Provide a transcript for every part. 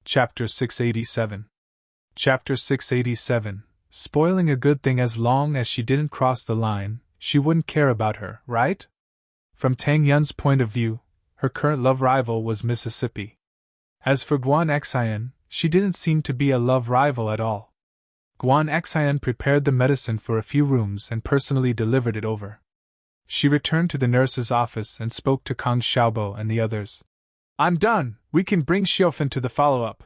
Chapter 687. Chapter 687. Spoiling a good thing. As long as she didn't cross the line, she wouldn't care about her, right? From Tang Yun's point of view, her current love rival was Mississippi. As for Guan Xian, she didn't seem to be a love rival at all. Guan Xian prepared the medicine for a few rooms and personally delivered it over. She returned to the nurse's office and spoke to Kang Xiaobo and the others. "I'm done, we can bring Xiaofan to the follow-up."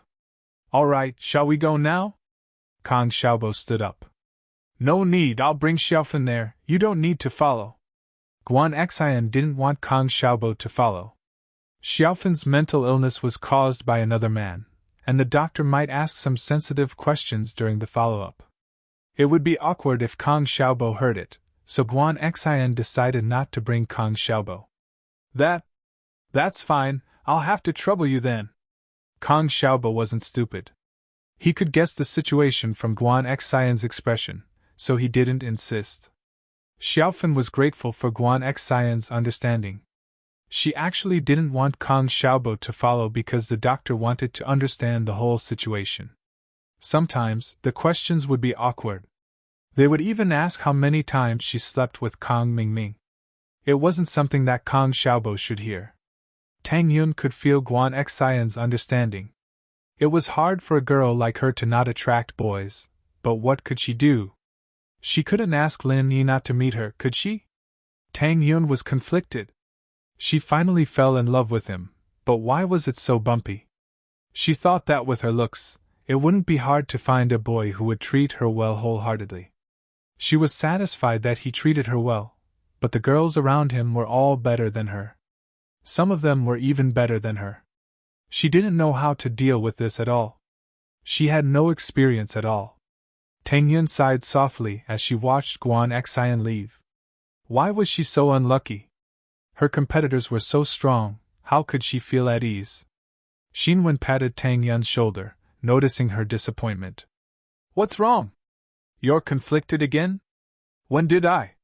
"All right, shall we go now?" Kang Xiaobo stood up. "No need, I'll bring Xiaofan there, you don't need to follow." Guan Xian didn't want Kang Xiaobo to follow. Xiaofan's mental illness was caused by another man, and the doctor might ask some sensitive questions during the follow-up. It would be awkward if Kang Xiaobo heard it, so Guan Xian decided not to bring Kang Xiaobo. That's fine, I'll have to trouble you then." Kang Xiaobo wasn't stupid. He could guess the situation from Guan Xian's expression, so he didn't insist. Xiaofan was grateful for Guan Xian's understanding. She actually didn't want Kang Xiaobo to follow because the doctor wanted to understand the whole situation. Sometimes, the questions would be awkward. They would even ask how many times she slept with Kang Mingming. It wasn't something that Kang Xiaobo should hear. Tang Yun could feel Guan Xian's understanding. It was hard for a girl like her to not attract boys, but what could she do? She couldn't ask Lin Yi not to meet her, could she? Tang Yun was conflicted. She finally fell in love with him, but why was it so bumpy? She thought that with her looks, it wouldn't be hard to find a boy who would treat her well wholeheartedly. She was satisfied that he treated her well, but the girls around him were all better than her. Some of them were even better than her. She didn't know how to deal with this at all. She had no experience at all. Tang Yun sighed softly as she watched Guan Xian leave. Why was she so unlucky? Her competitors were so strong, how could she feel at ease? Xinwen patted Tang Yun's shoulder, noticing her disappointment. "What's wrong? You're conflicted again? When did I?"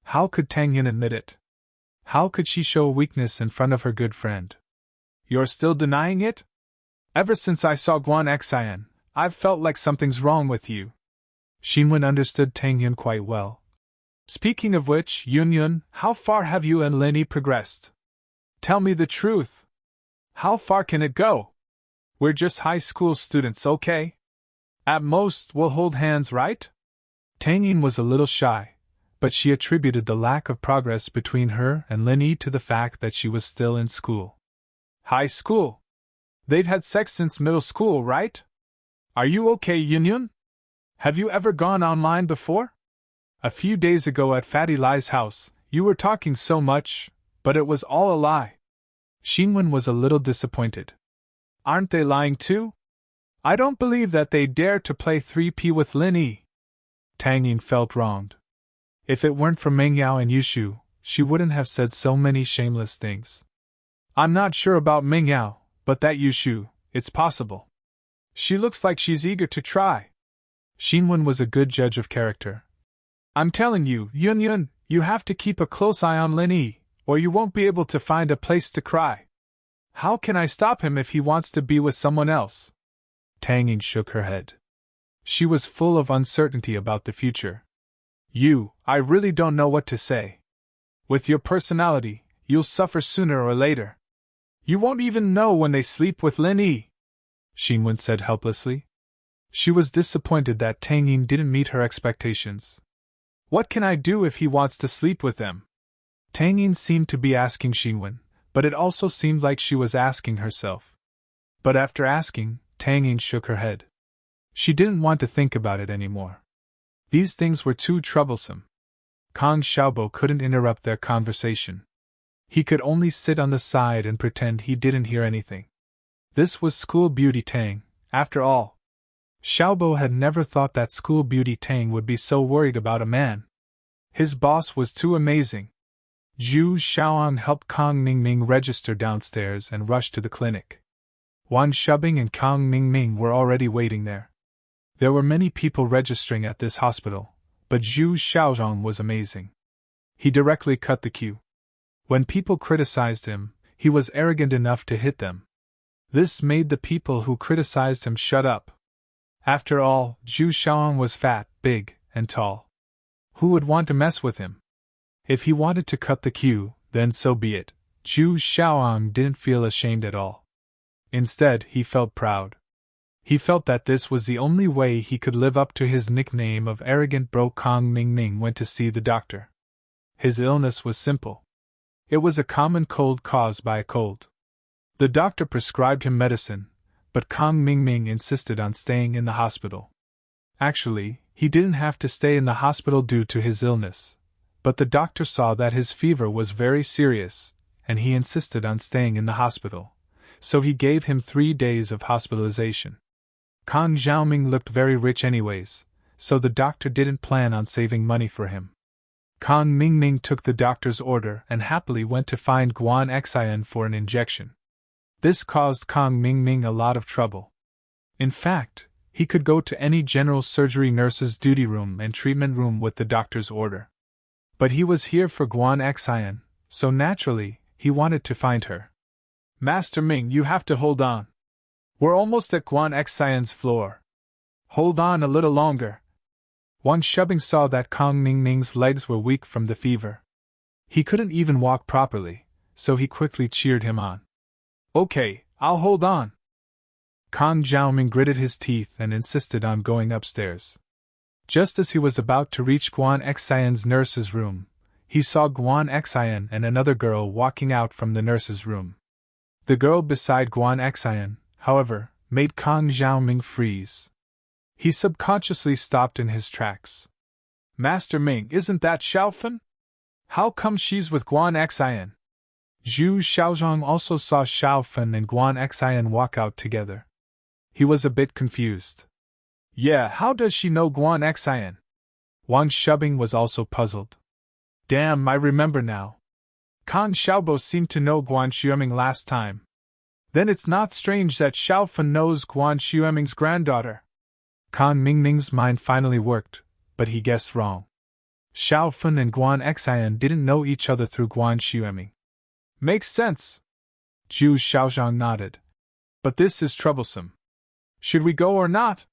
How could Tang Yun admit it? How could she show weakness in front of her good friend? "You're still denying it? Ever since I saw Guan Xian, I've felt like something's wrong with you." Xinwen understood Tang Yun quite well. "Speaking of which, Yun, how far have you and Lin Yi progressed? Tell me the truth. How far can it go? We're just high school students, okay? At most, we'll hold hands, right?" Tang Yun was a little shy, but she attributed the lack of progress between her and Lin Yi to the fact that she was still in school. "High school? They've had sex since middle school, right? Are you okay, Yun? Have you ever gone online before? A few days ago at Fatty Lai's house, you were talking so much, but it was all a lie." Xinwen was a little disappointed. "Aren't they lying too? I don't believe that they dare to play 3P with Lin Yi." Tang Yun felt wronged. If it weren't for Meng Yao and Yushu, she wouldn't have said so many shameless things. "I'm not sure about Meng Yao, but that Yushu, it's possible. She looks like she's eager to try." Xinwen was a good judge of character. "I'm telling you, Yun, you have to keep a close eye on Lin Yi, or you won't be able to find a place to cry. How can I stop him if he wants to be with someone else?" Tang Yun shook her head. She was full of uncertainty about the future. I really don't know what to say. With your personality, you'll suffer sooner or later. You won't even know when they sleep with Lin Yi," Xinwen said helplessly. She was disappointed that Tang Yun didn't meet her expectations. "What can I do if he wants to sleep with them?" Tang Yun seemed to be asking Xinwen, but it also seemed like she was asking herself. But after asking, Tang Yun shook her head. She didn't want to think about it anymore. These things were too troublesome. Kang Xiaobo couldn't interrupt their conversation. He could only sit on the side and pretend he didn't hear anything. This was school beauty Tang, after all. Xiaobo had never thought that school beauty Tang would be so worried about a man. His boss was too amazing. Zhu Xiaoang helped Kang Mingming register downstairs and rushed to the clinic. Wan Shubing and Kang Mingming were already waiting there. There were many people registering at this hospital, but Zhu Xiaozhong was amazing. He directly cut the queue. When people criticized him, he was arrogant enough to hit them. This made the people who criticized him shut up. After all, Zhu Xiaoang was fat, big, and tall. Who would want to mess with him? If he wanted to cut the queue, then so be it. Zhu Xiaoang didn't feel ashamed at all. Instead, he felt proud. He felt that this was the only way he could live up to his nickname of arrogant bro. Kong Mingming went to see the doctor. His illness was simple. It was a common cold caused by a cold. The doctor prescribed him medicine, but Kong Mingming insisted on staying in the hospital. Actually, he didn't have to stay in the hospital due to his illness, but the doctor saw that his fever was very serious, and he insisted on staying in the hospital, so he gave him 3 days of hospitalization. Kong Xiaoming looked very rich anyways, so the doctor didn't plan on saving money for him. Kong Mingming took the doctor's order and happily went to find Guan Xian for an injection. This caused Kong Mingming a lot of trouble. In fact, he could go to any general surgery nurse's duty room and treatment room with the doctor's order. But he was here for Guan Xian, so naturally, he wanted to find her. Master Ming, you have to hold on. We're almost at Guan Xian's floor. Hold on a little longer. Wang Shubing saw that Kong Mingming's legs were weak from the fever. He couldn't even walk properly, so he quickly cheered him on. Okay, I'll hold on. Kong Xiaoming gritted his teeth and insisted on going upstairs. Just as he was about to reach Guan Xian's nurse's room, he saw Guan Xian and another girl walking out from the nurse's room. The girl beside Guan Xian, however, made Kong Xiaoming freeze. He subconsciously stopped in his tracks. Master Ming, isn't that Xiaofan? How come she's with Guan Xian? Zhu Xiaozhong also saw Xiaofan and Guan Xian walk out together. He was a bit confused. Yeah, how does she know Guan Xian? Wang Shubing was also puzzled. Damn, I remember now. Kong Xiaobo seemed to know Guan Xueming last time. Then it's not strange that Xiaofan knows Guan Xueming's granddaughter. Kong Mingming's mind finally worked, but he guessed wrong. Xiaofan and Guan Xian didn't know each other through Guan Xueming. Makes sense. Zhu Xiaozhong nodded. But this is troublesome. Should we go or not?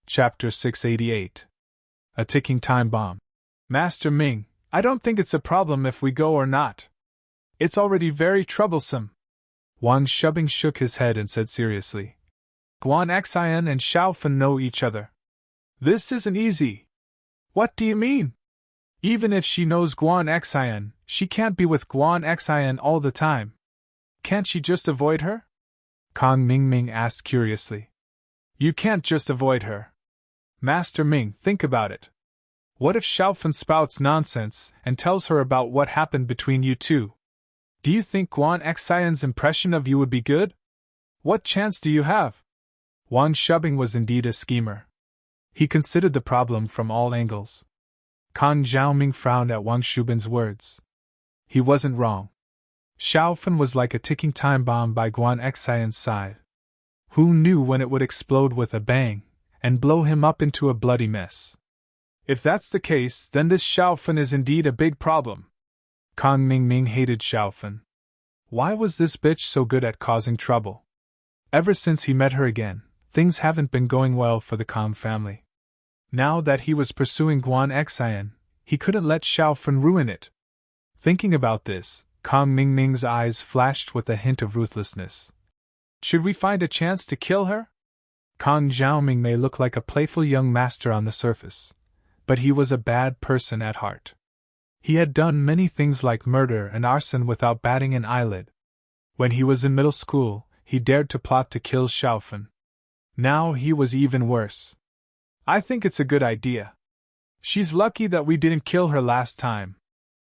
Chapter 688. A Ticking Time Bomb. Master Ming, I don't think it's a problem if we go or not. It's already very troublesome. Wang Shubing shook his head and said seriously. Guan Xian and Xiaofan know each other. This isn't easy. What do you mean? Even if she knows Guan Xian, she can't be with Guan Xian all the time. Can't she just avoid her? Kong Mingming asked curiously. You can't just avoid her. Master Ming, think about it. What if Xiaofan spouts nonsense and tells her about what happened between you two? Do you think Guan Xian's impression of you would be good? What chance do you have? Wang Shubing was indeed a schemer. He considered the problem from all angles. Kong Xiaoming frowned at Wang Shubing's words. He wasn't wrong. Xiaofan was like a ticking time bomb by Guan Xian's side. Who knew when it would explode with a bang and blow him up into a bloody mess? If that's the case, then this Xiaofan is indeed a big problem. Kong Mingming hated Xiaofan. Why was this bitch so good at causing trouble? Ever since he met her again, things haven't been going well for the Kong family. Now that he was pursuing Guan Xian, he couldn't let Xiaofan ruin it. Thinking about this, Kong Mingming's eyes flashed with a hint of ruthlessness. Should we find a chance to kill her? Kong Xiaoming may look like a playful young master on the surface, but he was a bad person at heart. He had done many things like murder and arson without batting an eyelid. When he was in middle school, he dared to plot to kill Xiaofan. Now he was even worse. I think it's a good idea. She's lucky that we didn't kill her last time.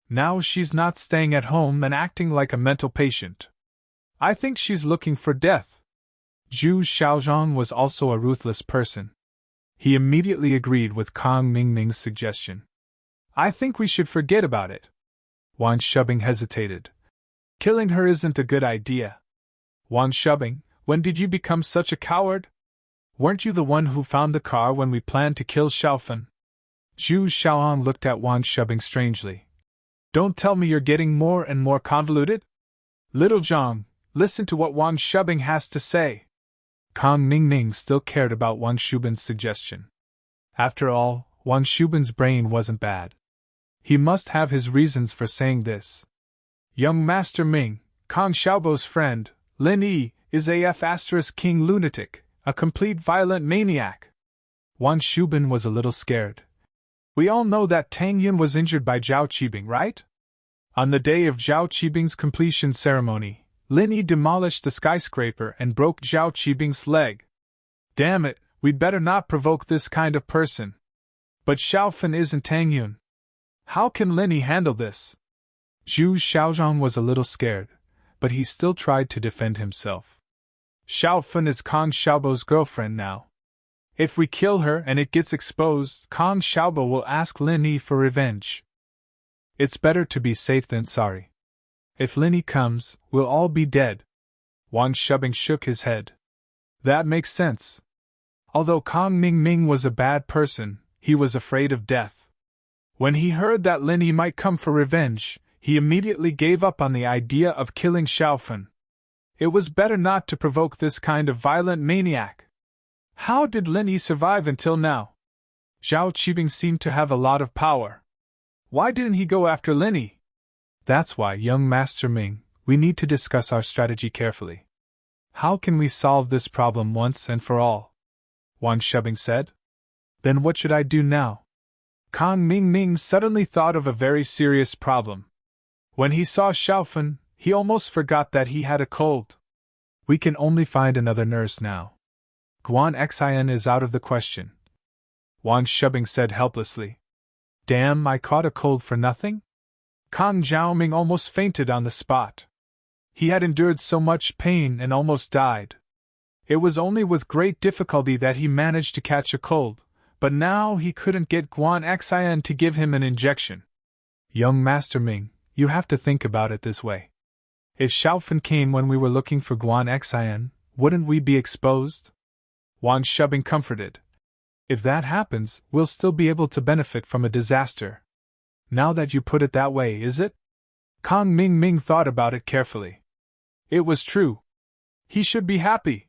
Now she's not staying at home and acting like a mental patient. I think she's looking for death. Zhu Xiaozhong was also a ruthless person. He immediately agreed with Kong Mingming's suggestion. I think we should forget about it. Wang Shubing hesitated. Killing her isn't a good idea. Wang Shubing, when did you become such a coward? Weren't you the one who found the car when we planned to kill Xiaofan? Zhu Xiaohong looked at Wang Shubing strangely. Don't tell me you're getting more and more convoluted? Little Zhang, listen to what Wang Shubing has to say. Kang Mingming still cared about Wang Shubin's suggestion. After all, Wang Shubin's brain wasn't bad. He must have his reasons for saying this. Young Master Ming, Kang Xiaobo's friend, Lin Yi, is a king lunatic, a complete violent maniac. Wang Shubin was a little scared. We all know that Tang Yun was injured by Zhao Qibing, right? On the day of Zhao Qibing's completion ceremony, Lin Yi demolished the skyscraper and broke Zhao Qibing's leg. Damn it, we'd better not provoke this kind of person. But Xiaofan isn't Tang Yun. How can Lin Yi handle this? Zhu Xiaozhang was a little scared, but he still tried to defend himself. Xiaofan is Kang Xiaobo's girlfriend now. If we kill her and it gets exposed, Kang Xiaobo will ask Lin Yi for revenge. It's better to be safe than sorry. If Lin Yi comes, we'll all be dead. Wang Shubing shook his head. That makes sense. Although Kang Mingming was a bad person, he was afraid of death. When he heard that Lin Yi might come for revenge, he immediately gave up on the idea of killing Xiaofan. It was better not to provoke this kind of violent maniac. How did Lin Yi survive until now? Zhao Qibing seemed to have a lot of power. Why didn't he go after Lin Yi? That's why, young Master Ming, we need to discuss our strategy carefully. How can we solve this problem once and for all? Wang Shubing said. Then what should I do now? Kang Mingming suddenly thought of a very serious problem. When he saw Xiaofan, he almost forgot that he had a cold. We can only find another nurse now. Guan Xian is out of the question. Wang Shubing said helplessly. Damn, I caught a cold for nothing? Kang Zhaoming almost fainted on the spot. He had endured so much pain and almost died. It was only with great difficulty that he managed to catch a cold, but now he couldn't get Guan Xian to give him an injection. Young Master Ming, you have to think about it this way. If Xiaofan came when we were looking for Guan Xian, wouldn't we be exposed? Wang Shubing comforted. If that happens, we'll still be able to benefit from a disaster. Now that you put it that way, is it? Kang Mingming thought about it carefully. It was true. He should be happy.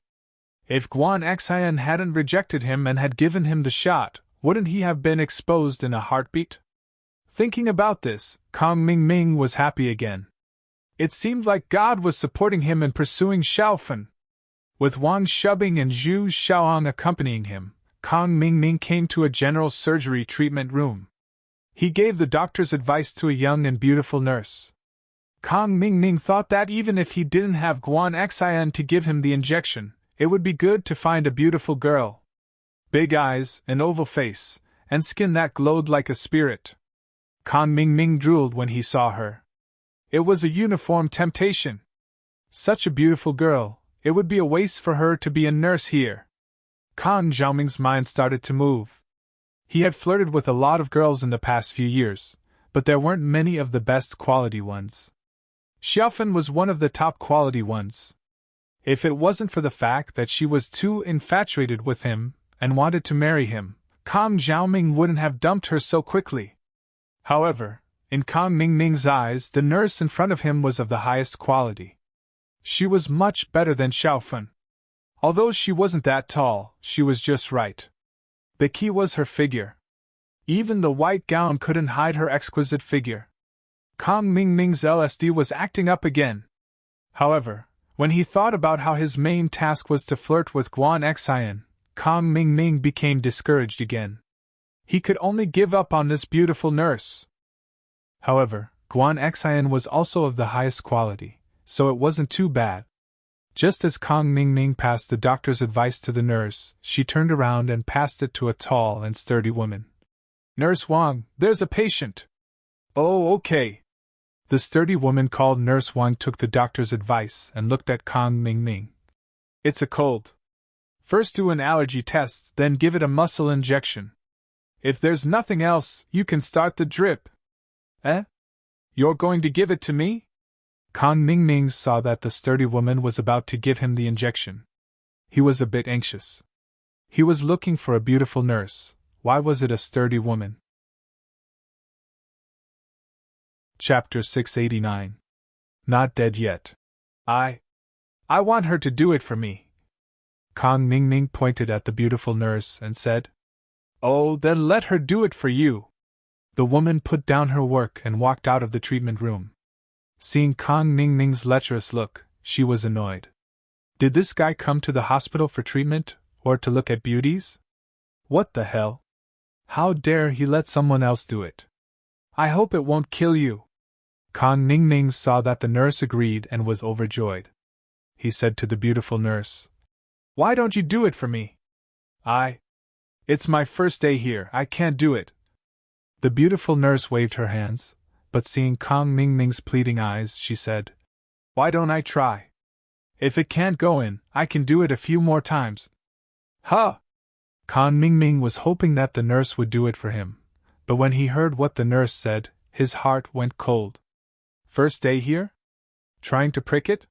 If Guan Xian hadn't rejected him and had given him the shot, wouldn't he have been exposed in a heartbeat? Thinking about this, Kang Mingming was happy again. It seemed like God was supporting him in pursuing Xiaofan. With Wang Shubing and Zhu Xiaoang accompanying him, Kang Mingming came to a general surgery treatment room. He gave the doctor's advice to a young and beautiful nurse. Kang Mingming thought that even if he didn't have Guan Xian to give him the injection, it would be good to find a beautiful girl. Big eyes, an oval face, and skin that glowed like a spirit. Kang Mingming drooled when he saw her. It was a uniform temptation. Such a beautiful girl, it would be a waste for her to be a nurse here. Kang Zhaoming's mind started to move. He had flirted with a lot of girls in the past few years, but there weren't many of the best quality ones. Xiaofan was one of the top quality ones. If it wasn't for the fact that she was too infatuated with him and wanted to marry him, Kang Zhaoming wouldn't have dumped her so quickly. However, in Kang Mingming's eyes, the nurse in front of him was of the highest quality. She was much better than Xiaofan. Although she wasn't that tall, she was just right. The key was her figure. Even the white gown couldn't hide her exquisite figure. Kang Mingming's LSD was acting up again. However, when he thought about how his main task was to flirt with Guan Xian, Kang Mingming became discouraged again. He could only give up on this beautiful nurse. However, Guan Xian was also of the highest quality, so it wasn't too bad. Just as Kang Mingming passed the doctor's advice to the nurse, she turned around and passed it to a tall and sturdy woman. Nurse Wang, there's a patient. Oh, okay. The sturdy woman called Nurse Wang took the doctor's advice and looked at Kang Mingming. It's a cold. First do an allergy test, then give it a muscle injection. If there's nothing else, you can start the drip. Eh? You're going to give it to me? Kang Mingming saw that the sturdy woman was about to give him the injection. He was a bit anxious. He was looking for a beautiful nurse. Why was it a sturdy woman? Chapter 689. Not dead yet. I want her to do it for me. Kong Ming pointed at the beautiful nurse and said, "Oh, then let her do it for you." The woman put down her work and walked out of the treatment room. Seeing Kong Ming's lecherous look, she was annoyed. Did this guy come to the hospital for treatment, or to look at beauties? What the hell? How dare he let someone else do it? I hope it won't kill you. Kong Ming saw that the nurse agreed and was overjoyed. He said to the beautiful nurse, "Why don't you do it for me? It's my first day here, I can't do it." The beautiful nurse waved her hands, but seeing Kong Ming's pleading eyes, she said, "Why don't I try? If it can't go in, I can do it a few more times." Huh! Kong Ming was hoping that the nurse would do it for him, but when he heard what the nurse said, his heart went cold. First day here? Trying to prick it?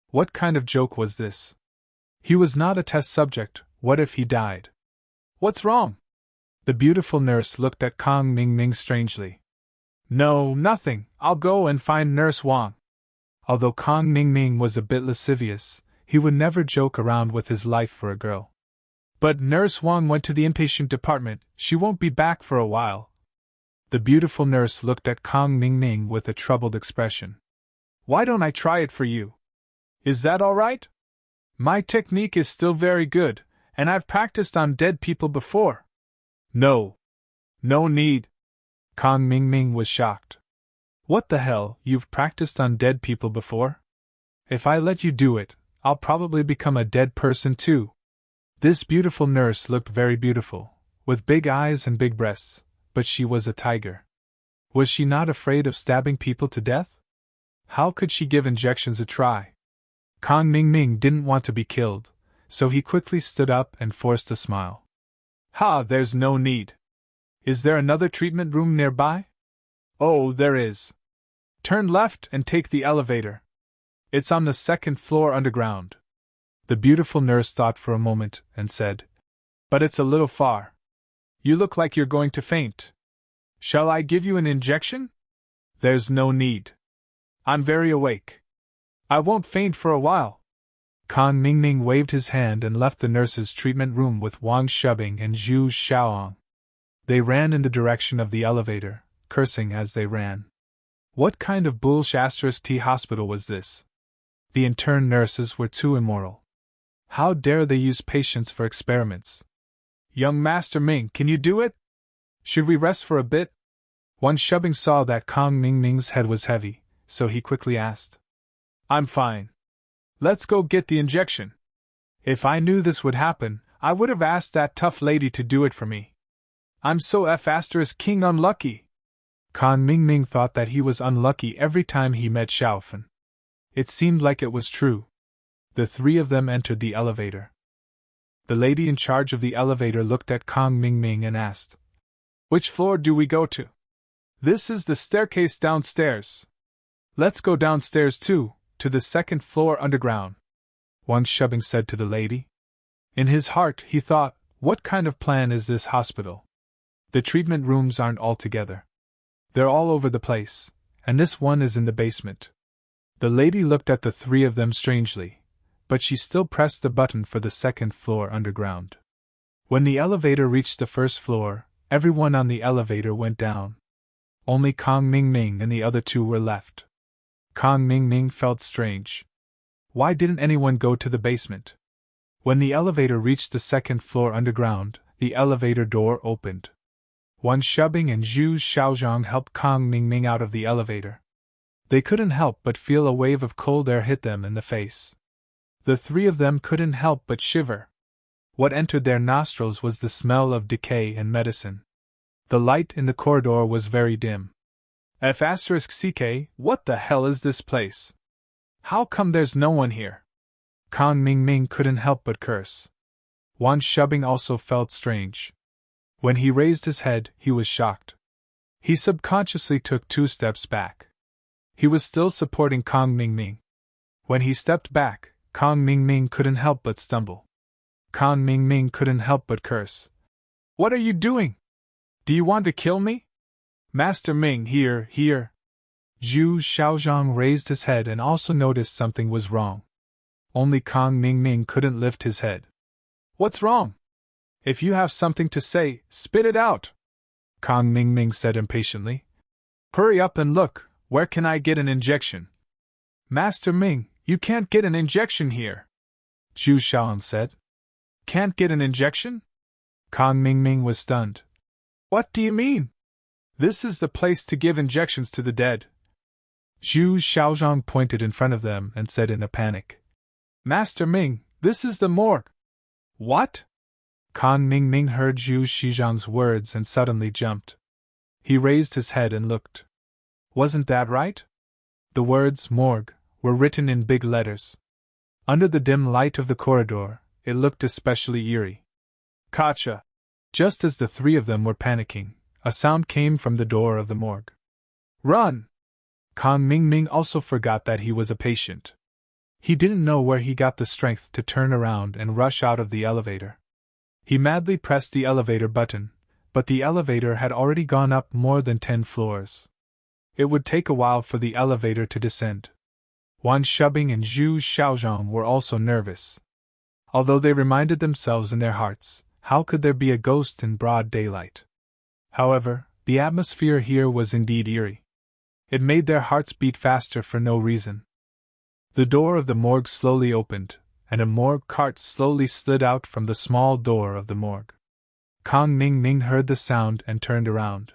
What kind of joke was this? He was not a test subject, what if he died? What's wrong? The beautiful nurse looked at Kong Ming strangely. "No, nothing, I'll go and find Nurse Wang." Although Kong Ming was a bit lascivious, he would never joke around with his life for a girl. "But Nurse Wang went to the inpatient department, she won't be back for a while." The beautiful nurse looked at Kong Ming with a troubled expression. "Why don't I try it for you? Is that all right? My technique is still very good, and I've practiced on dead people before." "No. No need." Kong Ming was shocked. "What the hell, you've practiced on dead people before? If I let you do it, I'll probably become a dead person too." This beautiful nurse looked very beautiful, with big eyes and big breasts, but she was a tiger. Was she not afraid of stabbing people to death? How could she give injections a try? Kong Ming didn't want to be killed, so he quickly stood up and forced a smile. "Ha, there's no need. Is there another treatment room nearby?" "Oh, there is. Turn left and take the elevator. It's on the second floor underground." The beautiful nurse thought for a moment and said, "But it's a little far. You look like you're going to faint. Shall I give you an injection?" "There's no need. I'm very awake. I won't faint for a while." Kong Ming waved his hand and left the nurse's treatment room with Wang Shubing and Zhu Xiaoang. They ran in the direction of the elevator, cursing as they ran. What kind of bullsh*t hospital was this? The intern nurses were too immoral. How dare they use patients for experiments? "Young Master Ming, can you do it? Should we rest for a bit?" Wang Shubing saw that Kong Ming's head was heavy, so he quickly asked. "I'm fine. Let's go get the injection. If I knew this would happen, I would have asked that tough lady to do it for me. I'm so *king unlucky." Kong Ming thought that he was unlucky every time he met Xiaofan. It seemed like it was true. The three of them entered the elevator. The lady in charge of the elevator looked at Kong Ming and asked, "Which floor do we go to?" "This is the staircase downstairs." "Let's go downstairs too, to the second floor underground," Wang Shubing said to the lady. In his heart, he thought, what kind of plan is this hospital? The treatment rooms aren't all together. They're all over the place, and this one is in the basement. The lady looked at the three of them strangely, but she still pressed the button for the second floor underground. When the elevator reached the first floor, everyone on the elevator went down. Only Kong Ming and the other two were left. Kong Ming felt strange. Why didn't anyone go to the basement? When the elevator reached the second floor underground, the elevator door opened. Wang Shubing and Zhu Xiaozhang helped Kong Ming out of the elevator. They couldn't help but feel a wave of cold air hit them in the face. The three of them couldn't help but shiver. What entered their nostrils was the smell of decay and medicine. The light in the corridor was very dim. F***ck, what the hell is this place? How come there's no one here? Kong Ming couldn't help but curse. Wang Shubing also felt strange. When he raised his head, he was shocked. He subconsciously took 2 steps back. He was still supporting Kong Ming. When he stepped back, Kong Ming couldn't help but stumble. Kong Ming couldn't help but curse. "What are you doing? Do you want to kill me? Master Ming, here. Zhu Xiaozhang raised his head and also noticed something was wrong. Only Kang Mingming couldn't lift his head. What's wrong? If you have something to say, spit it out, Kang Mingming said impatiently. Hurry up and look, where can I get an injection? Master Ming, you can't get an injection here, Zhu Xiaoang said. Can't get an injection? Kang Mingming was stunned. What do you mean? This is the place to give injections to the dead. Zhu Xiaozhang pointed in front of them and said in a panic. Master Ming, this is the morgue. What? Kang Mingming heard Zhu Xiaozhang's words and suddenly jumped. He raised his head and looked. Wasn't that right? The words morgue were written in big letters. Under the dim light of the corridor, it looked especially eerie. Gotcha! Just as the three of them were panicking, a sound came from the door of the morgue. Run! Kang Mingming also forgot that he was a patient. He didn't know where he got the strength to turn around and rush out of the elevator. He madly pressed the elevator button, but the elevator had already gone up more than 10 floors. It would take a while for the elevator to descend. Wang Shubing and Zhu Xiaozhang were also nervous. Although they reminded themselves in their hearts, how could there be a ghost in broad daylight? However, the atmosphere here was indeed eerie. It made their hearts beat faster for no reason. The door of the morgue slowly opened, and a morgue cart slowly slid out from the small door of the morgue. Kang Mingming heard the sound and turned around.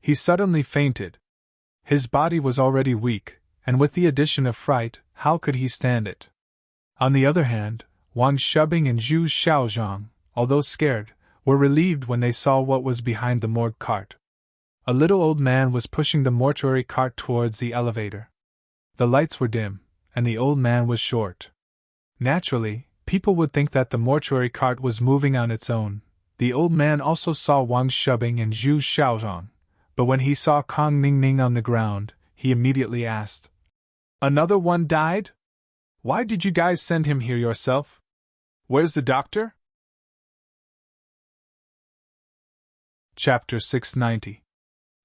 He suddenly fainted. His body was already weak, and with the addition of fright, how could he stand it? On the other hand, Wang Shubing and Zhu Xiaozhang, although scared, were relieved when they saw what was behind the morgue cart. A little old man was pushing the mortuary cart towards the elevator. The lights were dim, and the old man was short. Naturally, people would think that the mortuary cart was moving on its own. The old man also saw Wang Shubing and Zhu Xiaozhang, but when he saw Kang Mingming on the ground, he immediately asked, Another one died? Why did you guys send him here yourself? Where's the doctor? Chapter 690.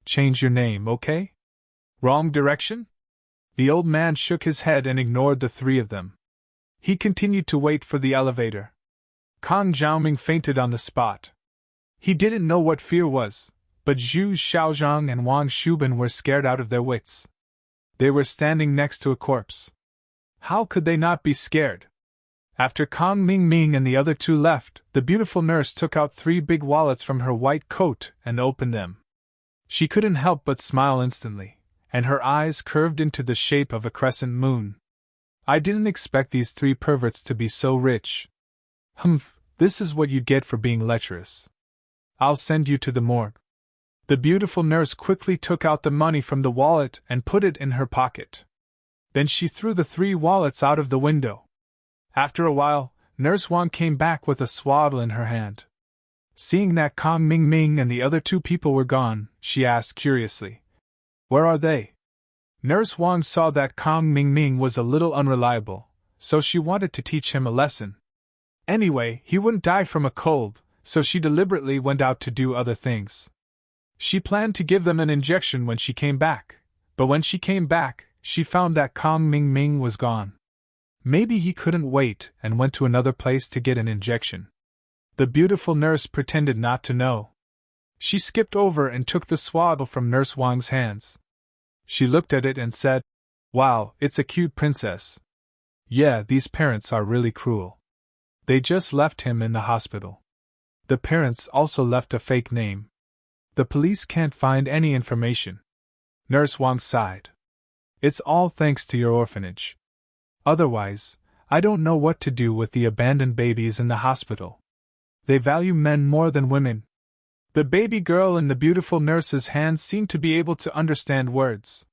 Change your name, okay? Wrong direction? The old man shook his head and ignored the three of them. He continued to wait for the elevator. Kang Zhaoming fainted on the spot. He didn't know what fear was, but Zhu Xiaozhang and Wang Shubin were scared out of their wits. They were standing next to a corpse. How could they not be scared? After Kang Mingming and the other two left, the beautiful nurse took out 3 big wallets from her white coat and opened them. She couldn't help but smile instantly, and her eyes curved into the shape of a crescent moon. I didn't expect these 3 perverts to be so rich. Humph, this is what you get for being lecherous. I'll send you to the morgue. The beautiful nurse quickly took out the money from the wallet and put it in her pocket. Then she threw the 3 wallets out of the window. After a while, Nurse Wang came back with a swaddle in her hand. Seeing that Kang Mingming and the other 2 people were gone, she asked curiously, Where are they? Nurse Wang saw that Kang Mingming was a little unreliable, so she wanted to teach him a lesson. Anyway, he wouldn't die from a cold, so she deliberately went out to do other things. She planned to give them an injection when she came back, but when she came back, she found that Kang Mingming was gone. Maybe he couldn't wait and went to another place to get an injection. The beautiful nurse pretended not to know. She skipped over and took the swaddle from Nurse Wang's hands. She looked at it and said, Wow, it's a cute princess. Yeah, these parents are really cruel. They just left him in the hospital. The parents also left a fake name. The police can't find any information. Nurse Wang sighed. It's all thanks to your orphanage. Otherwise, I don't know what to do with the abandoned babies in the hospital. They value men more than women. The baby girl in the beautiful nurse's hands seemed to be able to understand words.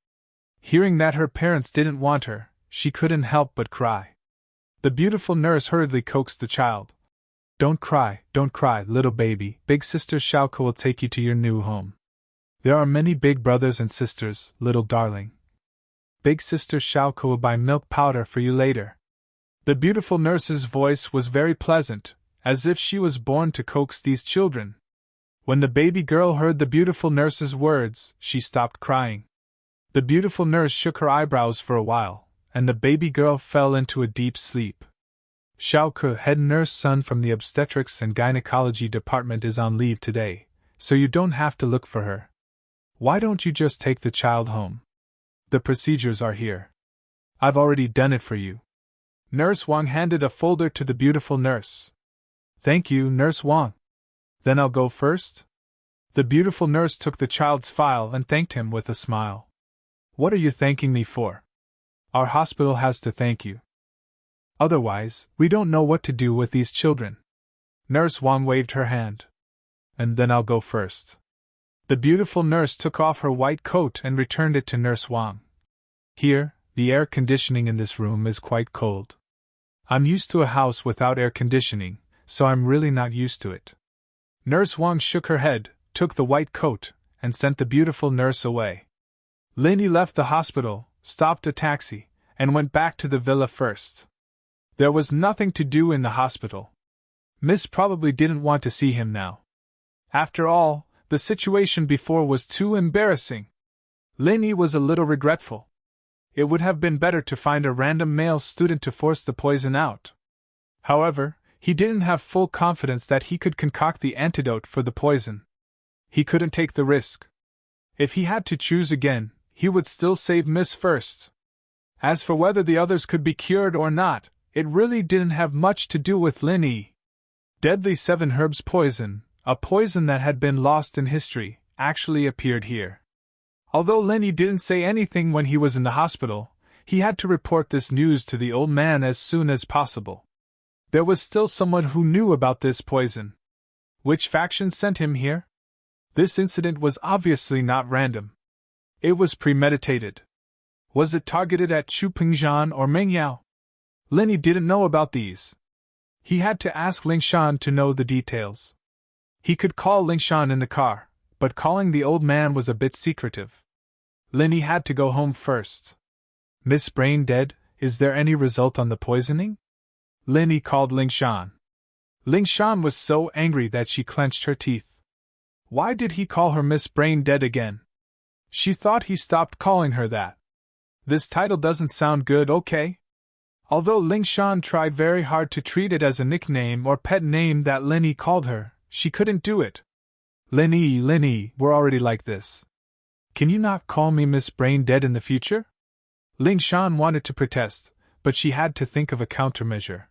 Hearing that her parents didn't want her, she couldn't help but cry. The beautiful nurse hurriedly coaxed the child. Don't cry, little baby. Big sister Xiaoko will take you to your new home. There are many big brothers and sisters, little darling. Big sister Xiaoko will buy milk powder for you later. The beautiful nurse's voice was very pleasant, as if she was born to coax these children. When the baby girl heard the beautiful nurse's words, she stopped crying. The beautiful nurse shook her eyebrows for a while, and the baby girl fell into a deep sleep. Xiaoke, head nurse son from the obstetrics and gynecology department, is on leave today, so you don't have to look for her. Why don't you just take the child home? The procedures are here. I've already done it for you. Nurse Wang handed a folder to the beautiful nurse. Thank you, Nurse Wang. Then I'll go first? The beautiful nurse took the child's file and thanked him with a smile. What are you thanking me for? Our hospital has to thank you. Otherwise, we don't know what to do with these children. Nurse Wang waved her hand. And then I'll go first. The beautiful nurse took off her white coat and returned it to Nurse Wang. Here, the air conditioning in this room is quite cold. I'm used to a house without air conditioning, so I'm really not used to it. Nurse Wang shook her head, took the white coat, and sent the beautiful nurse away. Linny left the hospital, stopped a taxi, and went back to the villa first. There was nothing to do in the hospital. Miss probably didn't want to see him now. After all, the situation before was too embarrassing. Linny was a little regretful. It would have been better to find a random male student to force the poison out. However, he didn't have full confidence that he could concoct the antidote for the poison. He couldn't take the risk. If he had to choose again, he would still save Miss first. As for whether the others could be cured or not, it really didn't have much to do with Linny. Deadly 7 herbs poison, a poison that had been lost in history, actually appeared here. Although Linny didn't say anything when he was in the hospital, he had to report this news to the old man as soon as possible. There was still someone who knew about this poison. Which faction sent him here? This incident was obviously not random. It was premeditated. Was it targeted at Chu Pingzhan or Meng Yao? Linny didn't know about these. He had to ask Lingshan to know the details. He could call Lingshan in the car, but calling the old man was a bit secretive. Linny had to go home first. Miss Brain Dead, is there any result on the poisoning? Linny called Lingshan. Lingshan was so angry that she clenched her teeth. Why did he call her Miss Brain Dead again? She thought he stopped calling her that. This title doesn't sound good, okay? Although Lingshan tried very hard to treat it as a nickname or pet name that Linny called her, she couldn't do it. Linny, we're already like this. Can you not call me Miss Brain Dead in the future? Lingshan wanted to protest, but she had to think of a countermeasure.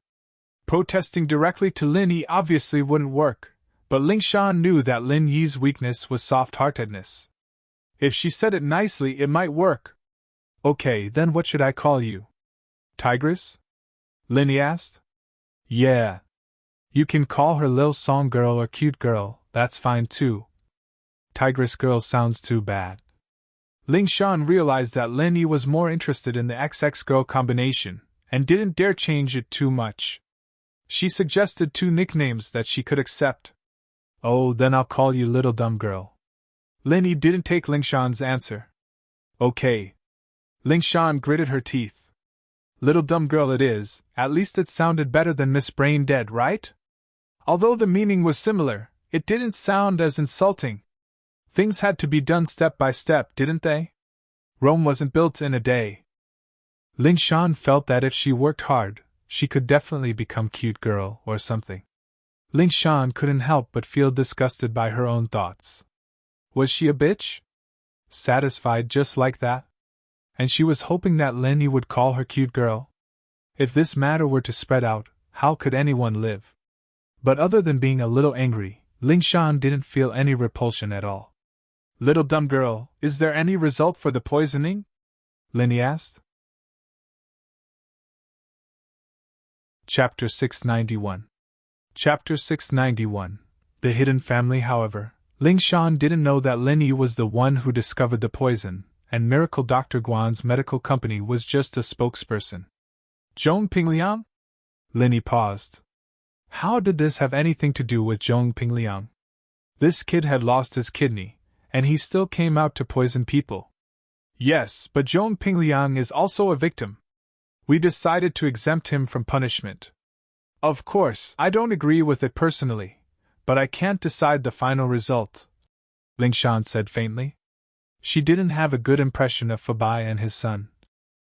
Protesting directly to Linny obviously wouldn't work, but Lingshan knew that Lin Yi's weakness was soft-heartedness. If she said it nicely, it might work. Okay, then what should I call you? Tigress? Linny asked. Yeah. You can call her Lil Song Girl or Cute Girl, that's fine too. Tigress Girl sounds too bad. Lingshan realized that Linny was more interested in the XX Girl combination, and didn't dare change it too much. She suggested 2 nicknames that she could accept. Oh, then I'll call you Little Dumb Girl. Linny didn't take Lingshan's answer. Okay. Lingshan gritted her teeth. Little Dumb Girl it is, at least it sounded better than Miss Brain Dead, right? Although the meaning was similar, it didn't sound as insulting. Things had to be done step by step, didn't they? Rome wasn't built in a day. Lingshan felt that if she worked hard, she could definitely become Cute Girl or something. Lingshan couldn't help but feel disgusted by her own thoughts. Was she a bitch? Satisfied just like that? And she was hoping that Linny would call her Cute Girl? If this matter were to spread out, how could anyone live? But other than being a little angry, Lingshan didn't feel any repulsion at all. Little Dumb Girl, is there any result for the poisoning? Linny asked. Chapter 691. Chapter 691. The Hidden Family. However, Lingshan didn't know that Linny was the one who discovered the poison, and Miracle Dr. Guan's medical company was just a spokesperson. Zhong Pingliang? Linny paused. How did this have anything to do with Zhong Pingliang? This kid had lost his kidney, and he still came out to poison people. Yes, but Zhong Pingliang is also a victim. We decided to exempt him from punishment. Of course, I don't agree with it personally, but I can't decide the final result, Lingshan said faintly. She didn't have a good impression of Fabai and his son.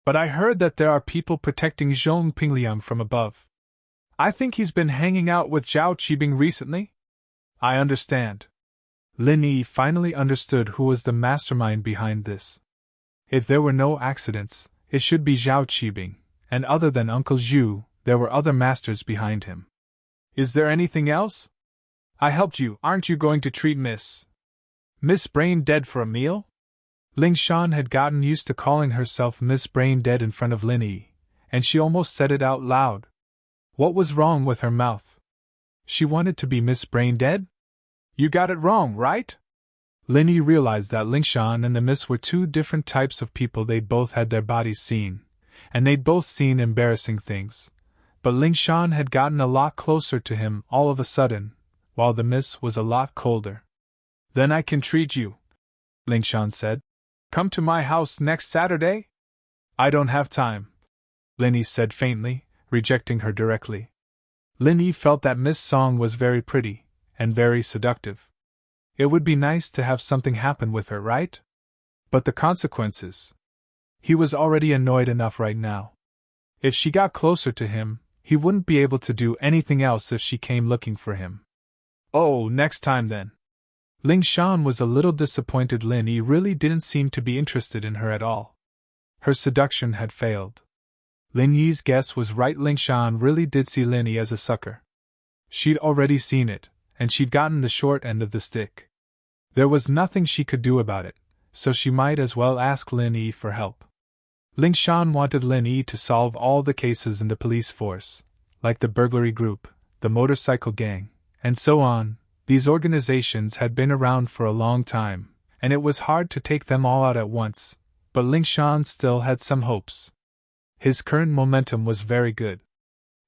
But I heard that there are people protecting Zhong Pingliang from above. I think he's been hanging out with Zhao Qibing recently? I understand. Lin Yi finally understood who was the mastermind behind this. If there were no accidents, it should be Zhao Qibing, and other than Uncle Zhu, there were other masters behind him. Is there anything else? I helped you, aren't you going to treat Miss Brain Dead for a meal? Ling Shan had gotten used to calling herself Miss Brain Dead in front of Lin Yi, and she almost said it out loud. What was wrong with her mouth? She wanted to be Miss Brain Dead? You got it wrong, right? Lin Yi realized that Ling Shan and the Miss were two different types of people. They'd both had their bodies seen, and they'd both seen embarrassing things. But Ling Shan had gotten a lot closer to him all of a sudden, while the Miss was a lot colder. Then I can treat you, Ling Shan said. Come to my house next Saturday? I don't have time, Lin Yi said faintly, rejecting her directly. Lin Yi felt that Miss Song was very pretty, and very seductive. It would be nice to have something happen with her, right? But the consequences. He was already annoyed enough right now. If she got closer to him, he wouldn't be able to do anything else if she came looking for him. Oh, next time then. Ling Shan was a little disappointed. Lin Yi really didn't seem to be interested in her at all. Her seduction had failed. Lin Yi's guess was right. Ling Shan really did see Lin Yi as a sucker. She'd already seen it, and she'd gotten the short end of the stick. There was nothing she could do about it, so she might as well ask Lin Yi for help. Ling Shan wanted Lin Yi to solve all the cases in the police force, like the burglary group, the motorcycle gang, and so on. These organizations had been around for a long time, and it was hard to take them all out at once, but Ling Shan still had some hopes. His current momentum was very good.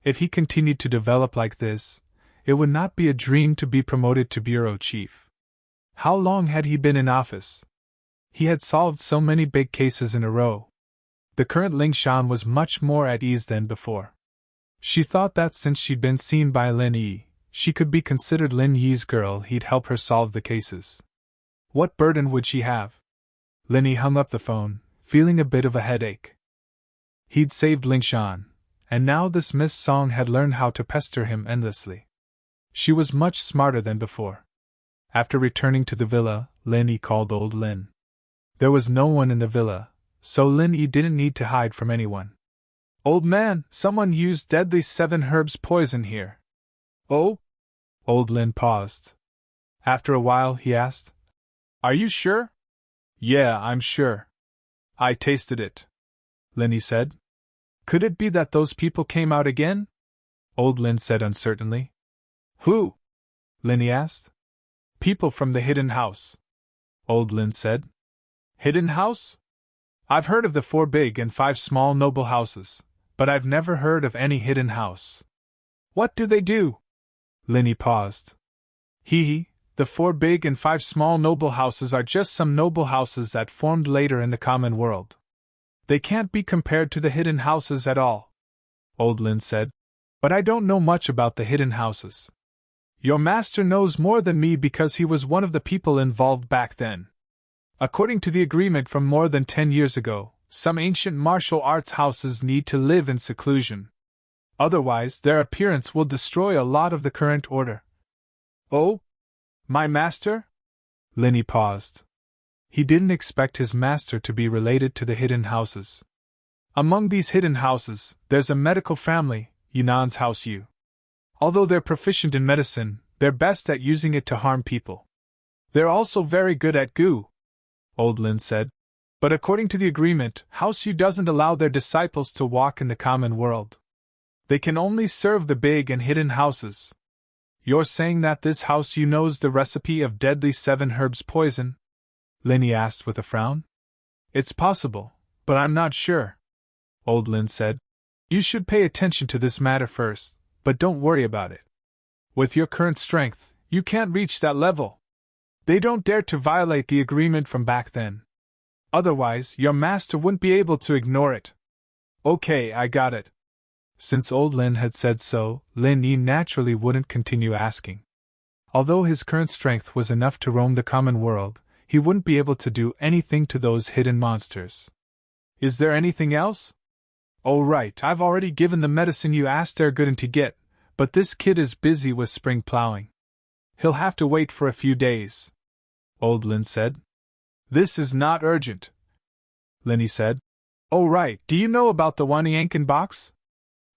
If he continued to develop like this, it would not be a dream to be promoted to bureau chief. How long had he been in office? He had solved so many big cases in a row. The current Ling Shan was much more at ease than before. She thought that since she'd been seen by Lin Yi, she could be considered Lin Yi's girl. He'd help her solve the cases. What burden would she have? Lin Yi hung up the phone, feeling a bit of a headache. He'd saved Ling Shan, and now this Miss Song had learned how to pester him endlessly. She was much smarter than before. After returning to the villa, Lin Yi called old Lin. There was no one in the villa, so Lin Yi didn't need to hide from anyone. Old man, someone used deadly 7 herbs poison here. Oh? Old Lin paused. After a while, he asked, Are you sure? Yeah, I'm sure. I tasted it, Lin Yi said. Could it be that those people came out again? Old Lin said uncertainly. Who? Lin Yi asked. People from the hidden house, Old Lin said. Hidden house? I've heard of the 4 big and 5 small noble houses, but I've never heard of any hidden house. What do they do? Lin Yi paused. The 4 big and 5 small noble houses are just some noble houses that formed later in the common world. They can't be compared to the hidden houses at all, Old Lin said. But I don't know much about the hidden houses. Your master knows more than me because he was one of the people involved back then. According to the agreement from more than 10 years ago, some ancient martial arts houses need to live in seclusion. Otherwise, their appearance will destroy a lot of the current order. Oh? My master? Lin Yi paused. He didn't expect his master to be related to the hidden houses. Among these hidden houses, there's a medical family, Yunan's House Yu. Although they're proficient in medicine, they're best at using it to harm people. They're also very good at gu, Old Lin said. But according to the agreement, House Yu doesn't allow their disciples to walk in the common world. They can only serve the big and hidden houses. You're saying that this House Yu knows the recipe of deadly 7 herbs poison? Lin Yi asked with a frown. It's possible, but I'm not sure, Old Lin said. You should pay attention to this matter first, but don't worry about it. With your current strength, you can't reach that level. They don't dare to violate the agreement from back then. Otherwise, your master wouldn't be able to ignore it. Okay, I got it. Since Old Lin had said so, Lin Yi naturally wouldn't continue asking. Although his current strength was enough to roam the common world, he wouldn't be able to do anything to those hidden monsters. Is there anything else? Oh right, I've already given the medicine you asked Ergooden to get, but this kid is busy with spring plowing. He'll have to wait for a few days. Old Lin said. This is not urgent, Linny said. Oh right, do you know about the Wanyankin box?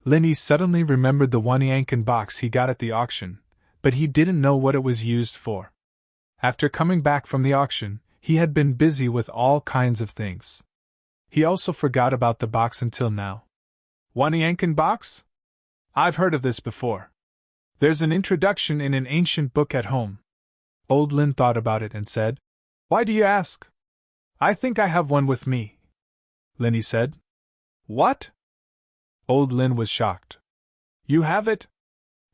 Linny suddenly remembered the Wanyankin box he got at the auction, but he didn't know what it was used for. After coming back from the auction, he had been busy with all kinds of things. He also forgot about the box until now. Wanyankin box? I've heard of this before. There's an introduction in an ancient book at home. Old Lin thought about it and said, Why do you ask? I think I have one with me, Linny said. What? Old Lin was shocked. You have it?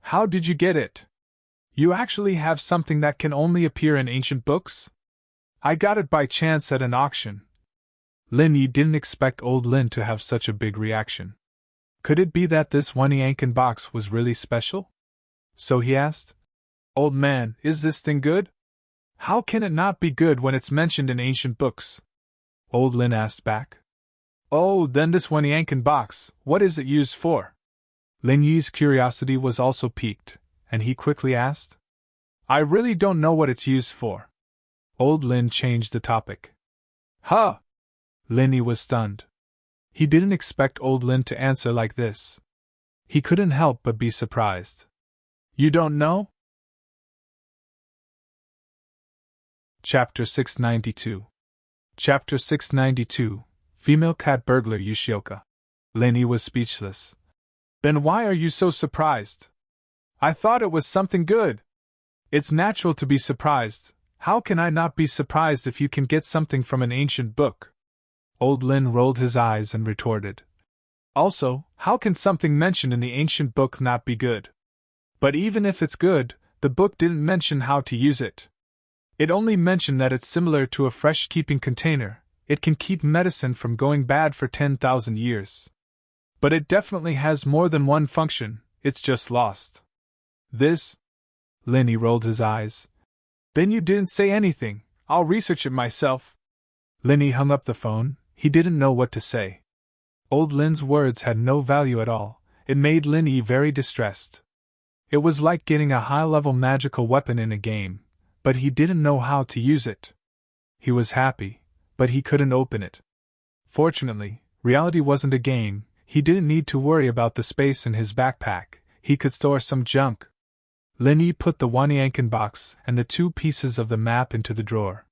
How did you get it? You actually have something that can only appear in ancient books? I got it by chance at an auction. Linny didn't expect Old Lin to have such a big reaction. Could it be that this Wanyankin box was really special? So he asked, Old man, is this thing good? How can it not be good when it's mentioned in ancient books? Old Lin asked back. Oh, then this Wanyankin box, what is it used for? Lin Yi's curiosity was also piqued, and he quickly asked, I really don't know what it's used for. Old Lin changed the topic. Huh! Linny was stunned. He didn't expect Old Lin to answer like this. He couldn't help but be surprised. You don't know? Chapter 692. Chapter 692, Female Cat Burglar Yoshioka. Linny was speechless. Then why are you so surprised? I thought it was something good. It's natural to be surprised. How can I not be surprised if you can get something from an ancient book? Old Lin rolled his eyes and retorted. Also, how can something mentioned in the ancient book not be good? But even if it's good, the book didn't mention how to use it. It only mentioned that it's similar to a fresh-keeping container. It can keep medicine from going bad for 10,000 years. But it definitely has more than one function, it's just lost. This? Linny rolled his eyes. Then you didn't say anything, I'll research it myself. Linny hung up the phone, he didn't know what to say. Old Lin's words had no value at all, it made Linny very distressed. It was like getting a high-level magical weapon in a game, but he didn't know how to use it. He was happy, but he couldn't open it. Fortunately, reality wasn't a game, he didn't need to worry about the space in his backpack, he could store some junk. Linny put the Wanyankin box and the 2 pieces of the map into the drawer.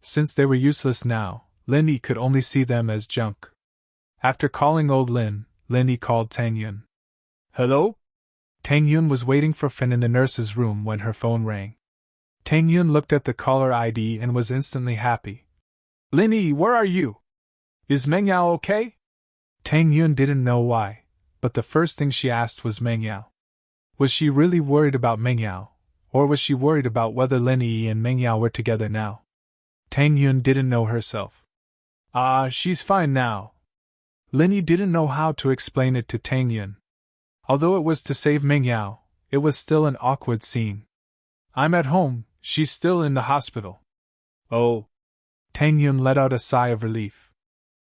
Since they were useless now, Linny could only see them as junk. After calling Old Lin, Linny called Tang Yun. Hello? Tang Yun was waiting for Fin in the nurse's room when her phone rang. Tang Yun looked at the caller ID and was instantly happy. Linny, where are you? Is Meng Yao okay? Tang Yun didn't know why, but the first thing she asked was Meng Yao. Was she really worried about Meng Yao, or was she worried about whether Linny and Meng Yao were together now? Tang Yun didn't know herself. She's fine now. Linny didn't know how to explain it to Tang Yun. Although it was to save Meng Yao, it was still an awkward scene. I'm at home, she's still in the hospital. Oh. Tang Yun let out a sigh of relief.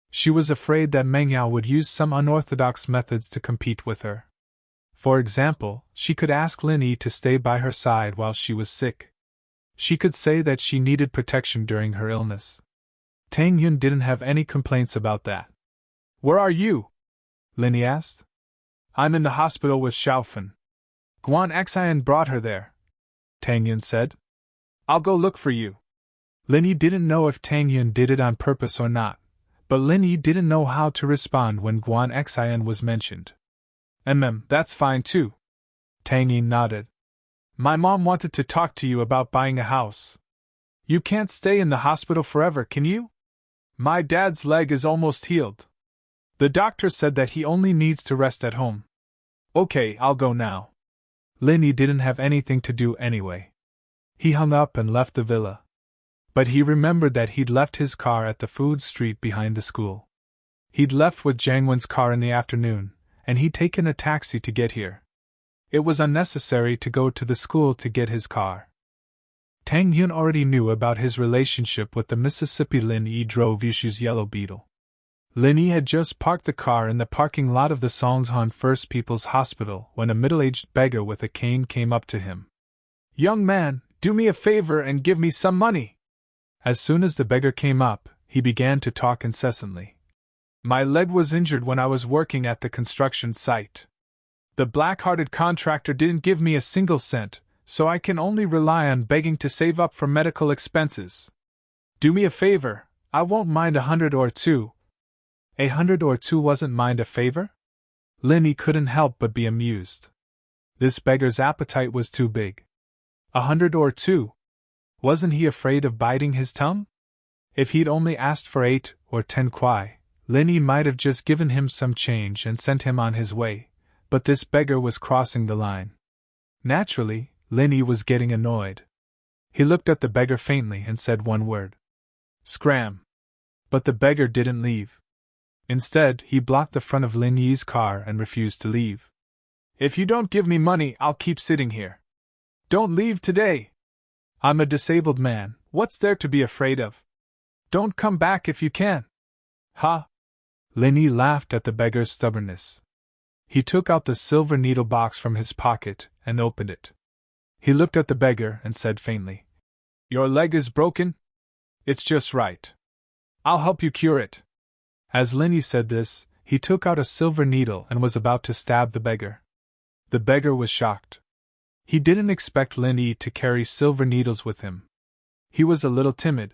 She was afraid that Meng Yao would use some unorthodox methods to compete with her. For example, she could ask Linny to stay by her side while she was sick. She could say that she needed protection during her illness. Tang Yun didn't have any complaints about that. Where are you? Linny asked. I'm in the hospital with Xiaofan. Guan Xian brought her there, Tang Yun said. I'll go look for you. Linny didn't know if Tang Yun did it on purpose or not, but Linny didn't know how to respond when Guan Xian was mentioned. That's fine too. Tang Yun nodded. My mom wanted to talk to you about buying a house. You can't stay in the hospital forever, can you? My dad's leg is almost healed. The doctor said that he only needs to rest at home. Okay, I'll go now. Linny didn't have anything to do anyway. He hung up and left the villa. But he remembered that he'd left his car at the food street behind the school. He'd left with Jiangwen's car in the afternoon, and he'd taken a taxi to get here. It was unnecessary to go to the school to get his car. Tang Yun already knew about his relationship with the Mississippi Lin Yi drove Yushu's yellow beetle. Lin Yi had just parked the car in the parking lot of the Songzhan First People's Hospital when a middle-aged beggar with a cane came up to him. "Young man, do me a favor and give me some money." As soon as the beggar came up, he began to talk incessantly. "My leg was injured when I was working at the construction site. The black-hearted contractor didn't give me a single cent, so I can only rely on begging to save up for medical expenses. Do me a favor, I won't mind 100 or 2. "100 or 2 wasn't mind a favor?" Lin Yi couldn't help but be amused. This beggar's appetite was too big. 100 or 2? Wasn't he afraid of biting his tongue? If he'd only asked for 8 or 10 kwai, Lin Yi might have just given him some change and sent him on his way, but this beggar was crossing the line. Naturally, Lin Yi was getting annoyed. He looked at the beggar faintly and said one word. "Scram!" But the beggar didn't leave. Instead, he blocked the front of Lin Yi's car and refused to leave. "If you don't give me money, I'll keep sitting here. Don't leave today. I'm a disabled man, what's there to be afraid of? Don't come back if you can." "Ha!" Lin Yi laughed at the beggar's stubbornness. He took out the silver needle box from his pocket and opened it. He looked at the beggar and said faintly, "Your leg is broken? It's just right. I'll help you cure it." As Lin Yi said this, he took out a silver needle and was about to stab the beggar. The beggar was shocked. He didn't expect Lin Yi to carry silver needles with him. He was a little timid.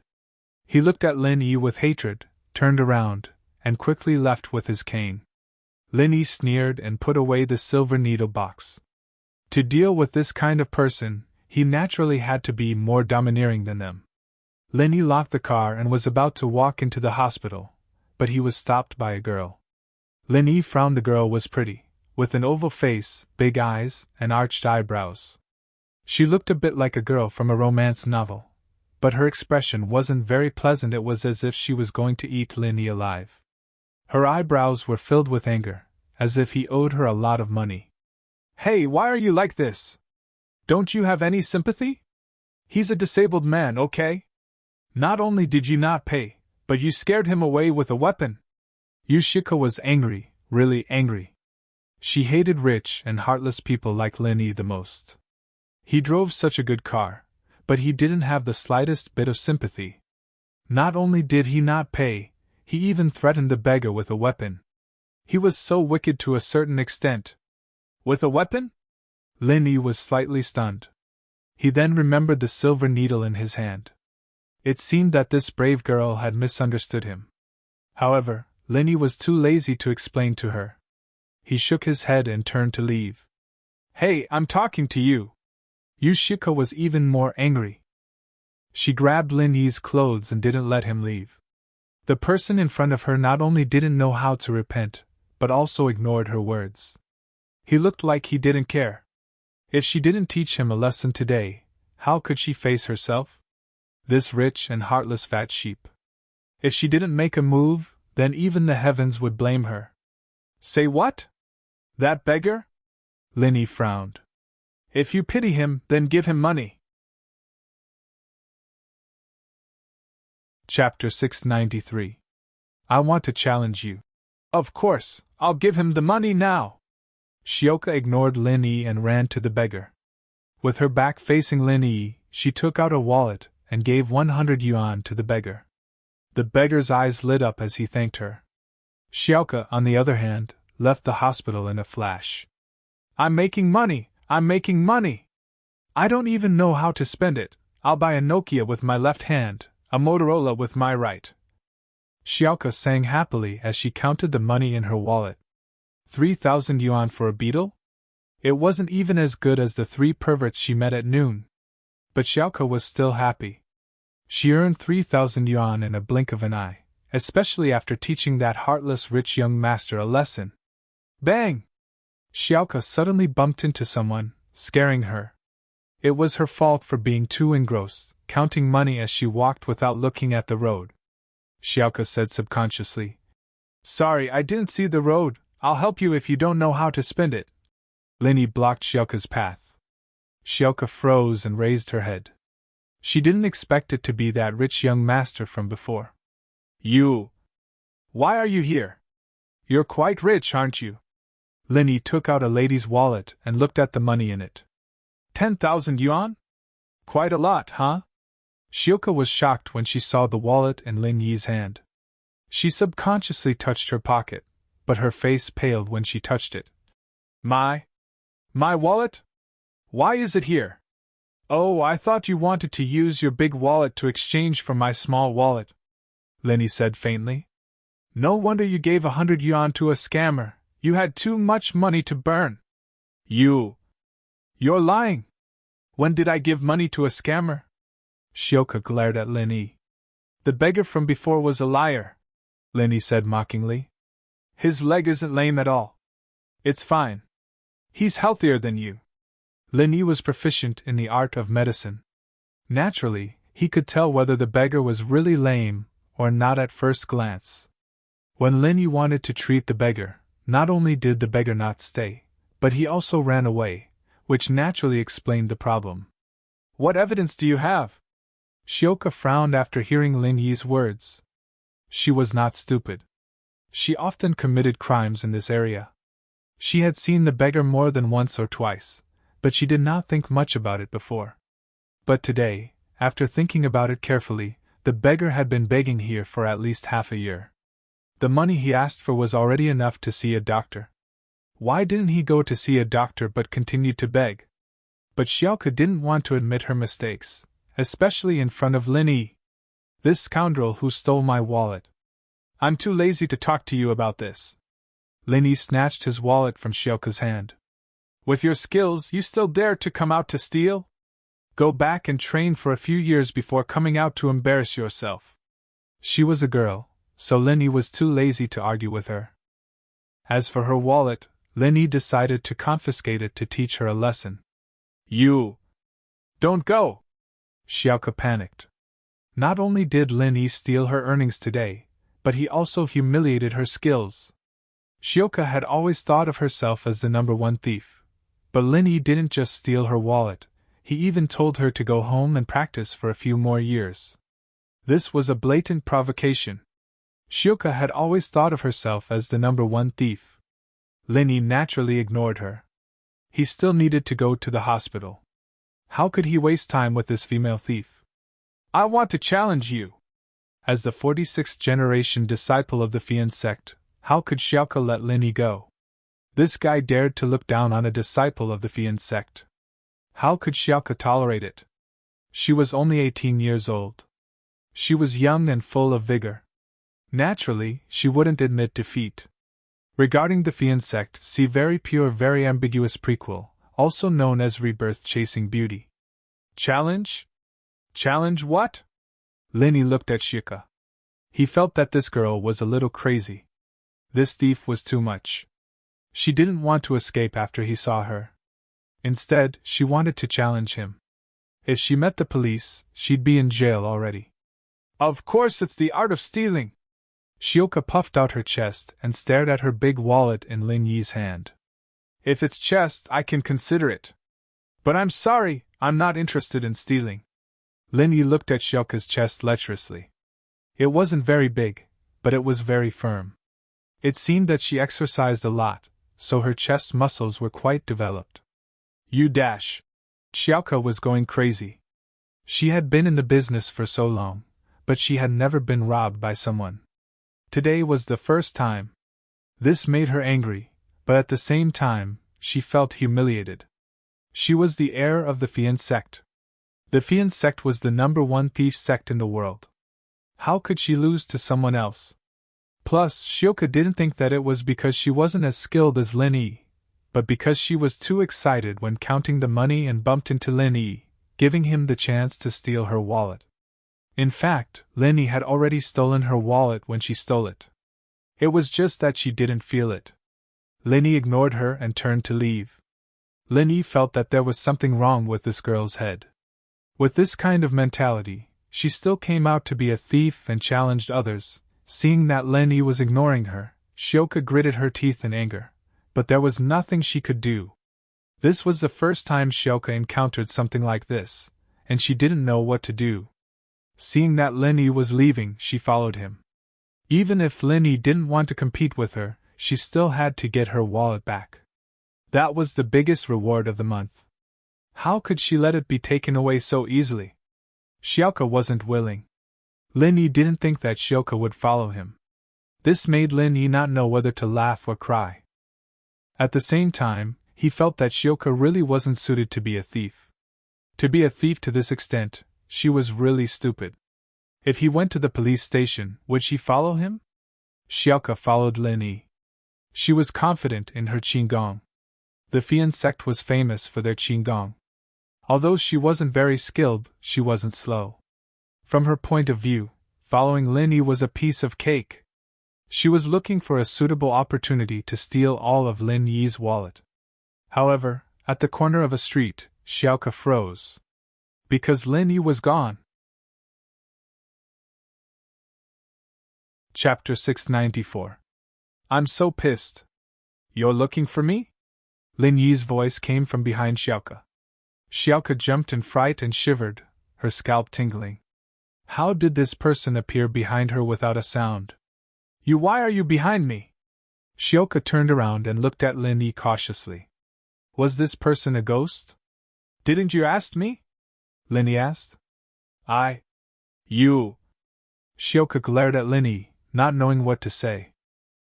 He looked at Lin Yi with hatred, turned around, and quickly left with his cane. Lin Yi sneered and put away the silver needle box. To deal with this kind of person, he naturally had to be more domineering than them. Lin Yi locked the car and was about to walk into the hospital, but he was stopped by a girl. Lin Yi frowned. The girl was pretty, with an oval face, big eyes, and arched eyebrows. She looked a bit like a girl from a romance novel, but her expression wasn't very pleasant. It was as if she was going to eat Lin Yi alive. Her eyebrows were filled with anger, as if he owed her a lot of money. "Hey, why are you like this? Don't you have any sympathy? He's a disabled man, okay? Not only did you not pay, but you scared him away with a weapon." Yushiko was angry, really angry. She hated rich and heartless people like Lin Yi the most. He drove such a good car, but he didn't have the slightest bit of sympathy. Not only did he not pay, he even threatened the beggar with a weapon. He was so wicked to a certain extent. With a weapon? Lin Yi was slightly stunned. He then remembered the silver needle in his hand. It seemed that this brave girl had misunderstood him. However, Lin Yi was too lazy to explain to her. He shook his head and turned to leave. "Hey, I'm talking to you!" Yushiko was even more angry. She grabbed Lin Yi's clothes and didn't let him leave. The person in front of her not only didn't know how to repent, but also ignored her words. He looked like he didn't care. If she didn't teach him a lesson today, how could she face herself? This rich and heartless fat sheep. If she didn't make a move, then even the heavens would blame her. "Say what? That beggar?" Lin Yi frowned. "If you pity him, then give him money." Chapter 693. I want to challenge you. "Of course, I'll give him the money now." Shioka ignored Lin Yi and ran to the beggar. With her back facing Lin Yi, she took out a wallet and gave 100 yuan to the beggar. The beggar's eyes lit up as he thanked her. Shioka, on the other hand, left the hospital in a flash. "I'm making money! I'm making money! I don't even know how to spend it. I'll buy a Nokia with my left hand, a Motorola with my right." Shioka sang happily as she counted the money in her wallet. 3,000 yuan for a beetle? It wasn't even as good as the 3 perverts she met at noon. But Shioka was still happy. She earned 3,000 yuan in a blink of an eye, especially after teaching that heartless rich young master a lesson. Bang! Shioka suddenly bumped into someone, scaring her. It was her fault for being too engrossed, counting money as she walked without looking at the road. Shioka said subconsciously, "Sorry, I didn't see the road. I'll help you if you don't know how to spend it." Lin Yi blocked Shioka's path. Shioka froze and raised her head. She didn't expect it to be that rich young master from before. You! Why are you here? You're quite rich, aren't you? Linny took out a lady's wallet and looked at the money in it. 10,000 yuan? Quite a lot, huh? Shioka was shocked when she saw the wallet in Lin Yi's hand. She subconsciously touched her pocket, but her face paled when she touched it. My wallet? Why is it here? Oh, I thought you wanted to use your big wallet to exchange for my small wallet, Linny said faintly. No wonder you gave 100 yuan to a scammer. You had too much money to burn. You're lying. When did I give money to a scammer? Shioka glared at Lin Yi. The beggar from before was a liar, Lin Yi said mockingly. His leg isn't lame at all. It's fine. He's healthier than you. Lin Yi was proficient in the art of medicine. Naturally, he could tell whether the beggar was really lame or not at first glance. When Lin Yi wanted to treat the beggar, not only did the beggar not stay, but he also ran away, which naturally explained the problem. What evidence do you have? Shioka frowned after hearing Lin Yi's words. She was not stupid. She often committed crimes in this area. She had seen the beggar more than once or twice, but she did not think much about it before. But today, after thinking about it carefully, the beggar had been begging here for at least half a year. The money he asked for was already enough to see a doctor. Why didn't he go to see a doctor but continued to beg? But Xiaoke didn't want to admit her mistakes, especially in front of Lin Yi. This scoundrel who stole my wallet. I'm too lazy to talk to you about this. Lin Yi snatched his wallet from Xiaoke's hand. With your skills, you still dare to come out to steal? Go back and train for a few years before coming out to embarrass yourself. She was a girl, so Lin Yi was too lazy to argue with her. As for her wallet, Lin Yi decided to confiscate it to teach her a lesson. You! Don't go! Xiaoke panicked. Not only did Lin Yi steal her earnings today, but he also humiliated her skills. Xiaoke had always thought of herself as the number one thief. But Lin Yi didn't just steal her wallet, he even told her to go home and practice for a few more years. This was a blatant provocation. Xiaoke had always thought of herself as the number one thief. Lin Yi naturally ignored her. He still needed to go to the hospital. How could he waste time with this female thief? I want to challenge you. As the 46th generation disciple of the Fian sect, how could Xiaoke let Lin Yi go? This guy dared to look down on a disciple of the Fian sect. How could Xiaoke tolerate it? She was only 18 years old. She was young and full of vigor. Naturally, she wouldn't admit defeat. Regarding the Fian sect, see Very Pure Very Ambiguous Prequel, also known as Rebirth Chasing Beauty. Challenge? Challenge what? Lin Yi looked at Xiaoke. He felt that this girl was a little crazy. This thief was too much. She didn't want to escape after he saw her. Instead, she wanted to challenge him. If she met the police, she'd be in jail already. Of course it's the art of stealing! Xiaoke puffed out her chest and stared at her big wallet in Lin Yi's hand. If it's chest, I can consider it. But I'm sorry, I'm not interested in stealing. Lin Yi looked at Xiaoke's chest lecherously. It wasn't very big, but it was very firm. It seemed that she exercised a lot, so her chest muscles were quite developed. You dash! Xiaoke was going crazy. She had been in the business for so long, but she had never been robbed by someone. Today was the first time. This made her angry, but at the same time, she felt humiliated. She was the heir of the Fian sect. The Fian sect was the number one thief sect in the world. How could she lose to someone else? Plus, Xiaoke didn't think that it was because she wasn't as skilled as Lin Yi, but because she was too excited when counting the money and bumped into Lin Yi, giving him the chance to steal her wallet. In fact, Lin Yi had already stolen her wallet when she stole it. It was just that she didn't feel it. Lin Yi ignored her and turned to leave. Lin Yi felt that there was something wrong with this girl's head. With this kind of mentality, she still came out to be a thief and challenged others. Seeing that Lin Yi was ignoring her, Xiaoke gritted her teeth in anger, but there was nothing she could do. This was the first time Xiaoke encountered something like this, and she didn't know what to do. Seeing that Lin Yi was leaving, she followed him. Even if Lin Yi didn't want to compete with her, she still had to get her wallet back. That was the biggest reward of the month. How could she let it be taken away so easily? Xiaoke wasn't willing. Lin Yi didn't think that Xiaoke would follow him. This made Lin Yi not know whether to laugh or cry. At the same time, he felt that Xiaoke really wasn't suited to be a thief. To be a thief to this extent, she was really stupid. If he went to the police station, would she follow him? Xiaoke followed Lin Yi. She was confident in her qigong. The Fian sect was famous for their qigong. Although she wasn't very skilled, she wasn't slow. From her point of view, following Lin Yi was a piece of cake. She was looking for a suitable opportunity to steal all of Lin Yi's wallet. However, at the corner of a street, Xiaoke froze. Because Lin Yi was gone. Chapter 694. I'm so pissed. You're looking for me? Lin Yi's voice came from behind Xiaoke. Xiaoke jumped in fright and shivered, her scalp tingling. How did this person appear behind her without a sound? Why are you behind me? Xiaoke turned around and looked at Lin Yi cautiously. Was this person a ghost? Didn't you ask me? Lin Yi asked. You. Xiaoke glared at Lin Yi, not knowing what to say.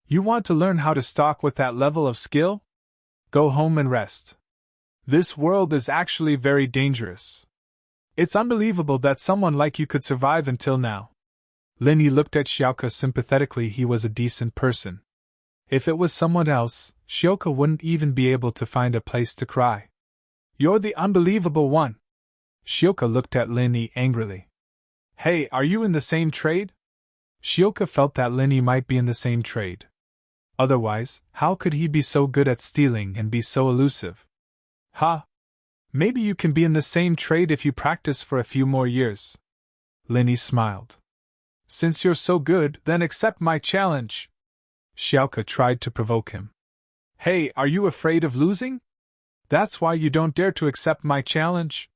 You want to learn how to stalk with that level of skill? Go home and rest. This world is actually very dangerous. It's unbelievable that someone like you could survive until now. Lin Yi looked at Xiaoke sympathetically. He was a decent person. If it was someone else, Xiaoke wouldn't even be able to find a place to cry. You're the unbelievable one. Xiaoke looked at Lin Yi angrily. Hey, are you in the same trade? Xiaoke felt that Lin Yi might be in the same trade. Otherwise, how could he be so good at stealing and be so elusive? Maybe you can be in the same trade if you practice for a few more years. Lin Yi smiled. Since you're so good, then accept my challenge. Xiaoke tried to provoke him. Hey, are you afraid of losing? That's why you don't dare to accept my challenge?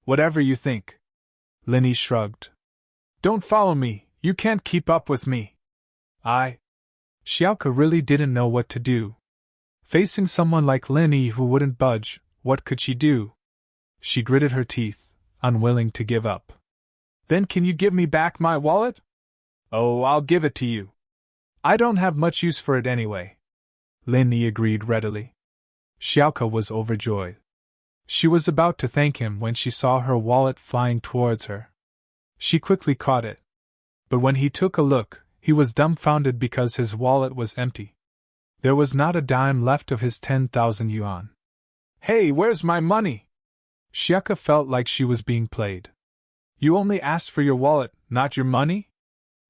Whatever you think. Lin Yi shrugged. Don't follow me, you can't keep up with me. Xiaoke really didn't know what to do. Facing someone like Lin Yi who wouldn't budge, what could she do? She gritted her teeth, unwilling to give up. Then can you give me back my wallet? Oh, I'll give it to you. I don't have much use for it anyway. Lin Yi agreed readily. Xiaoke was overjoyed. She was about to thank him when she saw her wallet flying towards her. She quickly caught it. But when he took a look, he was dumbfounded because his wallet was empty. There was not a dime left of his 10,000 yuan. Hey, where's my money? Xiaoke felt like she was being played. You only asked for your wallet, not your money?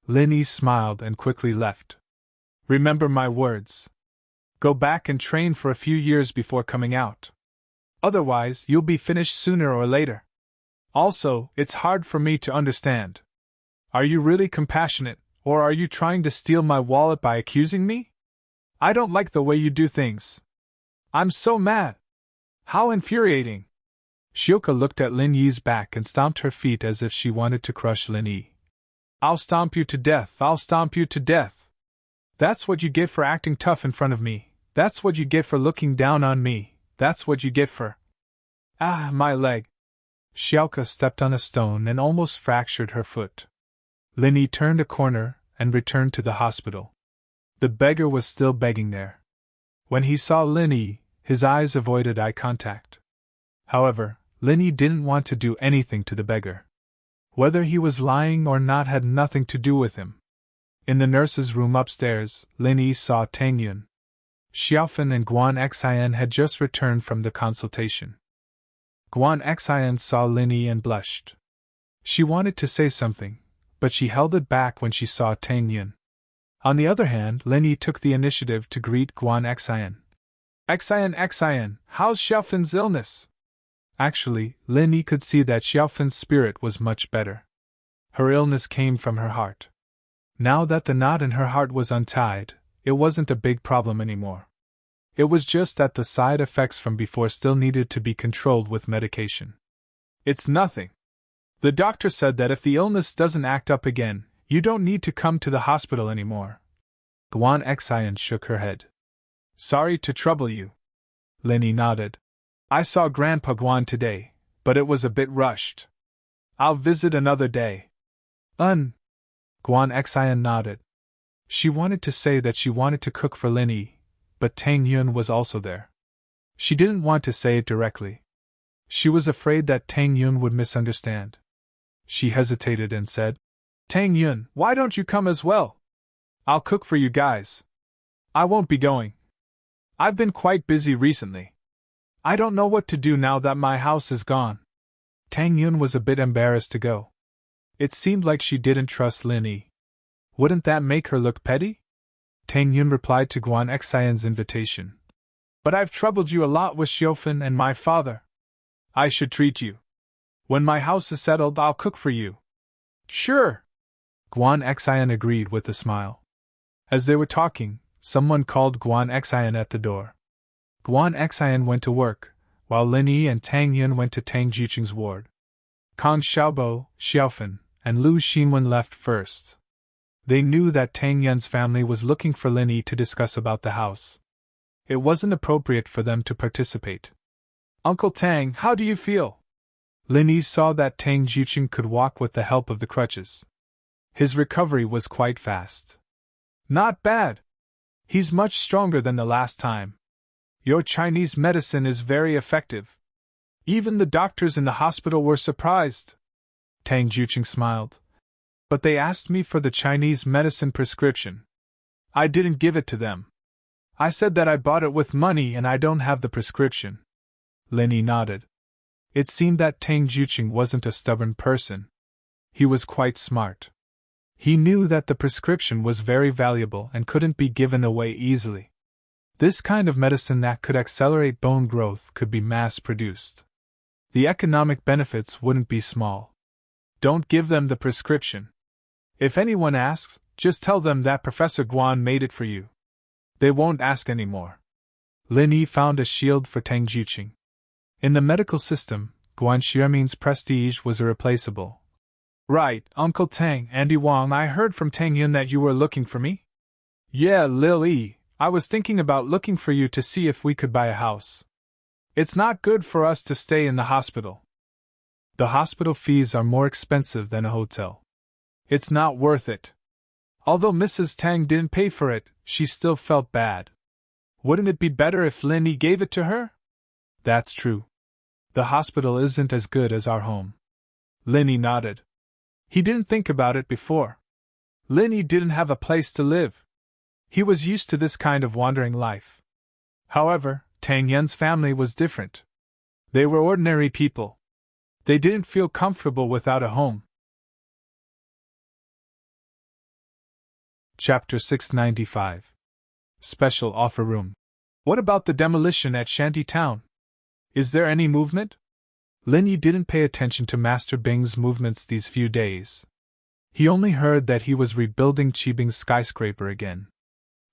Lin Yi smiled and quickly left. Remember my words. Go back and train for a few years before coming out. Otherwise, you'll be finished sooner or later. Also, it's hard for me to understand. Are you really compassionate, or are you trying to steal my wallet by accusing me? I don't like the way you do things. I'm so mad. How infuriating. Xiaoke looked at Lin Yi's back and stomped her feet as if she wanted to crush Lin Yi. I'll stomp you to death, I'll stomp you to death. That's what you get for acting tough in front of me. That's what you get for looking down on me. That's what you get for... my leg. Xiaoke stepped on a stone and almost fractured her foot. Lin Yi turned a corner and returned to the hospital. The beggar was still begging there. When he saw Lin Yi, his eyes avoided eye contact. However, Lin Yi didn't want to do anything to the beggar. Whether he was lying or not had nothing to do with him. In the nurse's room upstairs, Lin Yi saw Tang Yun. Xiaofan and Guan Xian had just returned from the consultation. Guan Xian saw Lin Yi and blushed. She wanted to say something, but she held it back when she saw Tang Yun. On the other hand, Lin Yi took the initiative to greet Guan Xian. Xian, how's Xiaofan's illness? Actually, Lin Yi could see that Xiaofan's spirit was much better. Her illness came from her heart. Now that the knot in her heart was untied, it wasn't a big problem anymore. It was just that the side effects from before still needed to be controlled with medication. It's nothing. The doctor said that if the illness doesn't act up again, you don't need to come to the hospital anymore. Guan Xian shook her head. Sorry to trouble you. Linny nodded. I saw Grandpa Guan today, but it was a bit rushed. I'll visit another day. Guan Xian nodded. She wanted to say that she wanted to cook for Linny, but Tang Yun was also there. She didn't want to say it directly. She was afraid that Tang Yun would misunderstand. She hesitated and said, Tang Yun, why don't you come as well? I'll cook for you guys. I won't be going. I've been quite busy recently. I don't know what to do now that my house is gone. Tang Yun was a bit embarrassed to go. It seemed like she didn't trust Linny. Wouldn't that make her look petty? Tang Yun replied to Guan Xian's invitation. But I've troubled you a lot with Xiofan and my father. I should treat you. When my house is settled, I'll cook for you. Sure. Guan Xian agreed with a smile. As they were talking, someone called Guan Xian at the door. Guan Xian went to work, while Linny and Tang Yun went to Tang Jiqing's ward. Kang Xiaobo, Xiaofan, and Lu Xinwen left first. They knew that Tang Yun's family was looking for Linny to discuss about the house. It wasn't appropriate for them to participate. Uncle Tang, how do you feel? Linny saw that Tang Jiqing could walk with the help of the crutches. His recovery was quite fast. Not bad. He's much stronger than the last time. Your Chinese medicine is very effective. Even the doctors in the hospital were surprised. Tang Jiqing smiled. But they asked me for the Chinese medicine prescription. I didn't give it to them. I said that I bought it with money and I don't have the prescription. Linny nodded. It seemed that Tang Jiqing wasn't a stubborn person. He was quite smart. He knew that the prescription was very valuable and couldn't be given away easily. This kind of medicine that could accelerate bone growth could be mass-produced. The economic benefits wouldn't be small. Don't give them the prescription. If anyone asks, just tell them that Professor Guan made it for you. They won't ask anymore. Linny found a shield for Tang Jiqing. In the medical system, Guan Xiaomin's prestige was irreplaceable. Right, Uncle Tang, Andy Wang, I heard from Tang Yun that you were looking for me? Yeah, Lil Yi, I was thinking about looking for you to see if we could buy a house. It's not good for us to stay in the hospital. The hospital fees are more expensive than a hotel. It's not worth it. Although Mrs. Tang didn't pay for it, she still felt bad. Wouldn't it be better if Linny gave it to her? That's true. The hospital isn't as good as our home. Linny nodded. He didn't think about it before. Linny didn't have a place to live. He was used to this kind of wandering life. However, Tang Yun's family was different. They were ordinary people. They didn't feel comfortable without a home. Chapter 695. Special Offer Room. What about the demolition at Shanty Town? Is there any movement? Linny didn't pay attention to Master Bing's movements these few days. He only heard that he was rebuilding Qibing's skyscraper again.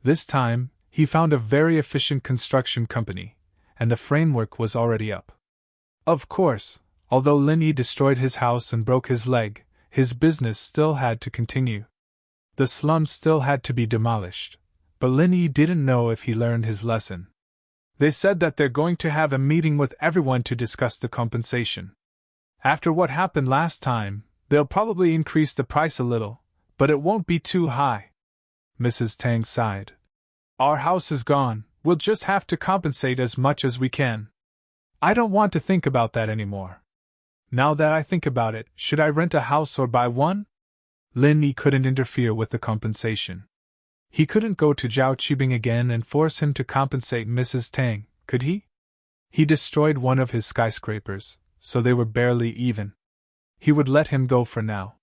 This time, he found a very efficient construction company, and the framework was already up. Of course, although Linny destroyed his house and broke his leg, his business still had to continue. The slums still had to be demolished, but Linny didn't know if he learned his lesson. They said that they're going to have a meeting with everyone to discuss the compensation. After what happened last time, they'll probably increase the price a little, but it won't be too high. Mrs. Tang sighed. Our house is gone, we'll just have to compensate as much as we can. I don't want to think about that anymore. Now that I think about it, should I rent a house or buy one? Linny couldn't interfere with the compensation. He couldn't go to Zhao Qibing again and force him to compensate Mrs. Tang, could he? He destroyed one of his skyscrapers, so they were barely even. He would let him go for now.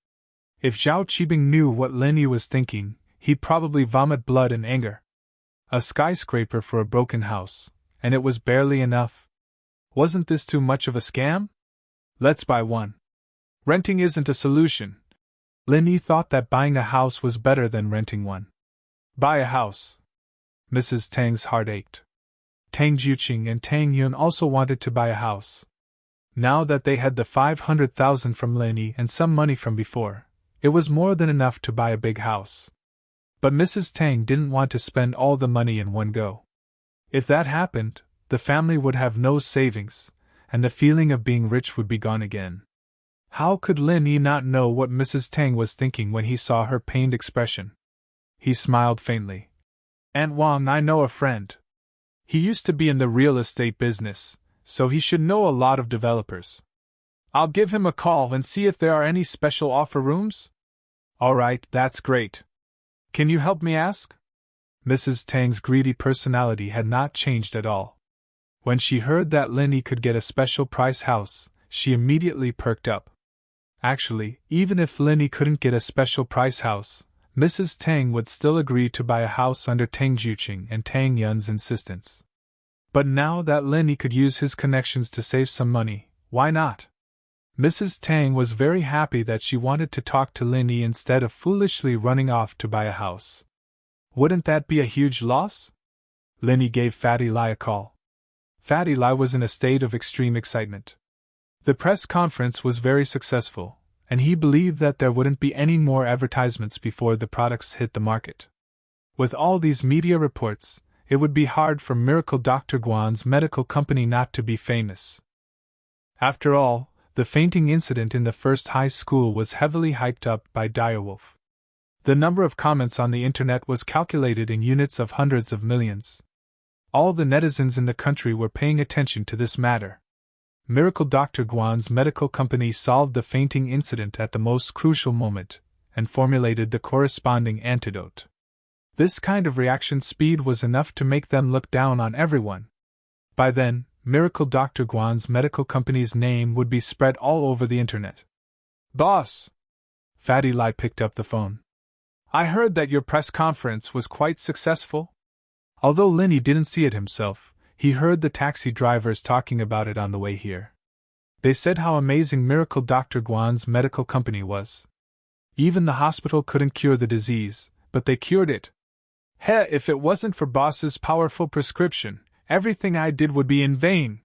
If Zhao Qibing knew what Linny was thinking, he'd probably vomit blood in anger. A skyscraper for a broken house, and it was barely enough. Wasn't this too much of a scam? Let's buy one. Renting isn't a solution. Linny thought that buying a house was better than renting one. Buy a house. Mrs. Tang's heart ached. Tang Jiqing and Tang Yun also wanted to buy a house. Now that they had the 500,000 from Lenny and some money from before, it was more than enough to buy a big house. But Mrs. Tang didn't want to spend all the money in one go. If that happened, the family would have no savings, and the feeling of being rich would be gone again. How could Lin Yi not know what Mrs. Tang was thinking when he saw her pained expression? He smiled faintly. Aunt Wang, I know a friend. He used to be in the real estate business, so he should know a lot of developers. I'll give him a call and see if there are any special offer rooms. All right, that's great. Can you help me ask? Mrs. Tang's greedy personality had not changed at all. When she heard that Lin Yi could get a special price house, she immediately perked up. Actually, even if Lin Yi couldn't get a special price house, Mrs. Tang would still agree to buy a house under Tang Juqing and Tang Yun's insistence. But now that Lin Yi could use his connections to save some money, why not? Mrs. Tang was very happy that she wanted to talk to Lin Yi instead of foolishly running off to buy a house. Wouldn't that be a huge loss? Lin Yi gave Fatty Lai a call. Fatty Lai was in a state of extreme excitement. The press conference was very successful, and he believed that there wouldn't be any more advertisements before the products hit the market. With all these media reports, it would be hard for Miracle Dr. Guan's medical company not to be famous. After all, the fainting incident in the first high school was heavily hyped up by Direwolf. The number of comments on the internet was calculated in units of hundreds of millions. All the netizens in the country were paying attention to this matter. Miracle Dr. Guan's medical company solved the fainting incident at the most crucial moment, and formulated the corresponding antidote. This kind of reaction speed was enough to make them look down on everyone. By then, Miracle Dr. Guan's medical company's name would be spread all over the internet. Boss! Fatty Lai picked up the phone. I heard that your press conference was quite successful. Although Lin Yi didn't see it himself, he heard the taxi drivers talking about it on the way here. They said how amazing Miracle Dr. Guan's medical company was. Even the hospital couldn't cure the disease, but they cured it. Heh, if it wasn't for boss's powerful prescription, everything I did would be in vain.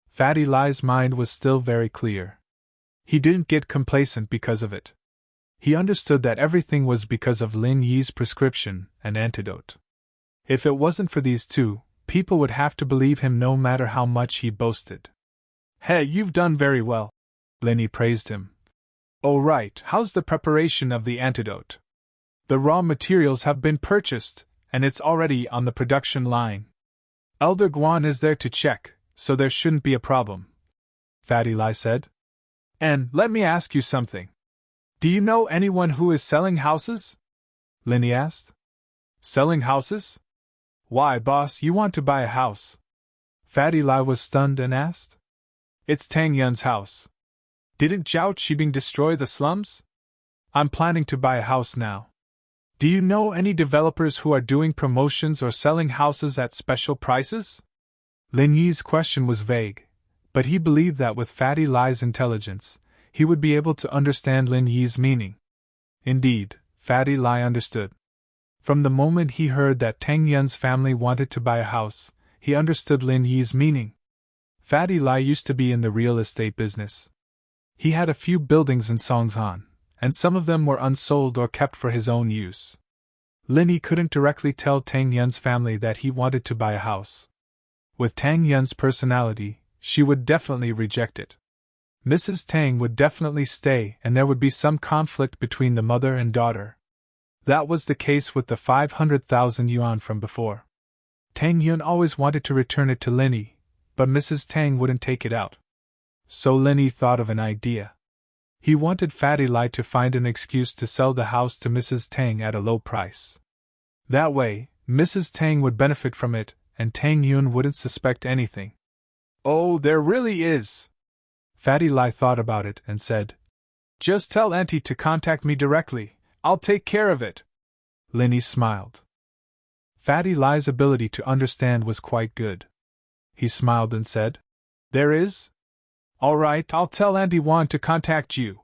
Fatty Lai's mind was still very clear. He didn't get complacent because of it. He understood that everything was because of Lin Yi's prescription and antidote. If it wasn't for these two, people would have to believe him no matter how much he boasted. Hey, you've done very well. Lin Yi praised him. Oh right, how's the preparation of the antidote? The raw materials have been purchased, and it's already on the production line. Elder Guan is there to check, so there shouldn't be a problem, Fatty Lai said. And let me ask you something. Do you know anyone who is selling houses? Lin Yi asked. Selling houses? Why, boss, you want to buy a house? Fatty Lai was stunned and asked. It's Tang Yun's house. Didn't Zhao Qibing destroy the slums? I'm planning to buy a house now. Do you know any developers who are doing promotions or selling houses at special prices? Lin Yi's question was vague, but he believed that with Fatty Lai's intelligence, he would be able to understand Lin Yi's meaning. Indeed, Fatty Lai understood. From the moment he heard that Tang Yun's family wanted to buy a house, he understood Lin Yi's meaning. Fatty Lai used to be in the real estate business. He had a few buildings in Songzhan, and some of them were unsold or kept for his own use. Lin Yi couldn't directly tell Tang Yun's family that he wanted to buy a house. With Tang Yun's personality, she would definitely reject it. Mrs. Tang would definitely stay, and there would be some conflict between the mother and daughter. That was the case with the 500,000 yuan from before. Tang Yun always wanted to return it to Lin Yi, but Mrs. Tang wouldn't take it out. So Lin Yi thought of an idea. He wanted Fatty Lai to find an excuse to sell the house to Mrs. Tang at a low price. That way, Mrs. Tang would benefit from it, and Tang Yun wouldn't suspect anything. Oh, there really is! Fatty Lai thought about it and said, Just tell Auntie to contact me directly. I'll take care of it. Lin Yi smiled. Fatty Lai's ability to understand was quite good. He smiled and said, There is? All right, I'll tell Auntie Wan to contact you.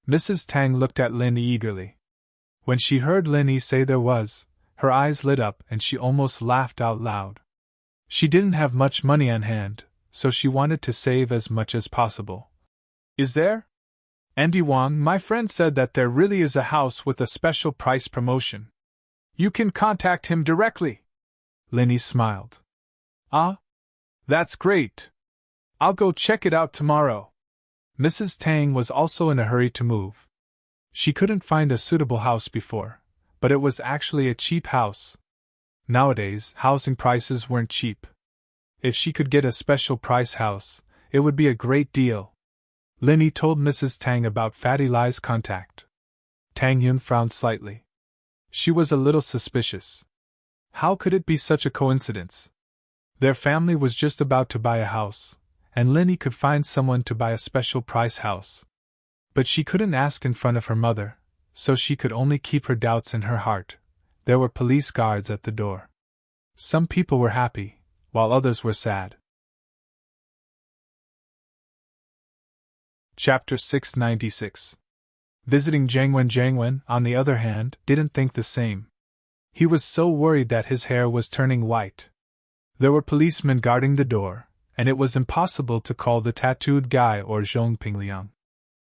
Mrs. Tang looked at Lin Yi eagerly. When she heard Lin Yi say there was, her eyes lit up and she almost laughed out loud. She didn't have much money on hand, so she wanted to save as much as possible. Is there? Andy Wang, my friend said that there really is a house with a special price promotion. You can contact him directly. Linny smiled. Ah? That's great. I'll go check it out tomorrow. Mrs. Tang was also in a hurry to move. She couldn't find a suitable house before, but it was actually a cheap house. Nowadays, housing prices weren't cheap. If she could get a special price house, it would be a great deal. Linny told Mrs. Tang about Fatty Lai's contact. Tang Yun frowned slightly. She was a little suspicious. How could it be such a coincidence? Their family was just about to buy a house, and Linny could find someone to buy a special price house. But she couldn't ask in front of her mother, so she could only keep her doubts in her heart. There were police guards at the door. Some people were happy, while others were sad. Chapter 696. Visiting Jiangwen, on the other hand, didn't think the same. He was so worried that his hair was turning white. There were policemen guarding the door, and it was impossible to call the tattooed guy or Zhong Pingliang.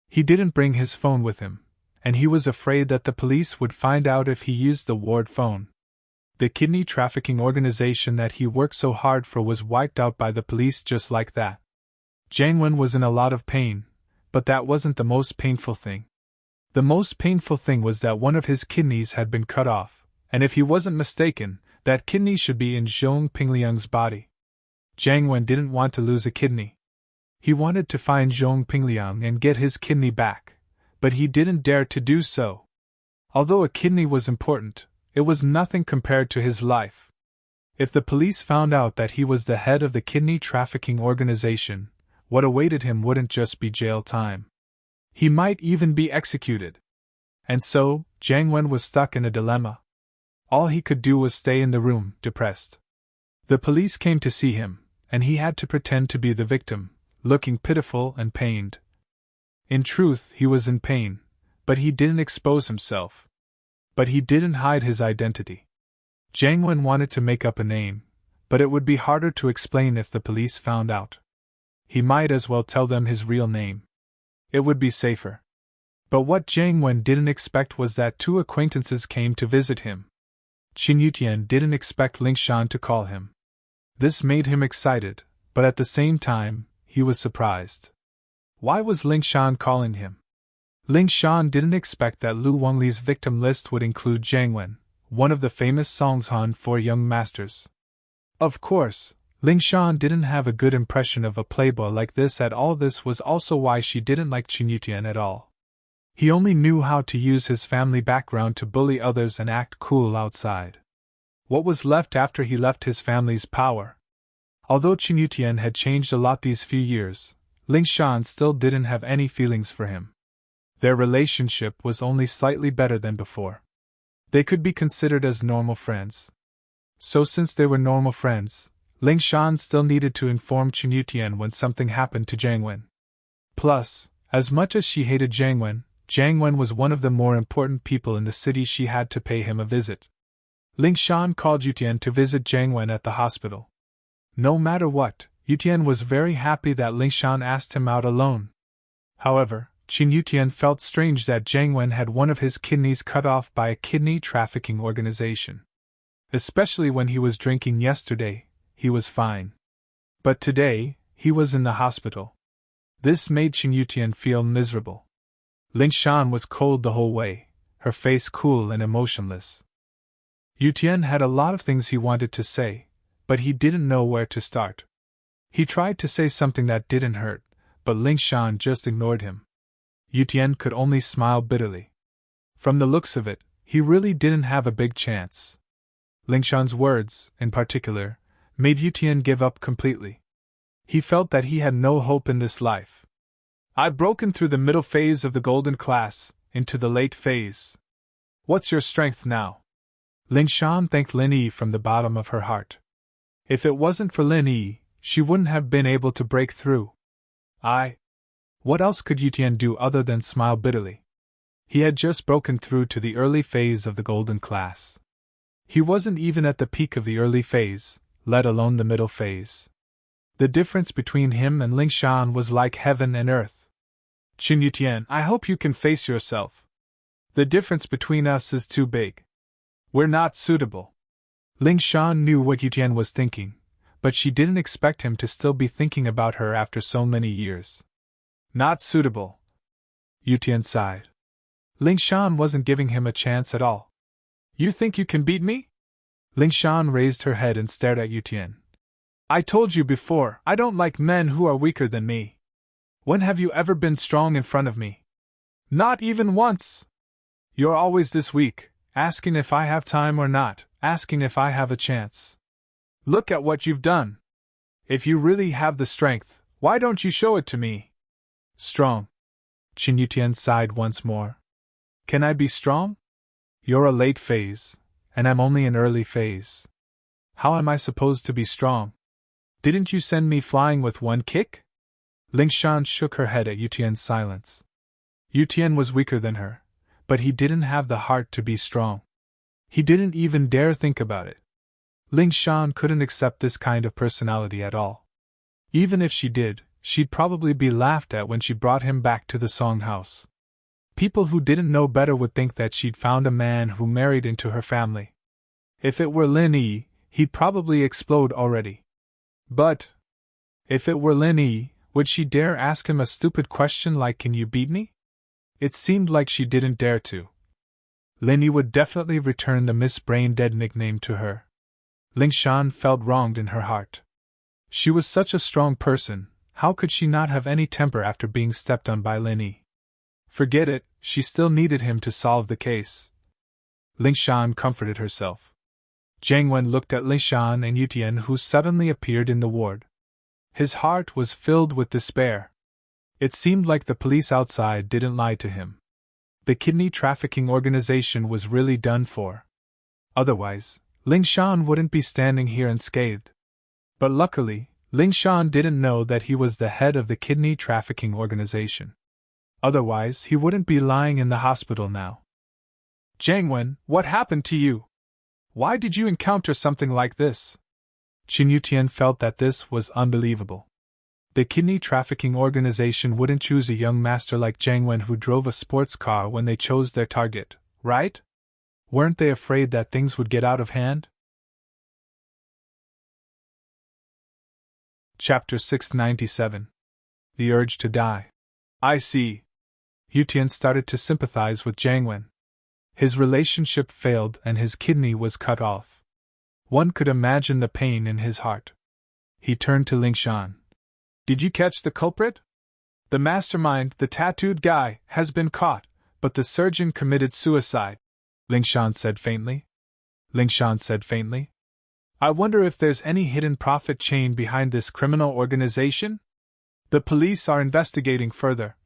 He didn't bring his phone with him, and he was afraid that the police would find out if he used the ward phone. The kidney trafficking organization that he worked so hard for was wiped out by the police just like that. Jiangwen was in a lot of pain, but that wasn't the most painful thing. The most painful thing was that one of his kidneys had been cut off, and if he wasn't mistaken, that kidney should be in Zhong Pingliang's body. Jiangwen didn't want to lose a kidney. He wanted to find Zhong Pingliang and get his kidney back, but he didn't dare to do so. Although a kidney was important, it was nothing compared to his life. If the police found out that he was the head of the kidney trafficking organization, what awaited him wouldn't just be jail time. He might even be executed. And so, Jiangwen was stuck in a dilemma. All he could do was stay in the room, depressed. The police came to see him, and he had to pretend to be the victim, looking pitiful and pained. In truth, he was in pain, but he didn't expose himself. But he didn't hide his identity. Jiangwen wanted to make up a name, but it would be harder to explain if the police found out. He might as well tell them his real name. It would be safer. But what Jiangwen didn't expect was that two acquaintances came to visit him. Qin Yutian didn't expect Lingshan to call him. This made him excited, but at the same time, he was surprised. Why was Lingshan calling him? Lingshan didn't expect that Lu Wengli's victim list would include Jiangwen, one of the famous Songzhan for young masters. Of course, Lingshan didn't have a good impression of a playboy like this at all. This was also why she didn't like Qin Yutian at all. He only knew how to use his family background to bully others and act cool outside. What was left after he left his family's power? Although Qin Yutian had changed a lot these few years, Lingshan still didn't have any feelings for him. Their relationship was only slightly better than before. They could be considered as normal friends. So since they were normal friends, Lingshan still needed to inform Qin Yutian when something happened to Jiangwen. Plus, as much as she hated Jiangwen was one of the more important people in the city. She had to pay him a visit. Lingshan called Yutian to visit Jiangwen at the hospital. No matter what, Yutian was very happy that Lingshan asked him out alone. However, Qin Yutian felt strange that Jiangwen had one of his kidneys cut off by a kidney trafficking organization. Especially when he was drinking yesterday, he was fine. But today, he was in the hospital. This made Qin Yutian feel miserable. Lingshan was cold the whole way, her face cool and emotionless. Yutian had a lot of things he wanted to say, but he didn't know where to start. He tried to say something that didn't hurt, but Lingshan just ignored him. Yutian could only smile bitterly. From the looks of it, he really didn't have a big chance. Lingshan's words, in particular, made Yutian give up completely. He felt that he had no hope in this life. I've broken through the middle phase of the golden class, into the late phase. What's your strength now? Lingshan thanked Lin Yi from the bottom of her heart. If it wasn't for Lin Yi, she wouldn't have been able to break through. What else could Yutian do other than smile bitterly? He had just broken through to the early phase of the golden class. He wasn't even at the peak of the early phase, let alone the middle phase. The difference between him and Ling Shan was like heaven and earth. Qin Yutian, I hope you can face yourself. The difference between us is too big. We're not suitable. Ling Shan knew what Yutian was thinking, but she didn't expect him to still be thinking about her after so many years. Not suitable. Yutian sighed. Ling Shan wasn't giving him a chance at all. You think you can beat me? Ling Shan raised her head and stared at Yutian. I told you before, I don't like men who are weaker than me. When have you ever been strong in front of me? Not even once. You're always this weak, asking if I have time or not, asking if I have a chance. Look at what you've done. If you really have the strength, why don't you show it to me? Strong. Qin Yutian sighed once more. Can I be strong? You're a late phase, and I'm only an early phase. How am I supposed to be strong? Didn't you send me flying with one kick? Ling Shan shook her head at Yutian's silence. Yutian was weaker than her, but he didn't have the heart to be strong. He didn't even dare think about it. Ling Shan couldn't accept this kind of personality at all. Even if she did, she'd probably be laughed at when she brought him back to the Song house. People who didn't know better would think that she'd found a man who married into her family. If it were Lin Yi, he'd probably explode already. But if it were Lin Yi, would she dare ask him a stupid question like, can you beat me? It seemed like she didn't dare to. Lin Yi would definitely return the Miss Brain Dead nickname to her. Ling Shan felt wronged in her heart. She was such a strong person, how could she not have any temper after being stepped on by Lin Yi? Forget it, she still needed him to solve the case. Ling Shan comforted herself. Jiang Wen looked at Ling Shan and Yutian, who suddenly appeared in the ward. His heart was filled with despair. It seemed like the police outside didn't lie to him. The kidney trafficking organization was really done for. Otherwise, Ling Shan wouldn't be standing here unscathed. But luckily, Ling Shan didn't know that he was the head of the kidney trafficking organization. Otherwise, he wouldn't be lying in the hospital now. Jiang Wen, what happened to you? Why did you encounter something like this? Qin Yutian felt that this was unbelievable. The kidney trafficking organization wouldn't choose a young master like Jiang Wen who drove a sports car when they chose their target, right? Weren't they afraid that things would get out of hand? Chapter 697. The Urge to Die. I see. Yutian started to sympathize with Jiang Wen. His relationship failed and his kidney was cut off. One could imagine the pain in his heart. He turned to Ling Shan. Did you catch the culprit? The mastermind, the tattooed guy, has been caught, but the surgeon committed suicide, Ling Shan said faintly. I wonder if there's any hidden profit chain behind this criminal organization? The police are investigating further.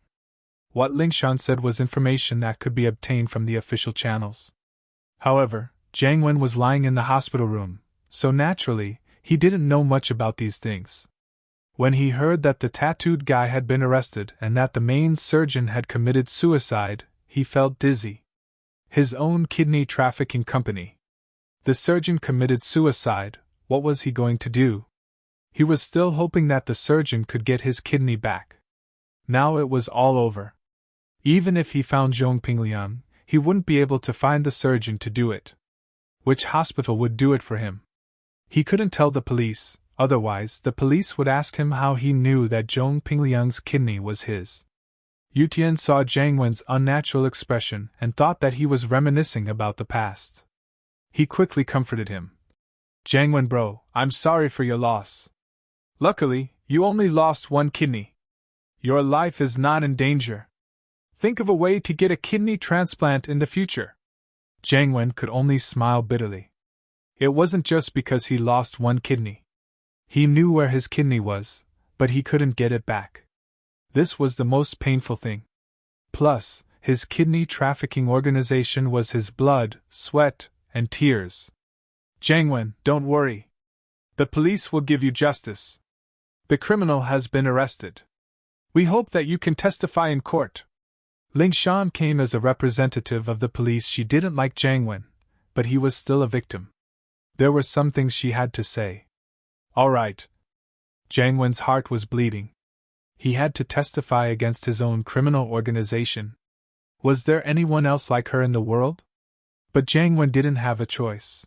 What Ling Shan said was information that could be obtained from the official channels. However, Jiang Wen was lying in the hospital room, so naturally, he didn't know much about these things. When he heard that the tattooed guy had been arrested and that the main surgeon had committed suicide, he felt dizzy. His own kidney trafficking company. The surgeon committed suicide, what was he going to do? He was still hoping that the surgeon could get his kidney back. Now it was all over. Even if he found Zhong Pingliang, he wouldn't be able to find the surgeon to do it. Which hospital would do it for him? He couldn't tell the police, otherwise the police would ask him how he knew that Zhong Pingliang's kidney was his. Yutian saw Jiang Wen's unnatural expression and thought that he was reminiscing about the past. He quickly comforted him. Jiang Wen bro, I'm sorry for your loss. Luckily, you only lost one kidney. Your life is not in danger. Think of a way to get a kidney transplant in the future. Jiang Wen could only smile bitterly. It wasn't just because he lost one kidney. He knew where his kidney was, but he couldn't get it back. This was the most painful thing. Plus, his kidney trafficking organization was his blood, sweat, and tears. Jiang Wen, don't worry. The police will give you justice. The criminal has been arrested. We hope that you can testify in court. Ling Shan came as a representative of the police. She didn't like Jiang Wen, but he was still a victim. There were some things she had to say. All right. Jiang Wen's heart was bleeding. He had to testify against his own criminal organization. Was there anyone else like her in the world? But Jiang Wen didn't have a choice.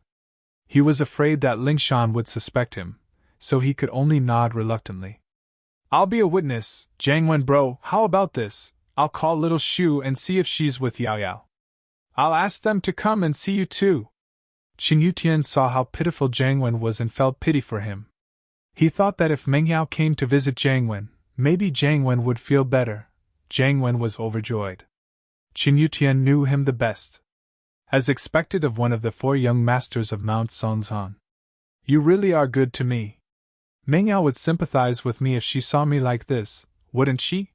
He was afraid that Ling Shan would suspect him, so he could only nod reluctantly. I'll be a witness, Jiang Wen bro, how about this? I'll call little Shu and see if she's with Yao Yao. I'll ask them to come and see you too. Qin Yutian saw how pitiful Jiang Wen was and felt pity for him. He thought that if Meng Yao came to visit Jiang Wen, maybe Jiang Wen would feel better. Jiang Wen was overjoyed. Qin Yutian knew him the best. As expected of one of the 4 young masters of Mount Songzhan. You really are good to me. Meng Yao would sympathize with me if she saw me like this, wouldn't she?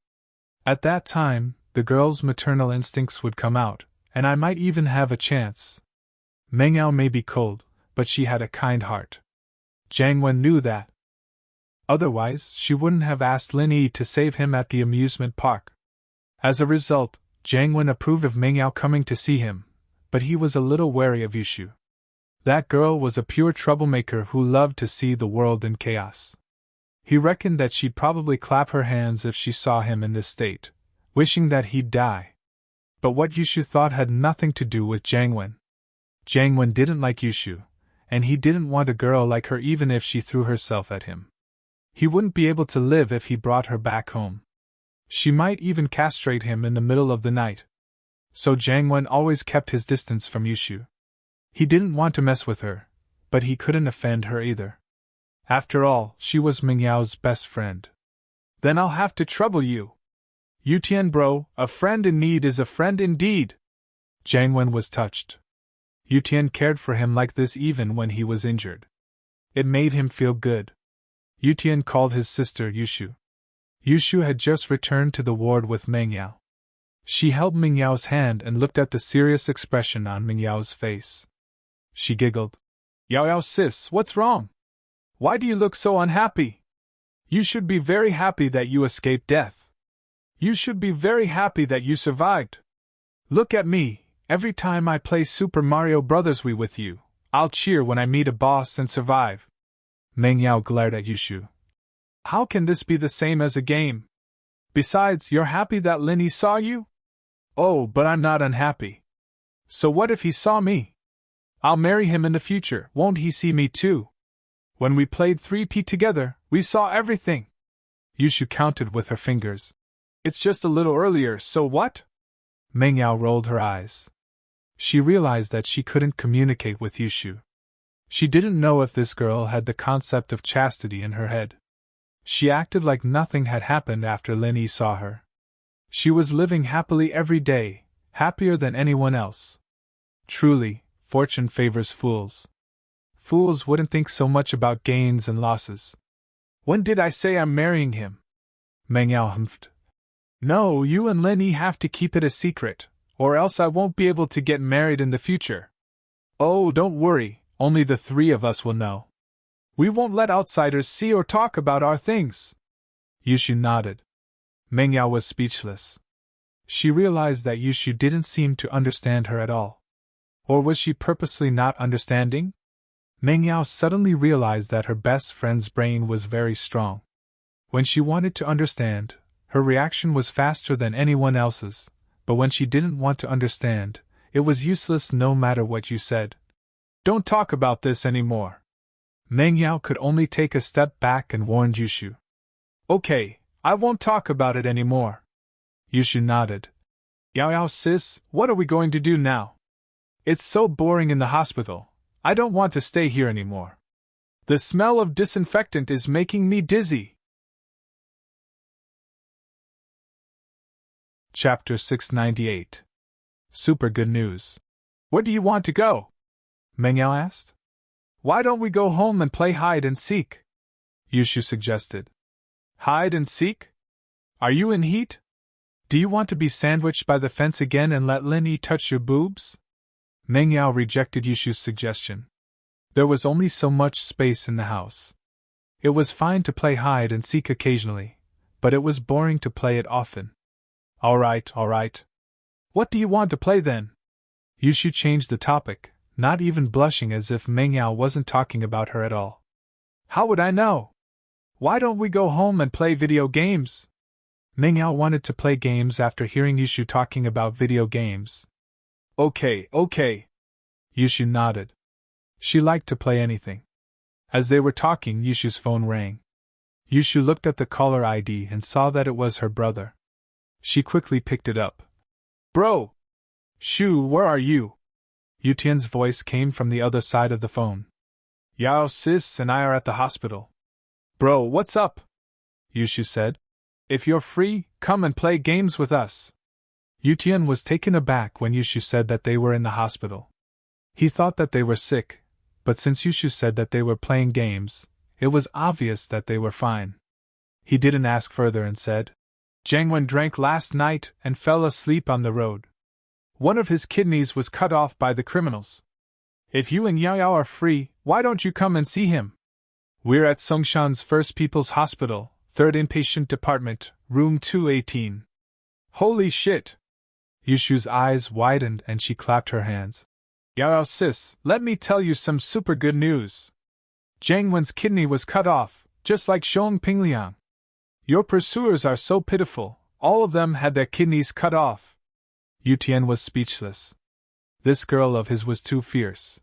At that time, the girl's maternal instincts would come out, and I might even have a chance. Meng Yao may be cold, but she had a kind heart. Jiang Wen knew that. Otherwise, she wouldn't have asked Lin Yi to save him at the amusement park. As a result, Jiang Wen approved of Meng Yao coming to see him, but he was a little wary of Yushu. That girl was a pure troublemaker who loved to see the world in chaos. He reckoned that she'd probably clap her hands if she saw him in this state, wishing that he'd die. But what Yushu thought had nothing to do with Jiang Wen. Jiang Wen didn't like Yushu, and he didn't want a girl like her even if she threw herself at him. He wouldn't be able to live if he brought her back home. She might even castrate him in the middle of the night. So Jiang Wen always kept his distance from Yushu. He didn't want to mess with her, but he couldn't offend her either. After all, she was Meng Yao's best friend. Then I'll have to trouble you. Yutian bro, a friend in need is a friend indeed. Jiang Wen was touched. Yutian cared for him like this even when he was injured. It made him feel good. Yutian called his sister Yushu. Yushu had just returned to the ward with Meng Yao. She held Meng Yao's hand and looked at the serious expression on Meng Yao's face. She giggled. Yao Yao sis, what's wrong? Why do you look so unhappy? You should be very happy that you escaped death. You should be very happy that you survived. Look at me, every time I play Super Mario Bros. Wii with you, I'll cheer when I meet a boss and survive. Meng Yao glared at Yushu. How can this be the same as a game? Besides, you're happy that Lin Yi saw you? Oh, but I'm not unhappy. So what if he saw me? I'll marry him in the future, won't he see me too? When we played 3P together, we saw everything. Yushu counted with her fingers. It's just a little earlier, so what? Meng Yao rolled her eyes. She realized that she couldn't communicate with Yushu. She didn't know if this girl had the concept of chastity in her head. She acted like nothing had happened after Lin Yi saw her. She was living happily every day, happier than anyone else. Truly, fortune favors fools. Fools wouldn't think so much about gains and losses. When did I say I'm marrying him? Meng Yao humphed. No, you and Lin Yi have to keep it a secret, or else I won't be able to get married in the future. Oh, don't worry, only the 3 of us will know. We won't let outsiders see or talk about our things. Yushu nodded. Meng Yao was speechless. She realized that Yushu didn't seem to understand her at all. Or was she purposely not understanding? Meng Yao suddenly realized that her best friend's brain was very strong. When she wanted to understand, her reaction was faster than anyone else's, but when she didn't want to understand, it was useless no matter what you said. Don't talk about this anymore. Meng Yao could only take a step back and warned Yushu. Okay, I won't talk about it anymore. Yushu nodded. Yao Yao sis, what are we going to do now? It's so boring in the hospital. I don't want to stay here anymore. The smell of disinfectant is making me dizzy. Chapter 698. Super good news. Where do you want to go? Meng Yao asked. Why don't we go home and play hide and seek? Yushu suggested. Hide and seek? Are you in heat? Do you want to be sandwiched by the fence again and let Lin Yi touch your boobs? Meng Yao rejected Yushu's suggestion. There was only so much space in the house. It was fine to play hide and seek occasionally, but it was boring to play it often. All right. What do you want to play then? Yushu changed the topic, not even blushing as if Meng Yao wasn't talking about her at all. How would I know? Why don't we go home and play video games? Meng Yao wanted to play games after hearing Yushu talking about video games. Okay. Yushu nodded. She liked to play anything. As they were talking, Yushu's phone rang. Yushu looked at the caller ID and saw that it was her brother. She quickly picked it up. Bro! Shu, where are you? Yutian's voice came from the other side of the phone. Yao sis and I are at the hospital. Bro, what's up? Yushu said. If you're free, come and play games with us. Yutian was taken aback when Yushu said that they were in the hospital. He thought that they were sick, but since Yushu said that they were playing games, it was obvious that they were fine. He didn't ask further and said, Jiangwen drank last night and fell asleep on the road. One of his kidneys was cut off by the criminals. If you and Yao Yao are free, why don't you come and see him? We're at Songshan's First People's Hospital, 3rd Inpatient Department, room 218. Holy shit! Yushu's eyes widened and she clapped her hands. Yao Yao sis, let me tell you some super good news. Jiangwen's kidney was cut off, just like Shong Pingliang. Your pursuers are so pitiful, all of them had their kidneys cut off. Yutian was speechless. This girl of his was too fierce.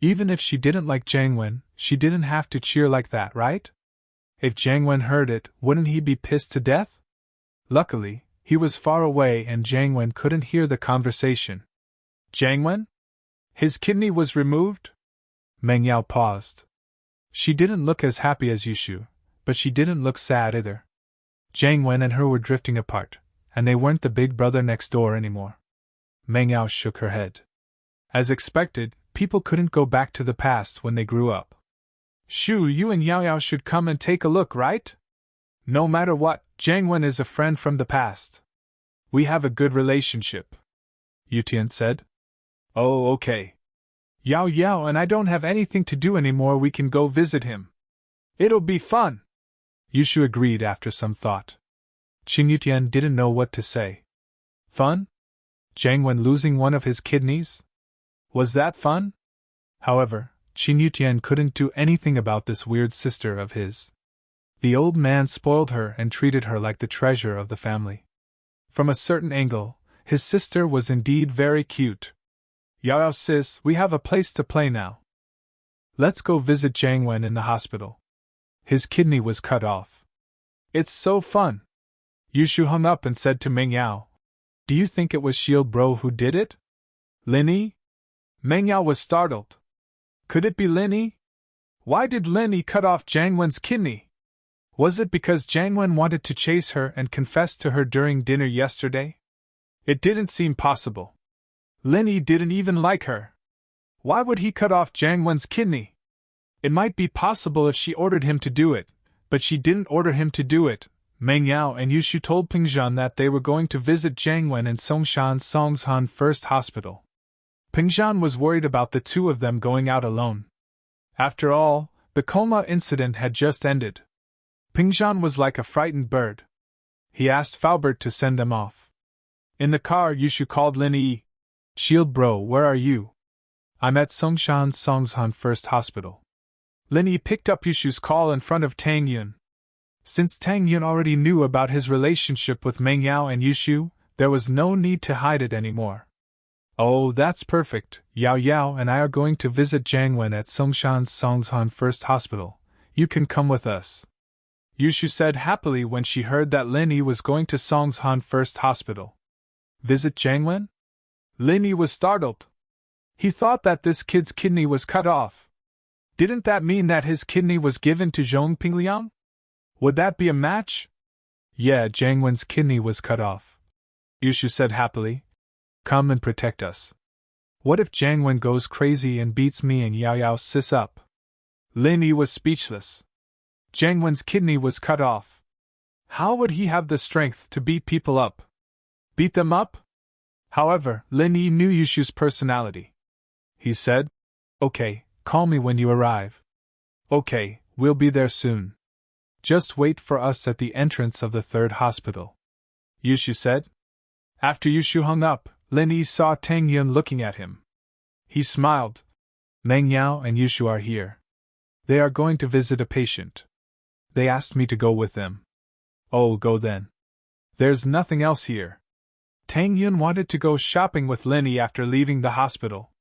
Even if she didn't like Jiangwen, she didn't have to cheer like that, right? If Jiangwen heard it, wouldn't he be pissed to death? Luckily, he was far away and Jiangwen couldn't hear the conversation. Jiangwen? His kidney was removed? Meng Yao paused. She didn't look as happy as Yushu, but she didn't look sad either. Jiangwen and her were drifting apart, and they weren't the big brother next door anymore. Meng Yao shook her head. As expected, people couldn't go back to the past when they grew up. Shu, you and Yao Yao should come and take a look, right? No matter what, Jiangwen is a friend from the past. We have a good relationship, Yutian said. Oh, okay. Yao Yao and I don't have anything to do anymore, we can go visit him. It'll be fun. Yushu agreed after some thought. Qin Yutian didn't know what to say. Fun? Jiangwen losing one of his kidneys? Was that fun? However, Qin Yutian couldn't do anything about this weird sister of his. The old man spoiled her and treated her like the treasure of the family. From a certain angle, his sister was indeed very cute. Yao Yao sis, we have a place to play now. Let's go visit Jiangwen in the hospital. His kidney was cut off. It's so fun. Yushu hung up and said to Meng Yao, Do you think it was Shield Bro who did it? Linny? Meng Yao was startled. Could it be Linny? Why did Linny cut off Jiangwen's kidney? Was it because Jiangwen wanted to chase her and confess to her during dinner yesterday? It didn't seem possible. Linny didn't even like her. Why would he cut off Jiangwen's kidney? It might be possible if she ordered him to do it, but she didn't order him to do it. Meng Yao and Yushu told Pingzhan that they were going to visit Jiangwen in Songshan Songshan First Hospital. Pingzhan was worried about the two of them going out alone. After all, the coma incident had just ended. Pingzhan was like a frightened bird. He asked Faubert to send them off. In the car, Yushu called Linny. Shield Bro, where are you? I'm at Songshan Songshan First Hospital. Linny picked up Yushu's call in front of Tang Yun. Since Tang Yun already knew about his relationship with Meng Yao and Yushu, there was no need to hide it anymore. Oh, that's perfect. Yao Yao and I are going to visit Jiangwen at Songshan Songshan First Hospital. You can come with us. Yushu said happily when she heard that Linny was going to Songshan First Hospital. Visit Jiangwen? Linny was startled. He thought that this kid's kidney was cut off. Didn't that mean that his kidney was given to Zhong Pingliang? Would that be a match? Yeah, Jiangwen's kidney was cut off. Yushu said happily. Come and protect us. What if Jiangwen goes crazy and beats me and Yao Yao sis up? Linny was speechless. Jiangwen's kidney was cut off. How would he have the strength to beat people up? Beat them up? However, Linny knew Yushu's personality. He said, Okay, call me when you arrive. Okay, we'll be there soon. Just wait for us at the entrance of the third hospital. Yushu said. After Yushu hung up, Linny saw Tang Yun looking at him. He smiled. Meng Yao and Yushu are here. They are going to visit a patient. They asked me to go with them. Oh, go then. There's nothing else here. Tang Yun wanted to go shopping with Linny after leaving the hospital.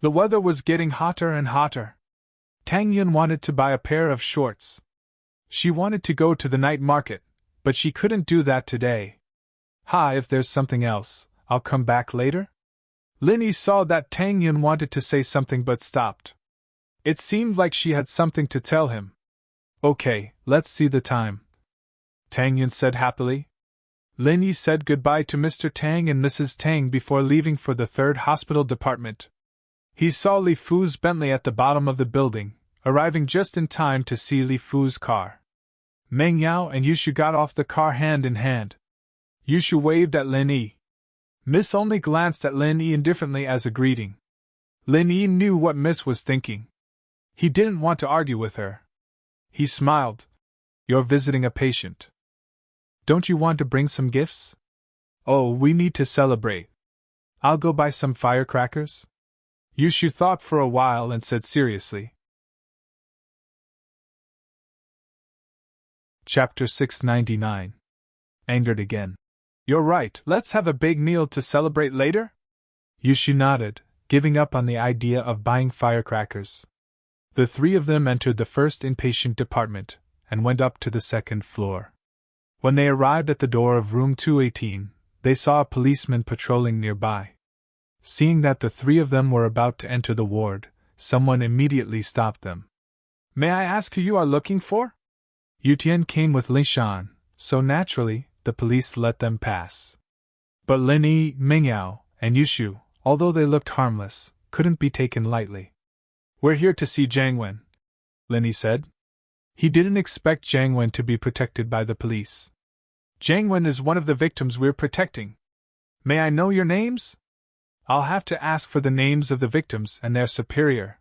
The weather was getting hotter and hotter. Tang Yun wanted to buy a pair of shorts. She wanted to go to the night market, but she couldn't do that today. If there's something else, I'll come back later? Linny saw that Tang Yun wanted to say something but stopped. It seemed like she had something to tell him. Okay, let's see the time, Tang Yun said happily. Linny said goodbye to Mr. Tang and Mrs. Tang before leaving for the 3rd hospital department. He saw Li Fu's Bentley at the bottom of the building, arriving just in time to see Li Fu's car. Meng Yao and Yushu got off the car hand in hand. Yushu waved at Lin Yi. Miss only glanced at Lin Yi indifferently as a greeting. Lin Yi knew what Miss was thinking. He didn't want to argue with her. He smiled. You're visiting a patient. Don't you want to bring some gifts? Oh, we need to celebrate. I'll go buy some firecrackers. Yushu thought for a while and said seriously. Chapter 699. Angered again. You're right, let's have a big meal to celebrate later? Yushu nodded, giving up on the idea of buying firecrackers. The 3 of them entered the first inpatient department, and went up to the 2nd floor. When they arrived at the door of room 218, they saw a policeman patrolling nearby. Seeing that the 3 of them were about to enter the ward, someone immediately stopped them. May I ask who you are looking for? Yu Tian came with Lin Shan, so naturally, the police let them pass. But Lin Yi, Meng Yao, and Yushu, although they looked harmless, couldn't be taken lightly. We're here to see Jiang Wen, Lin Yi said. He didn't expect Jiang Wen to be protected by the police. Jiang Wen is one of the victims we're protecting. May I know your names? I'll have to ask for the names of the victims and their superior,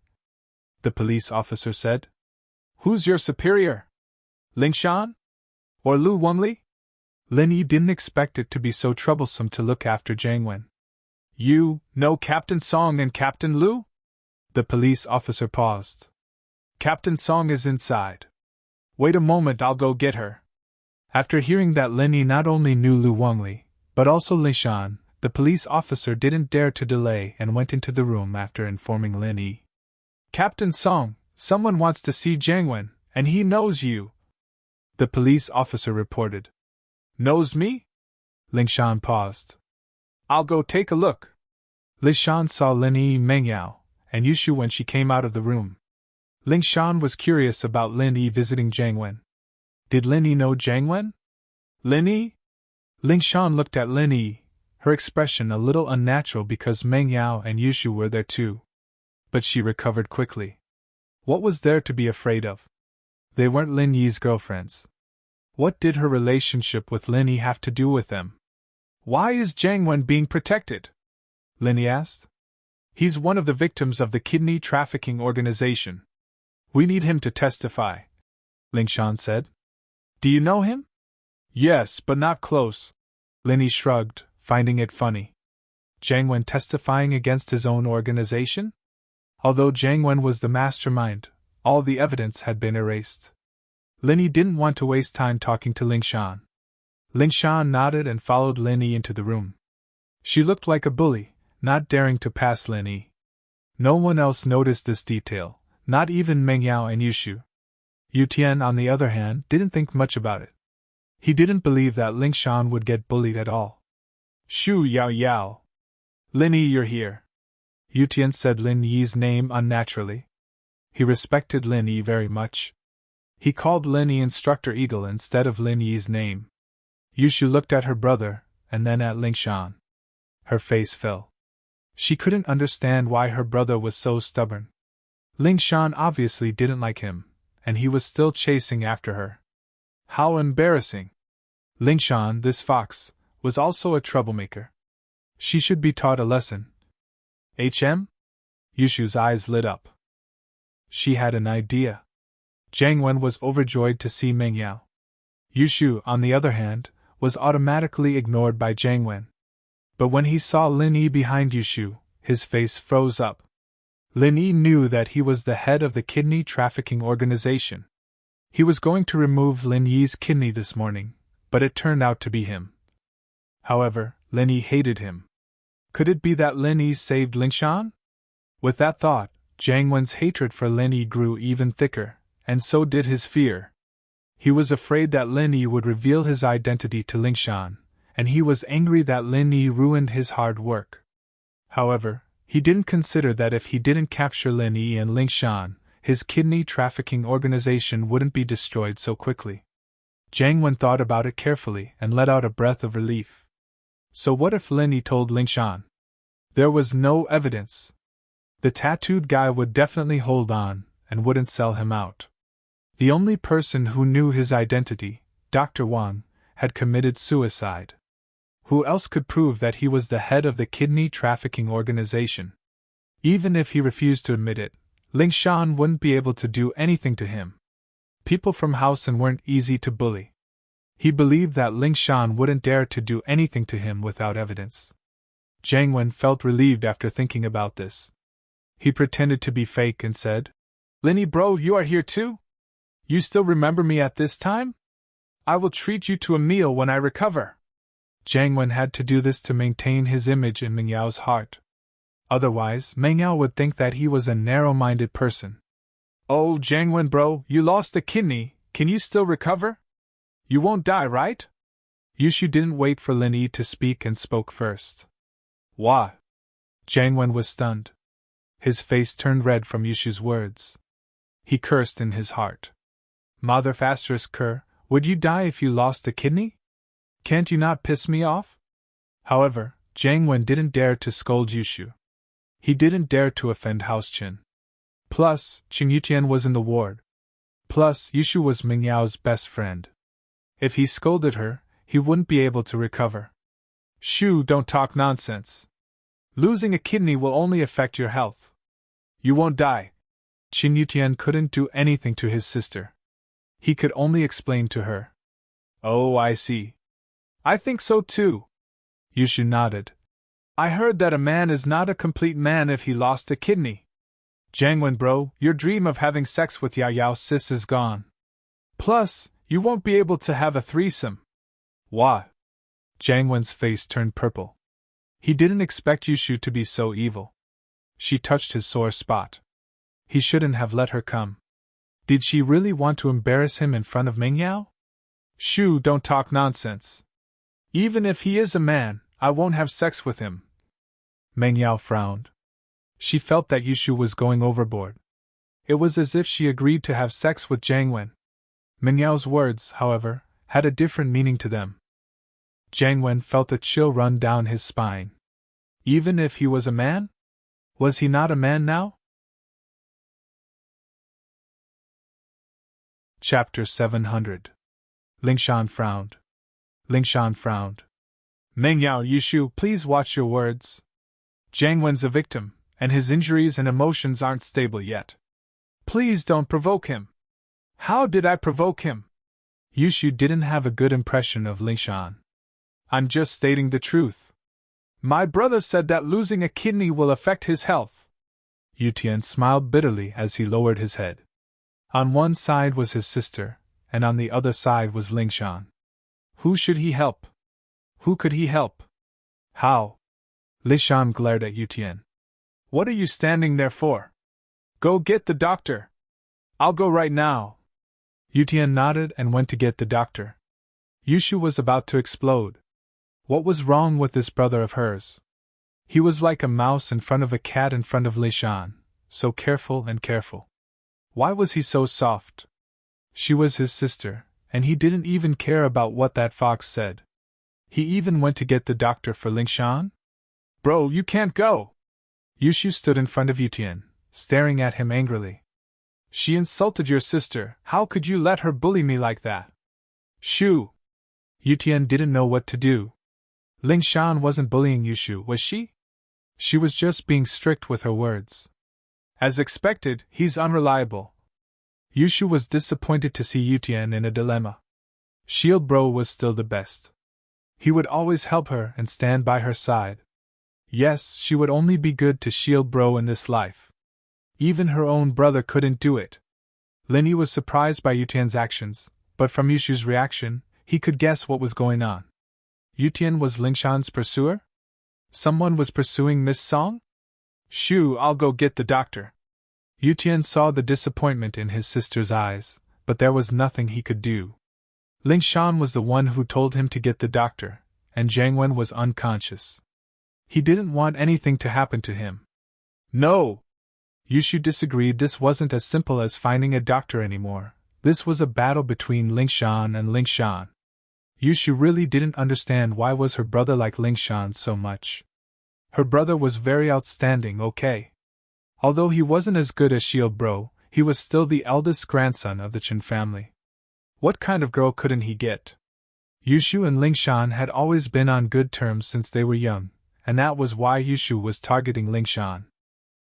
the police officer said. Who's your superior? Ling Shan? Or Lu Wengli? Lin Yi didn't expect it to be so troublesome to look after Jiang Wen. You know Captain Song and Captain Lu? The police officer paused. Captain Song is inside. Wait a moment, I'll go get her. After hearing that Lin Yi not only knew Lu Wengli, but also Ling Shan, the police officer didn't dare to delay and went into the room after informing Lin Yi. Captain Song, someone wants to see Jiang Wen, and he knows you, the police officer reported. Knows me? Ling Shan paused. I'll go take a look. Ling Shan saw Lin Yi, Meng Yao, and Yushu when she came out of the room. Ling Shan was curious about Lin Yi visiting Jiang Wen. Did Lin Yi know Jiang Wen? Lin Yi? Ling Shan looked at Lin Yi, her expression a little unnatural because Meng Yao and Yushu were there too. But she recovered quickly. What was there to be afraid of? They weren't Lin Yi's girlfriends. What did her relationship with Lin Yi have to do with them? Why is Jiang Wen being protected? Lin Yi asked. He's one of the victims of the kidney trafficking organization. We need him to testify, Ling Shan said. Do you know him? Yes, but not close. Lin Yi shrugged, finding it funny. Jiang Wen testifying against his own organization? Although Jiang Wen was the mastermind, all the evidence had been erased. Lin Yi didn't want to waste time talking to Ling Shan. Ling Shan nodded and followed Lin Yi into the room. She looked like a bully, not daring to pass Lin Yi. No one else noticed this detail, not even Meng Yao and Yushu. Yu Tian, on the other hand, didn't think much about it. He didn't believe that Ling Shan would get bullied at all. Shu Yao Yao. Lin Yi, you're here. Yu Tian said Lin Yi's name unnaturally. He respected Lin Yi very much. He called Lin Yi Instructor Eagle instead of Lin Yi's name. Yushu looked at her brother, and then at Ling Shan. Her face fell. She couldn't understand why her brother was so stubborn. Ling Shan obviously didn't like him, and he was still chasing after her. How embarrassing! Ling Shan, this fox, was also a troublemaker. She should be taught a lesson. HM? Yushu's eyes lit up. She had an idea. Jiang Wen was overjoyed to see Meng Yao. Yushu, on the other hand, was automatically ignored by Jiang Wen. But when he saw Lin Yi behind Yushu, his face froze up. Lin Yi knew that he was the head of the kidney trafficking organization. He was going to remove Lin Yi's kidney this morning, but it turned out to be him. However, Lin Yi hated him. Could it be that Lin Yi saved Lingshan? With that thought, Jiang Wen's hatred for Lin Yi grew even thicker, and so did his fear. He was afraid that Lin Yi would reveal his identity to Lingshan, and he was angry that Lin Yi ruined his hard work. However, he didn't consider that if he didn't capture Lin Yi and Lingshan, his kidney trafficking organization wouldn't be destroyed so quickly. Jiang Wen thought about it carefully and let out a breath of relief. So what if Lin Yi told Lingshan? There was no evidence. The tattooed guy would definitely hold on and wouldn't sell him out. The only person who knew his identity, Dr. Wang, had committed suicide. Who else could prove that he was the head of the kidney trafficking organization? Even if he refused to admit it, Lingshan wouldn't be able to do anything to him. People from Housen weren't easy to bully. He believed that Lingshan wouldn't dare to do anything to him without evidence. Jiang Wen felt relieved after thinking about this. He pretended to be fake and said, "Lin Yi bro, you are here too? You still remember me at this time? I will treat you to a meal when I recover." Jiang Wen had to do this to maintain his image in Meng Yao's heart. Otherwise, Meng Yao would think that he was a narrow-minded person. "Oh, Jiang Wen bro, you lost a kidney, can you still recover? You won't die, right?" Yushu didn't wait for Lin Yi to speak and spoke first. "What?" Jiang Wen was stunned. His face turned red from Yushu's words. He cursed in his heart. "Mother *Ker, would you die if you lost a kidney? Can't you not piss me off?" However, Jiang Wen didn't dare to scold Yushu. He didn't dare to offend House Qin. Plus, Qing Yutian was in the ward. Plus, Yushu was Meng Yao's best friend. If he scolded her, he wouldn't be able to recover. "Shu, don't talk nonsense. Losing a kidney will only affect your health. You won't die." Qin Yutian couldn't do anything to his sister. He could only explain to her. "Oh, I see. I think so too." Yushu nodded. "I heard that a man is not a complete man if he lost a kidney. Jiang Wen bro, your dream of having sex with Yao Yao's sis is gone. Plus, you won't be able to have a threesome." "What?" Jiang Wen's face turned purple. He didn't expect Yushu to be so evil. She touched his sore spot. He shouldn't have let her come. Did she really want to embarrass him in front of Meng Yao? "Shu, don't talk nonsense. Even if he is a man, I won't have sex with him." Meng Yao frowned. She felt that Yushu was going overboard. It was as if she agreed to have sex with Jiang Wen. Meng Yao's words, however, had a different meaning to them. Jiang Wen felt a chill run down his spine. Even if he was a man? Was he not a man now? Chapter 700. Lingshan frowned. Lingshan frowned. "Meng Yao, Yushu, please watch your words. Jiang Wen's a victim, and his injuries and emotions aren't stable yet. Please don't provoke him." "How did I provoke him?" Yushu didn't have a good impression of Lingshan. "I'm just stating the truth. My brother said that losing a kidney will affect his health." Yutian smiled bitterly as he lowered his head. On one side was his sister, and on the other side was Lingshan. Who should he help? Who could he help? How? Lingshan glared at Yutian. "What are you standing there for? Go get the doctor." "I'll go right now." Yutian nodded and went to get the doctor. Yushu was about to explode. What was wrong with this brother of hers? He was like a mouse in front of a cat in front of Lingshan, so careful and careful. Why was he so soft? She was his sister, and he didn't even care about what that fox said. He even went to get the doctor for Lingshan? "Bro, you can't go!" Yushu stood in front of Yutian, staring at him angrily. "She insulted your sister, how could you let her bully me like that?" "Shoo!" Yutian didn't know what to do. Lingshan wasn't bullying Yushu, was she? She was just being strict with her words. As expected, he's unreliable. Yushu was disappointed to see Yutian in a dilemma. Shield Bro was still the best. He would always help her and stand by her side. Yes, she would only be good to Shield Bro in this life. Even her own brother couldn't do it. Lin Yi was surprised by Yutian's actions, but from Yushu's reaction, he could guess what was going on. Yutian was Lingshan's pursuer? Someone was pursuing Miss Song? Shoo, I'll go get the doctor. Yutian saw the disappointment in his sister's eyes, but there was nothing he could do. Lingshan was the one who told him to get the doctor, and Jiang Wen was unconscious. He didn't want anything to happen to him. No! Yushu disagreed. This wasn't as simple as finding a doctor anymore. This was a battle between Lingshan and Lingshan. Yushu really didn't understand why was her brother like Lingshan so much. Her brother was very outstanding, okay. Although he wasn't as good as Shield Bro, he was still the eldest grandson of the Chen family. What kind of girl couldn't he get? Yushu and Lingshan had always been on good terms since they were young, and that was why Yushu was targeting Lingshan.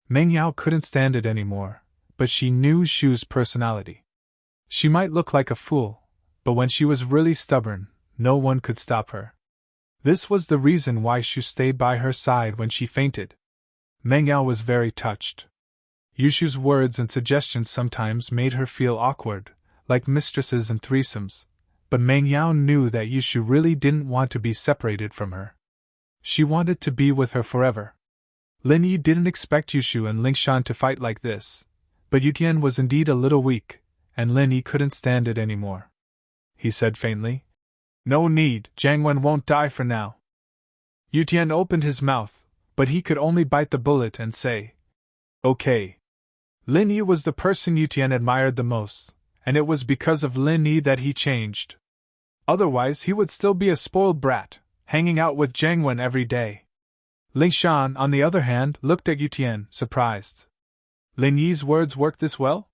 Meng Yao couldn't stand it anymore, but she knew Shu's personality. She might look like a fool, but when she was really stubborn, no one could stop her. This was the reason why Shu stayed by her side when she fainted. Meng Yao was very touched. Yushu's words and suggestions sometimes made her feel awkward, like mistresses and threesomes, but Meng Yao knew that Yushu really didn't want to be separated from her. She wanted to be with her forever. Lin Yi didn't expect Yushu and Lingshan to fight like this, but Yutian was indeed a little weak, and Lin Yi couldn't stand it anymore. He said faintly, "No need, Jiang Wen won't die for now." Yutian opened his mouth, but he could only bite the bullet and say, "Okay." Lin Yi was the person Yutian admired the most, and it was because of Lin Yi that he changed. Otherwise he would still be a spoiled brat, hanging out with Jiang Wen every day. Lingshan, on the other hand, looked at Yutian, surprised. Lin Yi's words worked this well?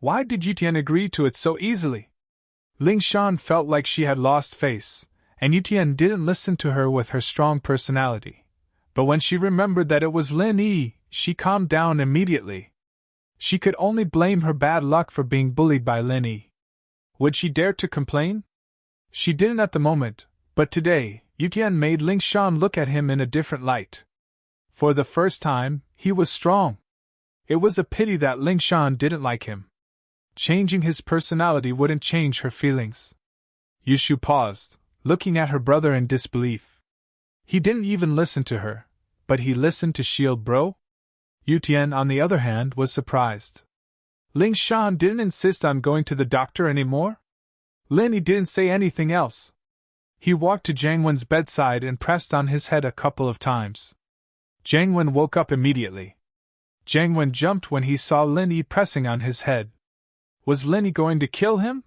Why did Yutian agree to it so easily? Lingshan felt like she had lost face, and Yutian didn't listen to her with her strong personality. But when she remembered that it was Lin Yi, she calmed down immediately. She could only blame her bad luck for being bullied by Lin Yi. Would she dare to complain? She didn't at the moment, but today, Yutian made Lingshan look at him in a different light. For the first time, he was strong. It was a pity that Lingshan didn't like him. Changing his personality wouldn't change her feelings. Yushu paused, looking at her brother in disbelief. He didn't even listen to her, but he listened to Shield Bro? Yutian, on the other hand, was surprised. Lingshan didn't insist on going to the doctor anymore? Lin Yi didn't say anything else. He walked to Jiang Wen's bedside and pressed on his head a couple of times. Jiang Wen woke up immediately. Jiang Wen jumped when he saw Lin Yi pressing on his head. Was Lin Yi going to kill him?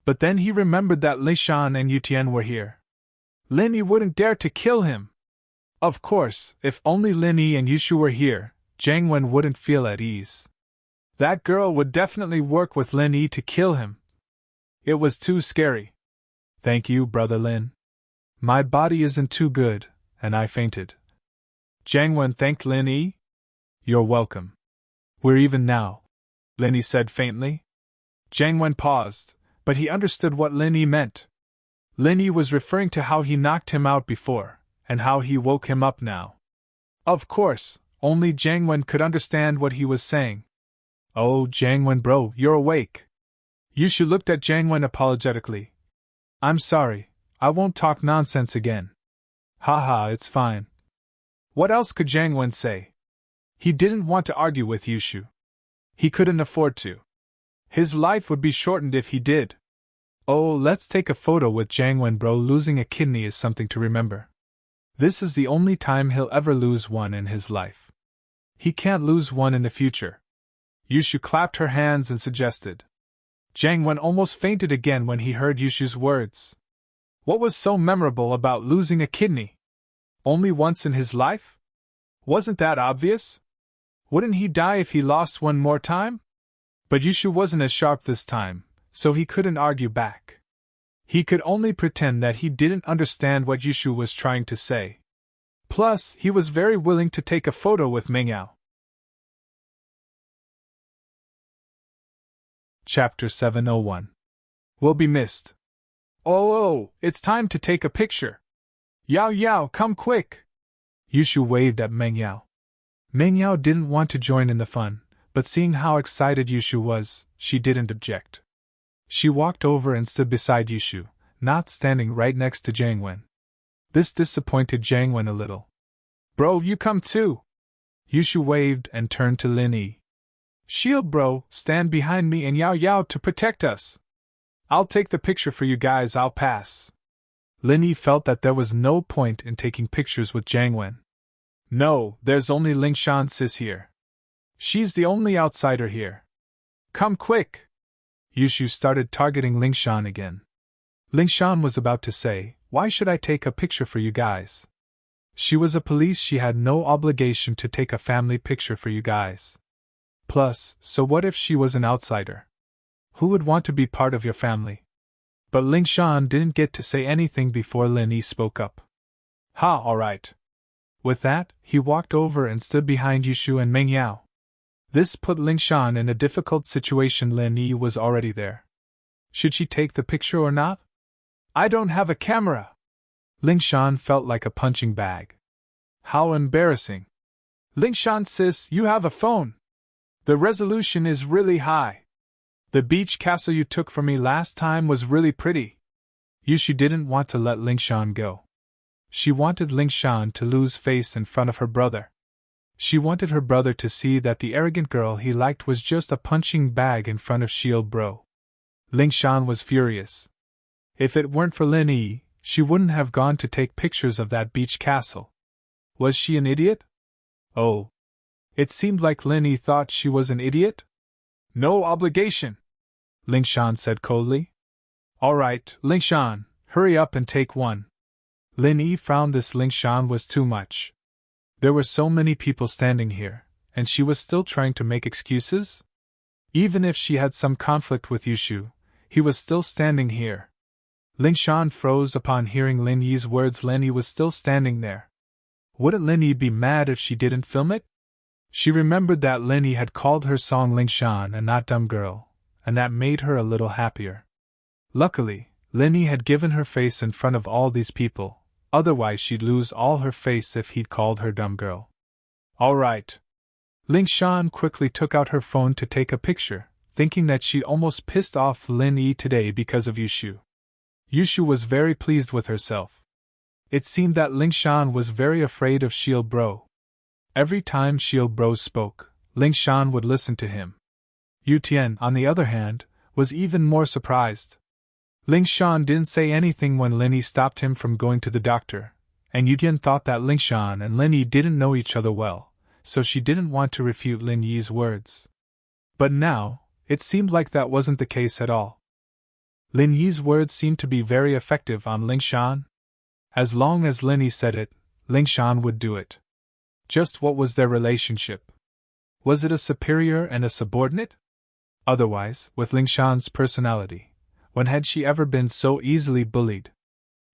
But then he remembered that Lingshan and Yutian were here. Lin Yi wouldn't dare to kill him. Of course, if only Lin Yi and Yushu were here, Jiang Wen wouldn't feel at ease. That girl would definitely work with Lin Yi to kill him. It was too scary. Thank you, Brother Lin. My body isn't too good, and I fainted. Jiang Wen thanked Lin Yi. You're welcome. We're even now, Lin Yi said faintly. Jiang Wen paused, but he understood what Lin Yi meant. Lin Yi was referring to how he knocked him out before, and how he woke him up now. Of course, only Jiang Wen could understand what he was saying. Oh, Jiang Wen bro, you're awake. Yushu looked at Jiang Wen apologetically. I'm sorry, I won't talk nonsense again. Haha, it's fine. What else could Jiang Wen say? He didn't want to argue with Yushu. He couldn't afford to. His life would be shortened if he did. Oh, let's take a photo with Jiang Wen bro. Losing a kidney is something to remember. This is the only time he'll ever lose one in his life. He can't lose one in the future. Yushu clapped her hands and suggested. Jiang Wen almost fainted again when he heard Yushu's words. What was so memorable about losing a kidney? Only once in his life? Wasn't that obvious? Wouldn't he die if he lost one more time? But Yushu wasn't as sharp this time, so he couldn't argue back. He could only pretend that he didn't understand what Yushu was trying to say. Plus, he was very willing to take a photo with Meng Yao. Chapter 701. Will be missed. Oh, it's time to take a picture. Yao Yao, come quick. Yushu waved at Meng Yao. Meng Yao didn't want to join in the fun, But seeing how excited Yushu was, she didn't object. She walked over and stood beside Yushu, not standing right next to Jangwen. This disappointed Jangwen a little. Bro, you come too! Yushu waved and turned to Lin Yi. Shield bro, stand behind me and Yao Yao to protect us. I'll take the picture for you guys, I'll pass. Lin Yi felt that there was no point in taking pictures with Jangwen. No, there's only Lingshan sis here. She's the only outsider here. Come quick! Yushu started targeting Lingshan again. Lingshan was about to say, why should I take a picture for you guys? She was a police, she had no obligation to take a family picture for you guys. Plus, so what if she was an outsider? Who would want to be part of your family? But Lingshan didn't get to say anything before Lin Yi spoke up. Ha, alright. With that, he walked over and stood behind Yushu and Meng Yao. This put Lingshan in a difficult situation. Lin Yi was already there. Should she take the picture or not? I don't have a camera. Lingshan felt like a punching bag. How embarrassing. Lingshan sis, you have a phone. The resolution is really high. The beach castle you took for me last time was really pretty. Yushu didn't want to let Lingshan go. She wanted Lingshan to lose face in front of her brother. She wanted her brother to see that the arrogant girl he liked was just a punching bag in front of Shield Bro. Lingshan was furious. If it weren't for Lin Yi, she wouldn't have gone to take pictures of that beach castle. Was she an idiot? Oh. It seemed like Lin Yi thought she was an idiot? No obligation, Lingshan said coldly. Alright, Lingshan, hurry up and take one. Lin Yi found this Lingshan was too much. There were so many people standing here, and she was still trying to make excuses? Even if she had some conflict with Yushu, he was still standing here. Lingshan froze upon hearing Lin Yi's words. Lin Yi was still standing there. Wouldn't Lin Yi be mad if she didn't film it? She remembered that Lin Yi had called her song Lingshan and not Dumb Girl, and that made her a little happier. Luckily, Lin Yi had given her face in front of all these people, otherwise she'd lose all her face if he'd called her Dumb Girl. Alright. Lingshan quickly took out her phone to take a picture, thinking that she'd almost pissed off Lin Yi today because of Yushu. Yushu was very pleased with herself. It seemed that Lingshan was very afraid of Shield Bro. Every time Shield Bro spoke, Lingshan would listen to him. Yu Tian, on the other hand, was even more surprised. Lingshan didn't say anything when Lin Yi stopped him from going to the doctor, and Yu Tian thought that Lingshan and Lin Yi didn't know each other well, so she didn't want to refute Lin Yi's words. But now, it seemed like that wasn't the case at all. Lin Yi's words seemed to be very effective on Lingshan. As long as Lin Yi said it, Lingshan would do it. Just what was their relationship? Was it a superior and a subordinate? Otherwise, with Lingshan's personality, when had she ever been so easily bullied?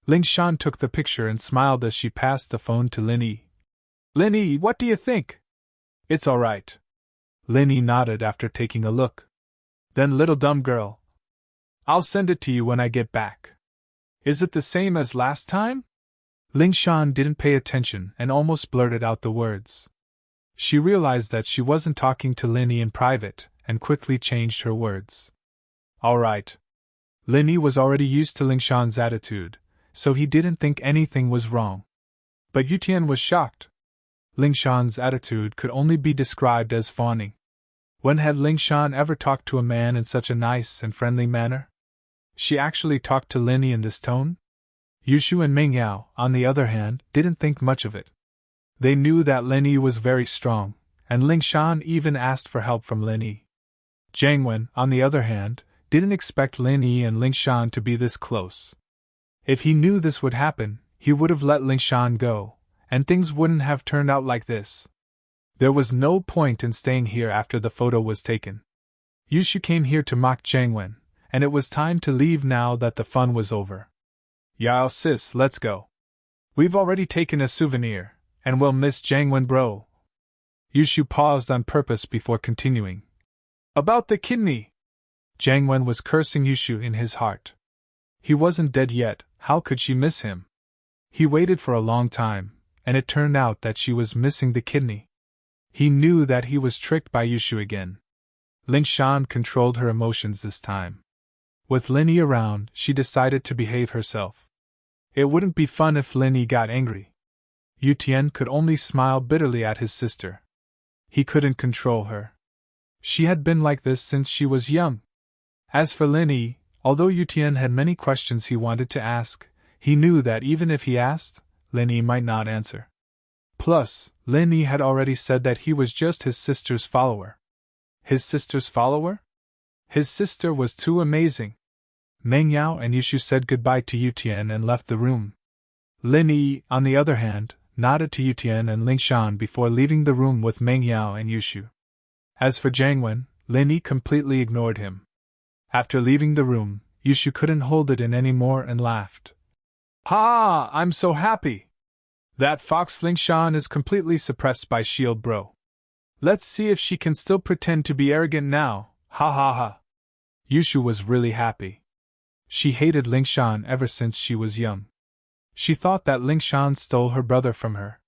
Lingshan took the picture and smiled as she passed the phone to Lin Yi. Lin Yi, what do you think? It's alright. Lin Yi nodded after taking a look. Then little dumb girl. I'll send it to you when I get back. Is it the same as last time? Lingshan didn't pay attention and almost blurted out the words. She realized that she wasn't talking to Lin Yi in private, and quickly changed her words. Alright. Lin Yi was already used to Lingshan's attitude, so he didn't think anything was wrong. But Yu Tian was shocked. Lingshan's attitude could only be described as fawning. When had Lingshan ever talked to a man in such a nice and friendly manner? She actually talked to Lin Yi in this tone? Yushu and Meng Yao, on the other hand, didn't think much of it. They knew that Lin Yi was very strong, and Lingshan even asked for help from Lin Yi. Jangwen, on the other hand, didn't expect Lin Yi and Lingshan to be this close. If he knew this would happen, he would have let Lingshan go, and things wouldn't have turned out like this. There was no point in staying here after the photo was taken. Yushu came here to mock Jangwen, and it was time to leave now that the fun was over. Yao sis, let's go. We've already taken a souvenir, and we'll miss Jangwen bro. Yushu paused on purpose before continuing. About the kidney! Jangwen was cursing Yushu in his heart. He wasn't dead yet, how could she miss him? He waited for a long time, and it turned out that she was missing the kidney. He knew that he was tricked by Yushu again. Ling Shan controlled her emotions this time. With Linny around, she decided to behave herself. It wouldn't be fun if Linny got angry. Yu Tian could only smile bitterly at his sister. He couldn't control her. She had been like this since she was young. As for Linny, although Yu Tian had many questions he wanted to ask, he knew that even if he asked, Linny might not answer. Plus, Linny had already said that he was just his sister's follower. His sister's follower? His sister was too amazing. Meng Yao and Yushu said goodbye to Yu Tian and left the room. Linny, on the other hand, nodded to Yu Tian and Ling Shan before leaving the room with Meng Yao and Yushu. As for Jiang Wen, Linny completely ignored him. After leaving the room, Yushu couldn't hold it in any more and laughed. Ha! I'm so happy! That fox Ling Shan is completely suppressed by Shield Bro. Let's see if she can still pretend to be arrogant now, ha ha ha. Yushu was really happy. She hated Ling Shan ever since she was young. She thought that Ling Shan stole her brother from her.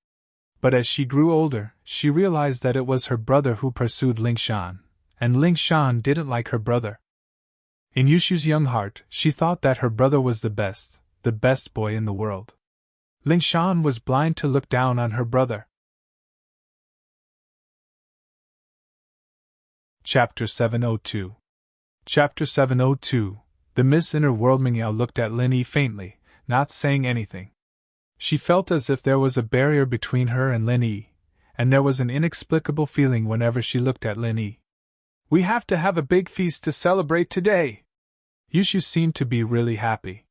But as she grew older, she realized that it was her brother who pursued Ling Shan, and Ling Shan didn't like her brother. In Yushu's young heart, she thought that her brother was the best boy in the world. Ling Shan was blind to look down on her brother. Chapter 702. Chapter 702. The Miss Inner World. Meng Yao looked at Linny faintly, not saying anything. She felt as if there was a barrier between her and Linny, and there was an inexplicable feeling whenever she looked at Linny. We have to have a big feast to celebrate today. Yushu seemed to be really happy.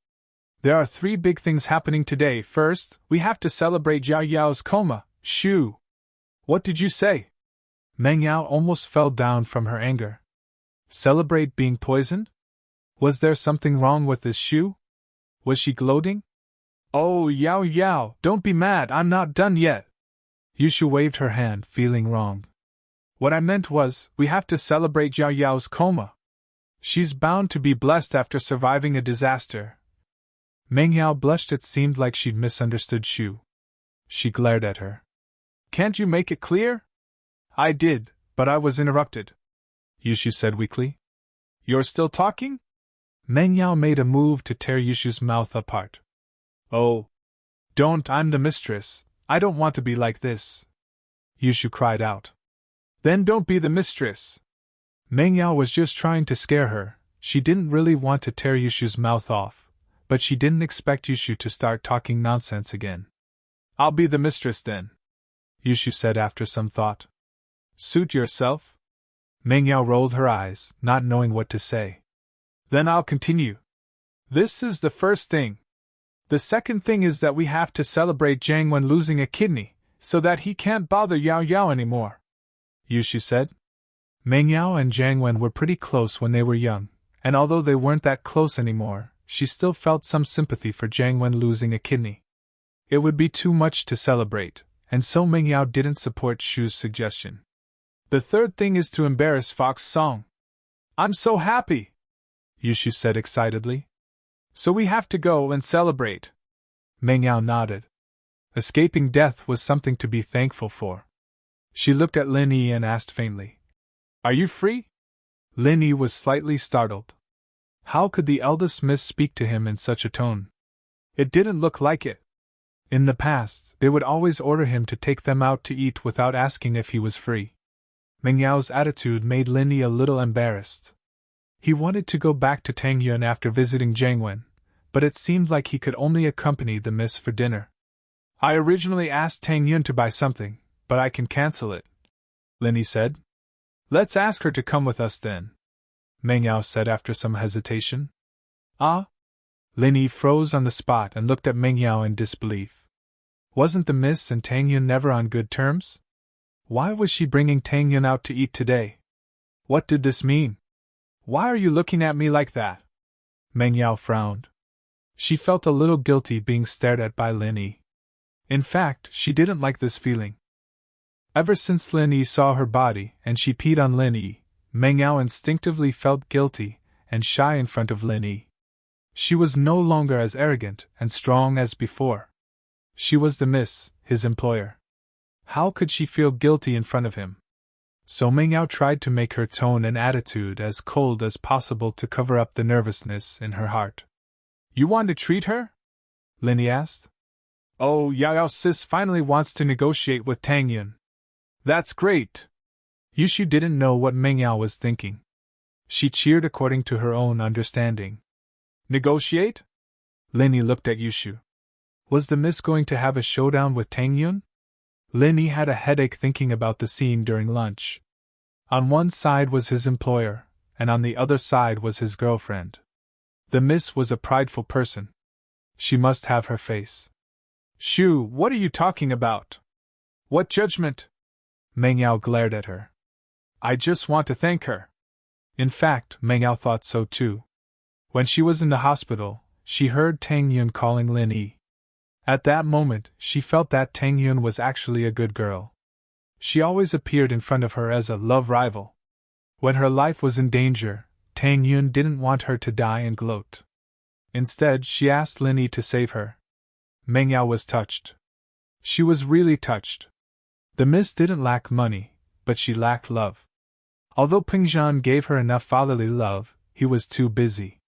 There are 3 big things happening today. First, we have to celebrate Yao Yao's coma. Shoo! What did you say? Meng Yao almost fell down from her anger. Celebrate being poisoned? Was there something wrong with this Shu? Was she gloating? Oh, Yao Yao, don't be mad, I'm not done yet. Yushu waved her hand, feeling wrong. What I meant was, we have to celebrate Yao Yao's coma. She's bound to be blessed after surviving a disaster. Meng Yao blushed. It seemed like she'd misunderstood Shu. She glared at her. Can't you make it clear? I did, but I was interrupted. Yushu said weakly. You're still talking? Meng Yao made a move to tear Yushu's mouth apart. Oh. Don't, I'm the mistress. I don't want to be like this. Yushu cried out. Then don't be the mistress. Meng Yao was just trying to scare her. She didn't really want to tear Yushu's mouth off, but she didn't expect Yushu to start talking nonsense again. I'll be the mistress then, Yushu said after some thought. Suit yourself? Meng Yao rolled her eyes, not knowing what to say. Then I'll continue. This is the first thing. The second thing is that we have to celebrate Jiang Wen losing a kidney, so that he can't bother Yao Yao anymore, Yushu said. Meng Yao and Jiang Wen were pretty close when they were young, and although they weren't that close anymore, she still felt some sympathy for Jiang Wen losing a kidney. It would be too much to celebrate, and so Meng Yao didn't support Shu's suggestion. The third thing is to embarrass Fox Song. I'm so happy, Yushu said excitedly. So we have to go and celebrate. Meng Yao nodded. Escaping death was something to be thankful for. She looked at Lin Yi and asked faintly, Are you free? Lin Yi was slightly startled. How could the eldest miss speak to him in such a tone? It didn't look like it. In the past, they would always order him to take them out to eat without asking if he was free. Meng Yao's attitude made Lin Yi a little embarrassed. He wanted to go back to Tangyuan after visiting Jiang Wen, but it seemed like he could only accompany the miss for dinner. I originally asked Tangyuan to buy something, but I can cancel it, Lin Yi said. Let's ask her to come with us then, Meng Yao said after some hesitation. Ah? Lin Yi froze on the spot and looked at Meng Yao in disbelief. Wasn't the miss and Tangyuan never on good terms? Why was she bringing Tangyuan out to eat today? What did this mean? Why are you looking at me like that? Meng Yao frowned. She felt a little guilty being stared at by Lin Yi. In fact, she didn't like this feeling. Ever since Lin Yi saw her body and she peed on Lin Yi, Meng Yao instinctively felt guilty and shy in front of Lin Yi. She was no longer as arrogant and strong as before. She was the miss, his employer. How could she feel guilty in front of him? So Meng Yao tried to make her tone and attitude as cold as possible to cover up the nervousness in her heart. You want to treat her? Linny asked. Oh, Yao sis finally wants to negotiate with Tang Yun. That's great. Yushu didn't know what Meng Yao was thinking. She cheered according to her own understanding. Negotiate? Linny looked at Yushu. Was the miss going to have a showdown with Tang Yun? Linny had a headache thinking about the scene during lunch. On one side was his employer, and on the other side was his girlfriend. The miss was a prideful person. She must have her face. Shu, what are you talking about? What judgment? Meng Yao glared at her. I just want to thank her. In fact, Meng Yao thought so too. When she was in the hospital, she heard Tang Yun calling Lin Yi. At that moment, she felt that Tang Yun was actually a good girl. She always appeared in front of her as a love rival. When her life was in danger, Tang Yun didn't want her to die and gloat. Instead, she asked Lin Yi to save her. Meng Yao was touched. She was really touched. The miss didn't lack money, but she lacked love. Although Pingzhan gave her enough fatherly love, he was too busy.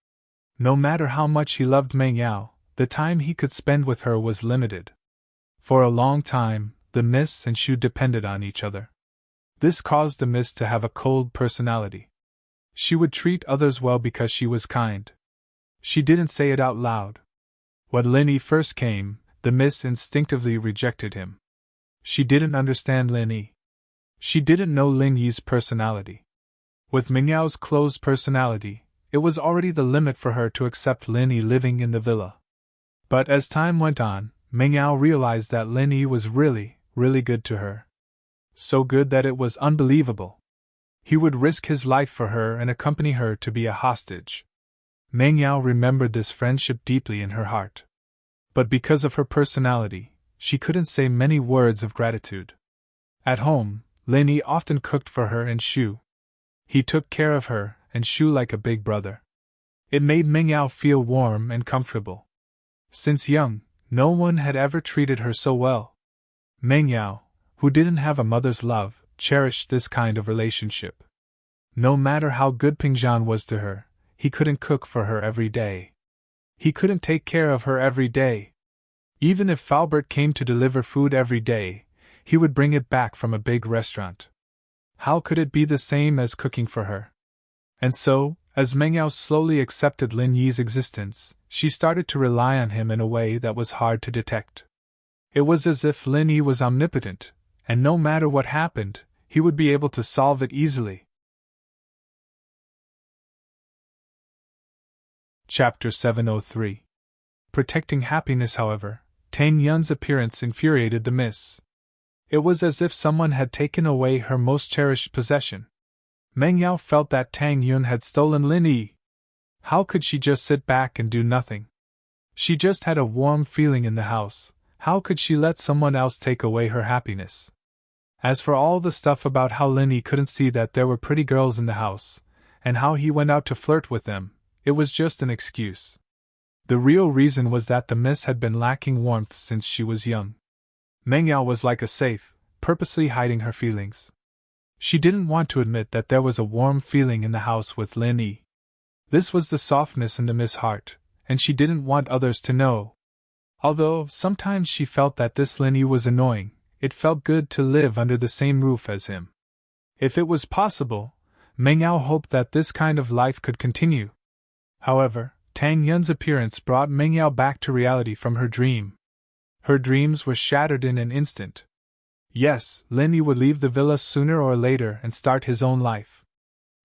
No matter how much he loved Meng Yao, the time he could spend with her was limited. For a long time, the miss and Shu depended on each other. This caused the miss to have a cold personality. She would treat others well because she was kind. She didn't say it out loud. When Lin Yi first came, the miss instinctively rejected him. She didn't understand Lin Yi. She didn't know Lin Yi's personality. With Meng Yao's closed personality, it was already the limit for her to accept Lin Yi living in the villa. But as time went on, Meng Yao realized that Lin Yi was really, really good to her. So good that it was unbelievable. He would risk his life for her and accompany her to be a hostage. Meng Yao remembered this friendship deeply in her heart. But because of her personality, she couldn't say many words of gratitude. At home, Lin Yi often cooked for her and Shu. He took care of her and Shu like a big brother. It made Meng Yao feel warm and comfortable. Since young, no one had ever treated her so well. Meng Yao, who didn't have a mother's love, cherished this kind of relationship. No matter how good Pingzhan was to her, he couldn't cook for her every day. He couldn't take care of her every day. Even if Faubert came to deliver food every day, he would bring it back from a big restaurant. How could it be the same as cooking for her? And so, as Meng Yao slowly accepted Lin Yi's existence, she started to rely on him in a way that was hard to detect. It was as if Lin Yi was omnipotent, and no matter what happened, he would be able to solve it easily. Chapter 703. Protecting happiness. However, Tang Yun's appearance infuriated the miss. It was as if someone had taken away her most cherished possession. Meng Yao felt that Tang Yun had stolen Lin Yi. How could she just sit back and do nothing? She just had a warm feeling in the house. How could she let someone else take away her happiness? As for all the stuff about how Lin Yi couldn't see that there were pretty girls in the house, and how he went out to flirt with them, it was just an excuse. The real reason was that the miss had been lacking warmth since she was young. Meng Yao was like a safe, purposely hiding her feelings. She didn't want to admit that there was a warm feeling in the house with Lin Yi. This was the softness in the miss heart, and she didn't want others to know. Although sometimes she felt that this Lin Yi was annoying, it felt good to live under the same roof as him. If it was possible, Meng Yao hoped that this kind of life could continue. However, Tang Yun's appearance brought Meng Yao back to reality from her dream. Her dreams were shattered in an instant. Yes, Lin Yi would leave the villa sooner or later and start his own life.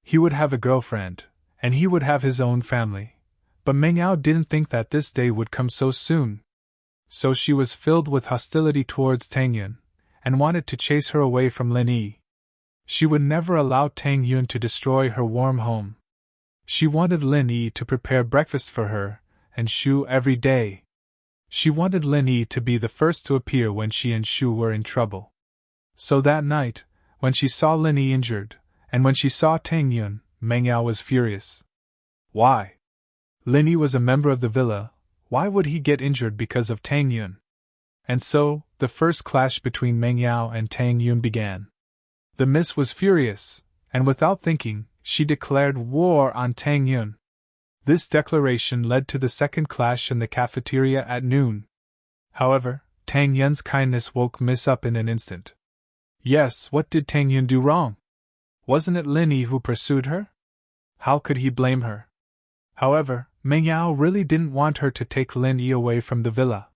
He would have a girlfriend, and he would have his own family. But Meng Yao didn't think that this day would come so soon. So she was filled with hostility towards Tang Yun, and wanted to chase her away from Lin Yi. She would never allow Tang Yun to destroy her warm home. She wanted Lin Yi to prepare breakfast for her, and Shu every day. She wanted Lin Yi to be the first to appear when she and Shu were in trouble. So that night, when she saw Lin Yi injured, and when she saw Tang Yun, Meng Yao was furious. Why? Lin Yi was a member of the villa. Why would he get injured because of Tang Yun? And so, the first clash between Meng Yao and Tang Yun began. The Miss was furious, and without thinking, she declared war on Tang Yun. This declaration led to the second clash in the cafeteria at noon. However, Tang Yun's kindness woke Miss up in an instant. Yes, what did Tang Yun do wrong? Wasn't it Lin Yi who pursued her? How could he blame her? However, Meng Yao really didn't want her to take Lin Yi away from the villa.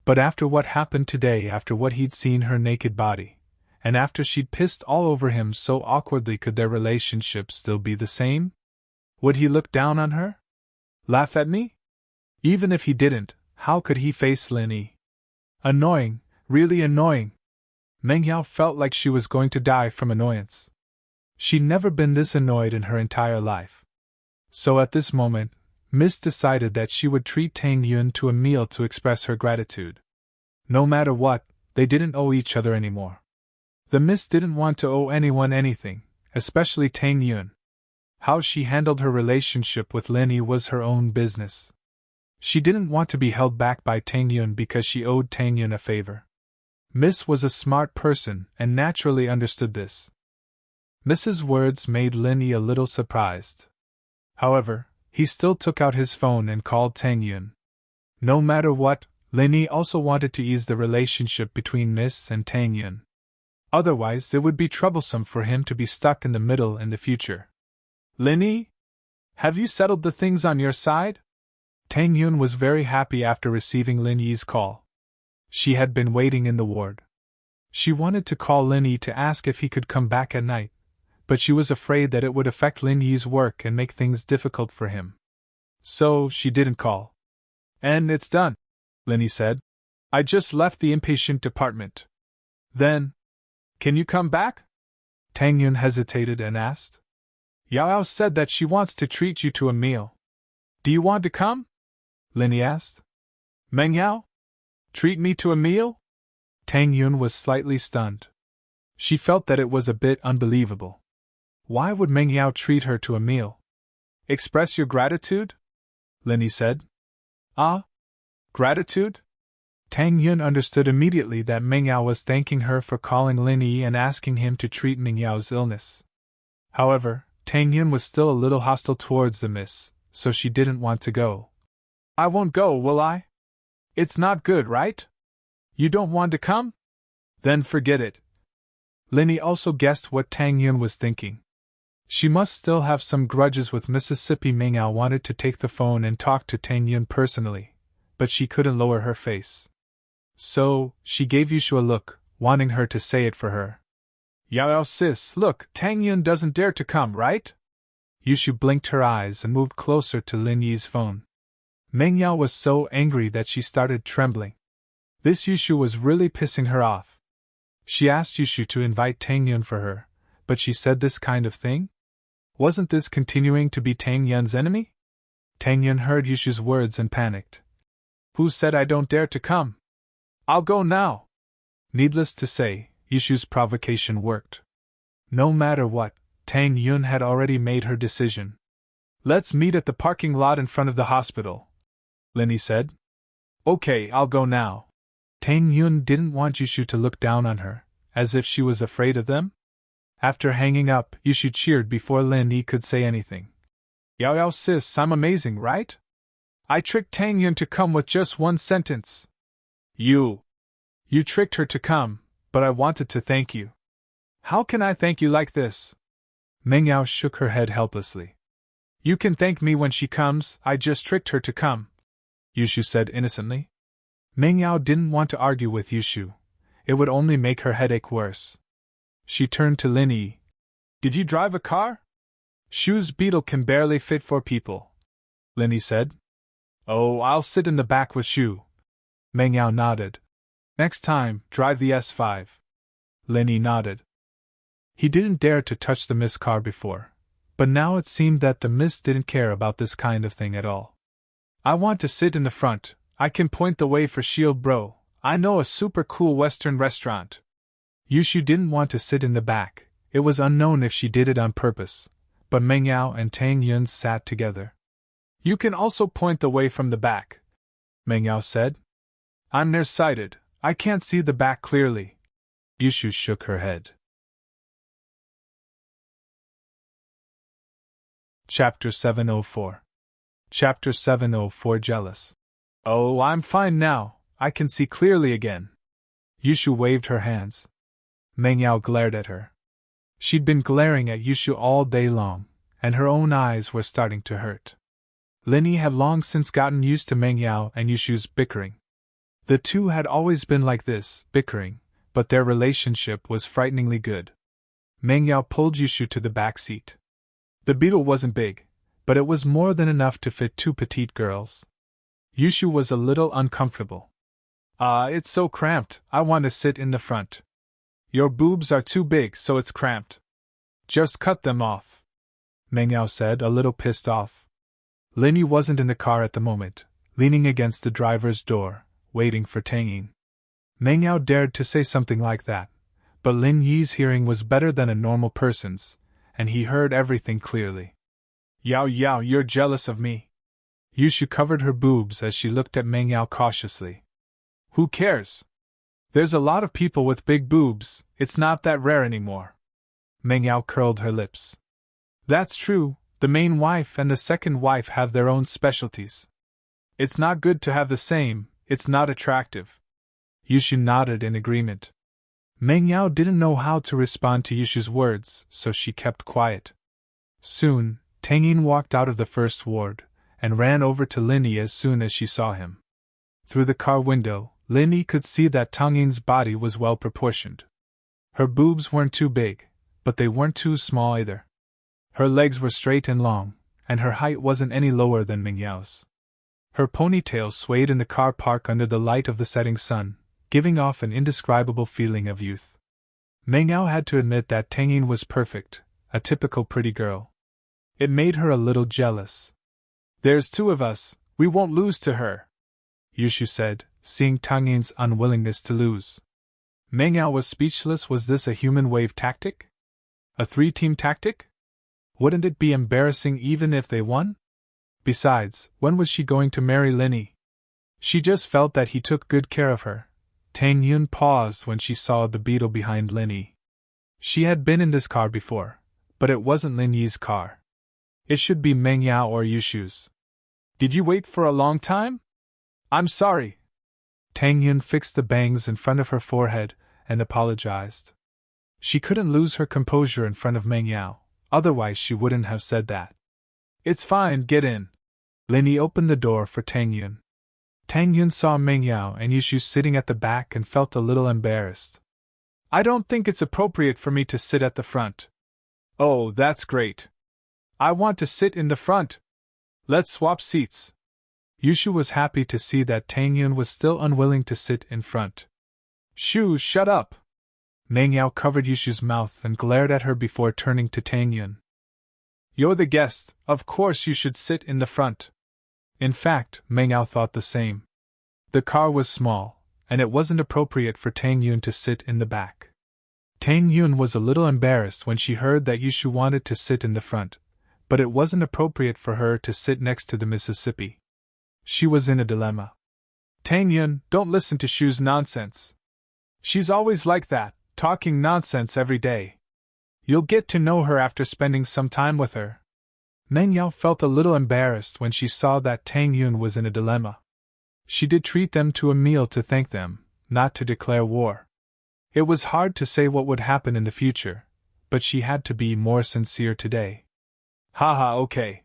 But after what happened today, after what he'd seen her naked body, and after she'd pissed all over him so awkwardly, could their relationship still be the same? Would he look down on her? Laugh at me? Even if he didn't, how could he face Lin Yi? Annoying, really annoying. Meng Yao felt like she was going to die from annoyance. She'd never been this annoyed in her entire life. So at this moment, Miss decided that she would treat Tang Yun to a meal to express her gratitude. No matter what, they didn't owe each other anymore. The Miss didn't want to owe anyone anything, especially Tang Yun. How she handled her relationship with Lin Yi was her own business. She didn't want to be held back by Tang Yun because she owed Tang Yun a favor. Miss was a smart person and naturally understood this. Miss's words made Lin Yi a little surprised. However, he still took out his phone and called Tang Yun. No matter what, Lin Yi also wanted to ease the relationship between Miss and Tang Yun. Otherwise, it would be troublesome for him to be stuck in the middle in the future. Lin Yi? Have you settled the things on your side? Tang Yun was very happy after receiving Lin Yi's call. She had been waiting in the ward. She wanted to call Lin Yi to ask if he could come back at night, but she was afraid that it would affect Lin Yi's work and make things difficult for him. So, she didn't call. And it's done, Lin Yi said. I just left the inpatient department. Then, can you come back? Tang Yun hesitated and asked. Yao Yao said that she wants to treat you to a meal. Do you want to come? Lin Yi asked. Meng Yao? Treat me to a meal? Tang Yun was slightly stunned. She felt that it was a bit unbelievable. Why would Meng Yao treat her to a meal? Express your gratitude? Lin Yi said. Ah? Gratitude? Tang Yun understood immediately that Meng Yao was thanking her for calling Lin Yi and asking him to treat Meng Yao's illness. However, Tang Yun was still a little hostile towards the Miss, so she didn't want to go. I won't go, will I? It's not good, right? You don't want to come? Then forget it. Lin Yi also guessed what Tang Yun was thinking. She must still have some grudges with Mississippi. Meng Yao wanted to take the phone and talk to Tang Yun personally, but she couldn't lower her face. So, she gave Yushu a look, wanting her to say it for her. Yao Yao sis, look, Tang Yun doesn't dare to come, right? Yushu blinked her eyes and moved closer to Lin Yi's phone. Meng Yao was so angry that she started trembling. This Yushu was really pissing her off. She asked Yushu to invite Tang Yun for her, but she said this kind of thing? Wasn't this continuing to be Tang Yun's enemy? Tang Yun heard Yushu's words and panicked. Who said I don't dare to come? I'll go now. Needless to say, Yushu's provocation worked. No matter what, Tang Yun had already made her decision. Let's meet at the parking lot in front of the hospital, Lin Yi said. Okay, I'll go now. Tang Yun didn't want Yushu to look down on her, as if she was afraid of them. After hanging up, Yushu cheered before Lin Yi could say anything. Yao Yao sis, I'm amazing, right? I tricked Tang Yun to come with just one sentence. You tricked her to come, but I wanted to thank you. How can I thank you like this? Meng Yao shook her head helplessly. You can thank me when she comes, I just tricked her to come, Yushu said innocently. Meng Yao didn't want to argue with Yushu. It would only make her headache worse. She turned to Lin Yi. Did you drive a car? Shu's Beetle can barely fit 4 people, Lin Yi said. Oh, I'll sit in the back with Shu. Meng Yao nodded. Next time, drive the S5. Lin Yi nodded. He didn't dare to touch the Miss car before, but now it seemed that the Miss didn't care about this kind of thing at all. I want to sit in the front. I can point the way for Shield Bro. I know a super cool Western restaurant. Yushu didn't want to sit in the back. It was unknown if she did it on purpose, but Meng Yao and Tang Yun sat together. You can also point the way from the back, Meng Yao said. I'm nearsighted. I can't see the back clearly. Yushu shook her head. Chapter 704. Chapter 704 Jealous. Oh, I'm fine now, I can see clearly again. Yushu waved her hands. Meng Yao glared at her. She'd been glaring at Yushu all day long, and her own eyes were starting to hurt. Linny had long since gotten used to Meng Yao and Yushu's bickering. The two had always been like this, bickering, but their relationship was frighteningly good. Meng Yao pulled Yushu to the back seat. The beetle wasn't big, but it was more than enough to fit two petite girls. Yushu was a little uncomfortable. It's so cramped, I want to sit in the front. Your boobs are too big, so it's cramped. Just cut them off, Meng Yao said, a little pissed off. Linny wasn't in the car at the moment, leaning against the driver's door, waiting for Tang Yin. Meng Yao dared to say something like that, but Lin Yi's hearing was better than a normal person's, and he heard everything clearly. Yao, you're jealous of me. Yushu covered her boobs as she looked at Meng Yao cautiously. Who cares? There's a lot of people with big boobs, it's not that rare anymore. Meng Yao curled her lips. That's true, the main wife and the second wife have their own specialties. It's not good to have the same, it's not attractive. Yushu nodded in agreement. Meng Yao didn't know how to respond to Yushu's words, so she kept quiet. Soon, Tang Yin walked out of the first ward, and ran over to Linny as soon as she saw him. Through the car window, Linny could see that Tang Yin's body was well proportioned. Her boobs weren't too big, but they weren't too small either. Her legs were straight and long, and her height wasn't any lower than Meng Yao's. Her ponytail swayed in the car park under the light of the setting sun, giving off an indescribable feeling of youth. Meng Yao had to admit that Tang Yin was perfect, a typical pretty girl. It made her a little jealous. There's two of us, we won't lose to her, Yushu said, seeing Tang Yin's unwillingness to lose. Meng Yao was speechless. Was this a human wave tactic? A three-team tactic? Wouldn't it be embarrassing even if they won? Besides, when was she going to marry Linny? She just felt that he took good care of her. Tang Yun paused when she saw the beetle behind Linny. She had been in this car before, but it wasn't Lin Yi's car. It should be Meng Yao or Yushu's. Did you wait for a long time? I'm sorry. Tang Yun fixed the bangs in front of her forehead and apologized. She couldn't lose her composure in front of Meng Yao, otherwise she wouldn't have said that. It's fine, get in. Linny opened the door for Tang Yun. Tang Yun saw Meng Yao and Yushu sitting at the back and felt a little embarrassed. I don't think it's appropriate for me to sit at the front. Oh, that's great. I want to sit in the front. Let's swap seats. Yushu was happy to see that Tang Yun was still unwilling to sit in front. Shoo, shut up! Meng Yao covered Yushu's mouth and glared at her before turning to Tang Yun. You're the guest, of course you should sit in the front. In fact, Meng Yao thought the same. The car was small, and it wasn't appropriate for Tang Yun to sit in the back. Tang Yun was a little embarrassed when she heard that Yushu wanted to sit in the front, but it wasn't appropriate for her to sit next to the Mississippi. She was in a dilemma. Tang Yun, don't listen to Shu's nonsense. She's always like that, talking nonsense every day. You'll get to know her after spending some time with her. Meng Yao felt a little embarrassed when she saw that Tang Yun was in a dilemma. She did treat them to a meal to thank them, not to declare war. It was hard to say what would happen in the future, but she had to be more sincere today. Haha, okay.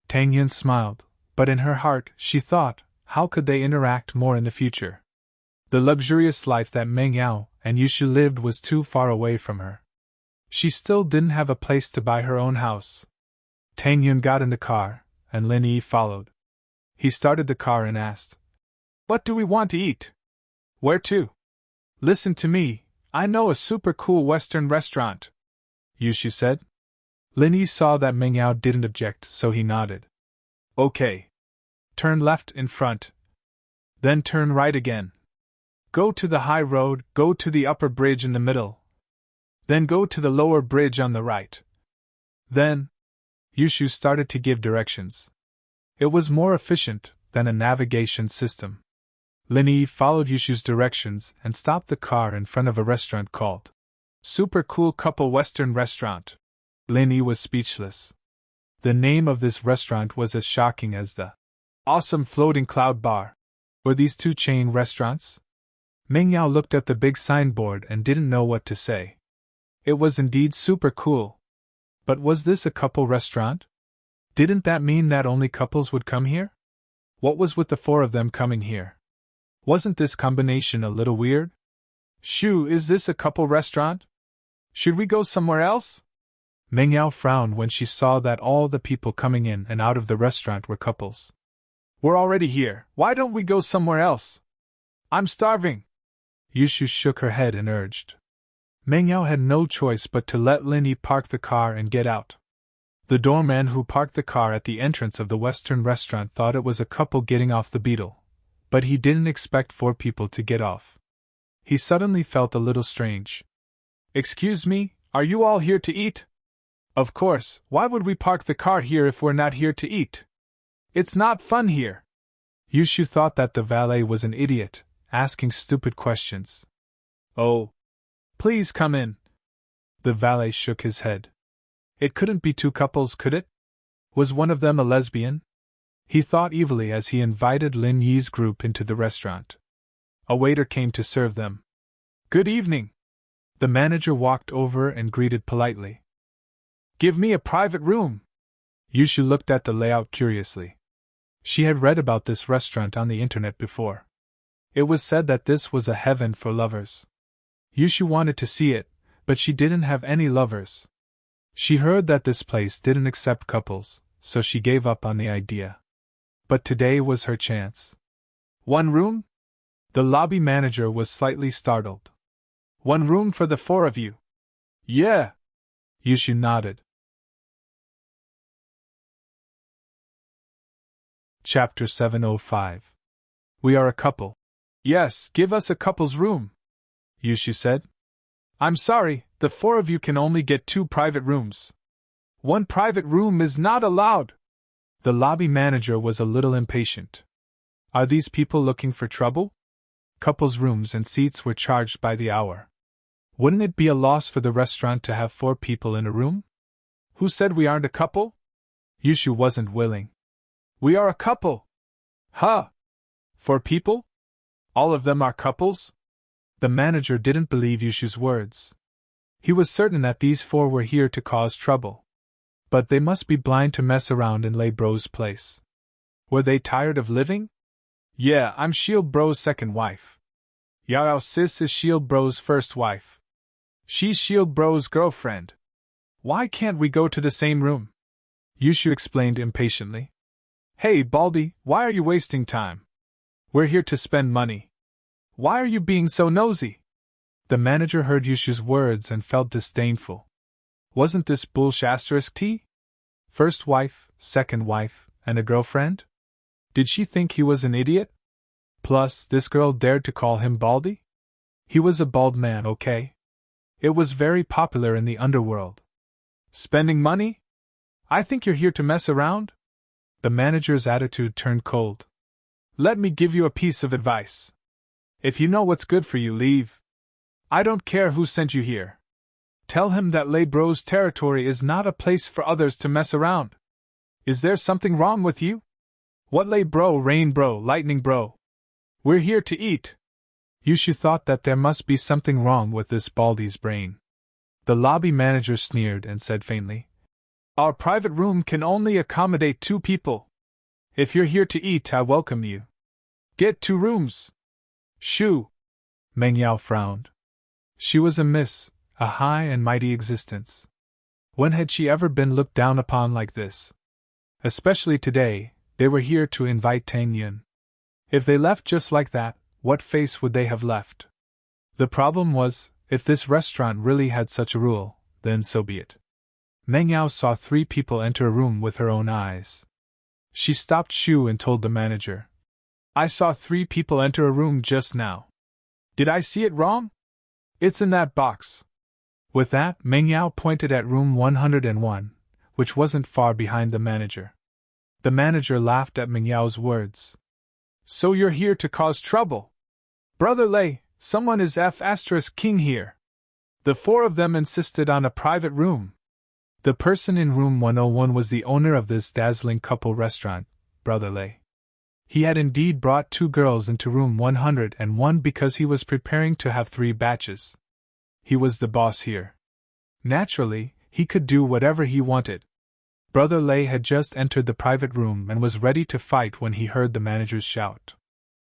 Tang Yun smiled, but in her heart she thought, how could they interact more in the future? The luxurious life that Meng Yao and Yushu lived was too far away from her. She still didn't have a place to buy her own house. Tang Yun got in the car, and Lin Yi followed. He started the car and asked, What do we want to eat? Where to? Listen to me, I know a super cool Western restaurant, Yushu said. Lin Yi saw that Meng Yao didn't object, so he nodded. Okay. Turn left in front. Then turn right again. Go to the high road, go to the upper bridge in the middle. Then go to the lower bridge on the right. Then, Yushu started to give directions. It was more efficient than a navigation system. Lin Yi followed Yushu's directions and stopped the car in front of a restaurant called Super Cool Couple Western Restaurant. Lin Yi was speechless. The name of this restaurant was as shocking as the Awesome Floating Cloud Bar. Were these two chain restaurants? Meng Yao looked at the big signboard and didn't know what to say. It was indeed super cool. But was this a couple restaurant? Didn't that mean that only couples would come here? What was with the four of them coming here? Wasn't this combination a little weird? Shu, is this a couple restaurant? Should we go somewhere else? Meng Yao frowned when she saw that all the people coming in and out of the restaurant were couples. We're already here, why don't we go somewhere else? I'm starving. Yushu shook her head and urged. Meng Yao had no choice but to let Lin Yi park the car and get out. The doorman who parked the car at the entrance of the Western restaurant thought it was a couple getting off the Beetle, but he didn't expect four people to get off. He suddenly felt a little strange. Excuse me, are you all here to eat? Of course, why would we park the car here if we're not here to eat? It's not fun here. Yushu thought that the valet was an idiot, asking stupid questions. Oh. Please come in. The valet shook his head. It couldn't be two couples, could it? Was one of them a lesbian? He thought evilly as he invited Lin Yi's group into the restaurant. A waiter came to serve them. Good evening. The manager walked over and greeted politely. Give me a private room. Yushu looked at the layout curiously. She had read about this restaurant on the internet before. It was said that this was a heaven for lovers. Yushu wanted to see it, but she didn't have any lovers. She heard that this place didn't accept couples, so she gave up on the idea. But today was her chance. One room? The lobby manager was slightly startled. One room for the four of you? Yeah. Yushu nodded. Chapter 705. We are a couple. Yes, give us a couple's room, Yushu said. I'm sorry, the four of you can only get 2 private rooms. One private room is not allowed. The lobby manager was a little impatient. Are these people looking for trouble? Couples' rooms and seats were charged by the hour. Wouldn't it be a loss for the restaurant to have 4 people in a room? Who said we aren't a couple? Yushu wasn't willing. We are a couple. Huh? 4 people? All of them are couples? The manager didn't believe Yushu's words. He was certain that these 4 were here to cause trouble. But they must be blind to mess around in Lei Bro's place. Were they tired of living? Yeah, I'm Shield Bro's second wife. Yao Sis is Shield Bro's first wife. She's Shield Bro's girlfriend. Why can't we go to the same room? Yushu explained impatiently. Hey, Baldy, why are you wasting time? We're here to spend money. Why are you being so nosy? The manager heard Yushu's words and felt disdainful. Wasn't this bullsh** tea? First wife, second wife, and a girlfriend? Did she think he was an idiot? Plus, this girl dared to call him Baldy? He was a bald man, okay? It was very popular in the underworld. Spending money? I think you're here to mess around? The manager's attitude turned cold. Let me give you a piece of advice. If you know what's good for you, leave. I don't care who sent you here. Tell him that Lei Bro's territory is not a place for others to mess around. Is there something wrong with you? What Lei Bro, Rain Bro, Lightning Bro? We're here to eat. Yushu thought that there must be something wrong with this Baldy's brain. The lobby manager sneered and said faintly, Our private room can only accommodate 2 people. If you're here to eat, I welcome you. Get 2 rooms. Shoo! Meng Yao frowned. She was a miss, a high and mighty existence. When had she ever been looked down upon like this? Especially today, they were here to invite Tang Yun. If they left just like that, what face would they have left? The problem was, if this restaurant really had such a rule, then so be it. Meng Yao saw 3 people enter a room with her own eyes. She stopped Shu and told the manager. I saw 3 people enter a room just now. Did I see it wrong? It's in that box. With that, Meng Yao pointed at room 101, which wasn't far behind the manager. The manager laughed at Meng Yao's words. So you're here to cause trouble? Brother Lei, someone is F***king here. The four of them insisted on a private room. The person in room 101 was the owner of this dazzling couple restaurant, Brother Lei. He had indeed brought 2 girls into room 101 because he was preparing to have 3 batches. He was the boss here. Naturally, he could do whatever he wanted. Brother Lei had just entered the private room and was ready to fight when he heard the manager's shout.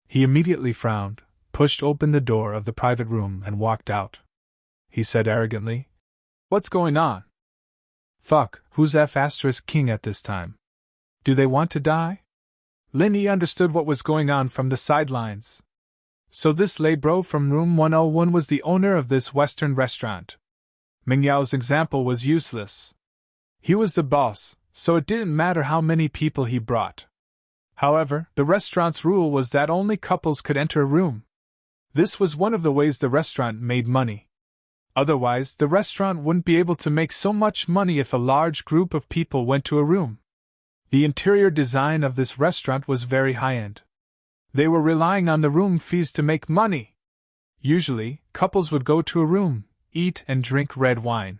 He immediately frowned, pushed open the door of the private room and walked out. He said arrogantly, "What's going on? Fuck, who's F***king at this time? Do they want to die?" Linny understood what was going on from the sidelines. So this lay bro from room 101 was the owner of this Western restaurant. Meng Yao's example was useless. He was the boss, so it didn't matter how many people he brought. However, the restaurant's rule was that only couples could enter a room. This was one of the ways the restaurant made money. Otherwise, the restaurant wouldn't be able to make so much money if a large group of people went to a room. The interior design of this restaurant was very high-end. They were relying on the room fees to make money. Usually, couples would go to a room, eat and drink red wine.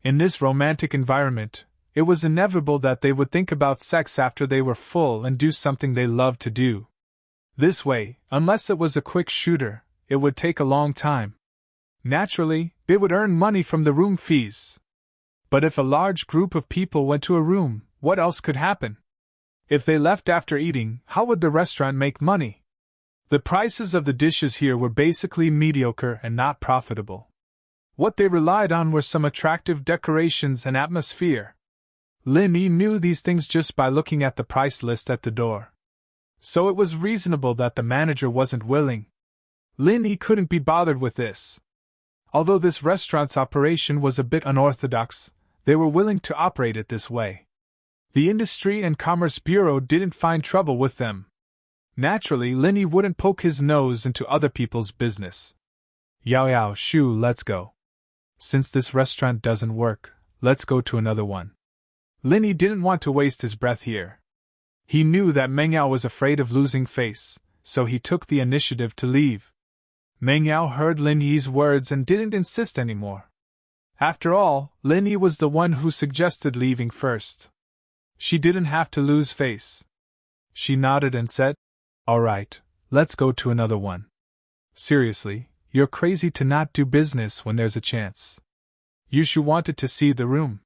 In this romantic environment, it was inevitable that they would think about sex after they were full and do something they loved to do. This way, unless it was a quick shooter, it would take a long time. Naturally, they would earn money from the room fees. But if a large group of people went to a room, what else could happen? If they left after eating, how would the restaurant make money? The prices of the dishes here were basically mediocre and not profitable. What they relied on were some attractive decorations and atmosphere. Lin Yi knew these things just by looking at the price list at the door. So it was reasonable that the manager wasn't willing. Lin Yi couldn't be bothered with this. Although this restaurant's operation was a bit unorthodox, they were willing to operate it this way. The Industry and Commerce Bureau didn't find trouble with them. Naturally, Lin Yi wouldn't poke his nose into other people's business. Yao Shu, let's go. Since this restaurant doesn't work, let's go to another one. Lin Yi didn't want to waste his breath here. He knew that Meng Yao was afraid of losing face, so he took the initiative to leave. Meng Yao heard Lin Yi's words and didn't insist anymore. After all, Lin Yi was the one who suggested leaving first. She didn't have to lose face. She nodded and said, "All right, let's go to another one. Seriously, you're crazy to not do business when there's a chance." Yushu wanted to see the room.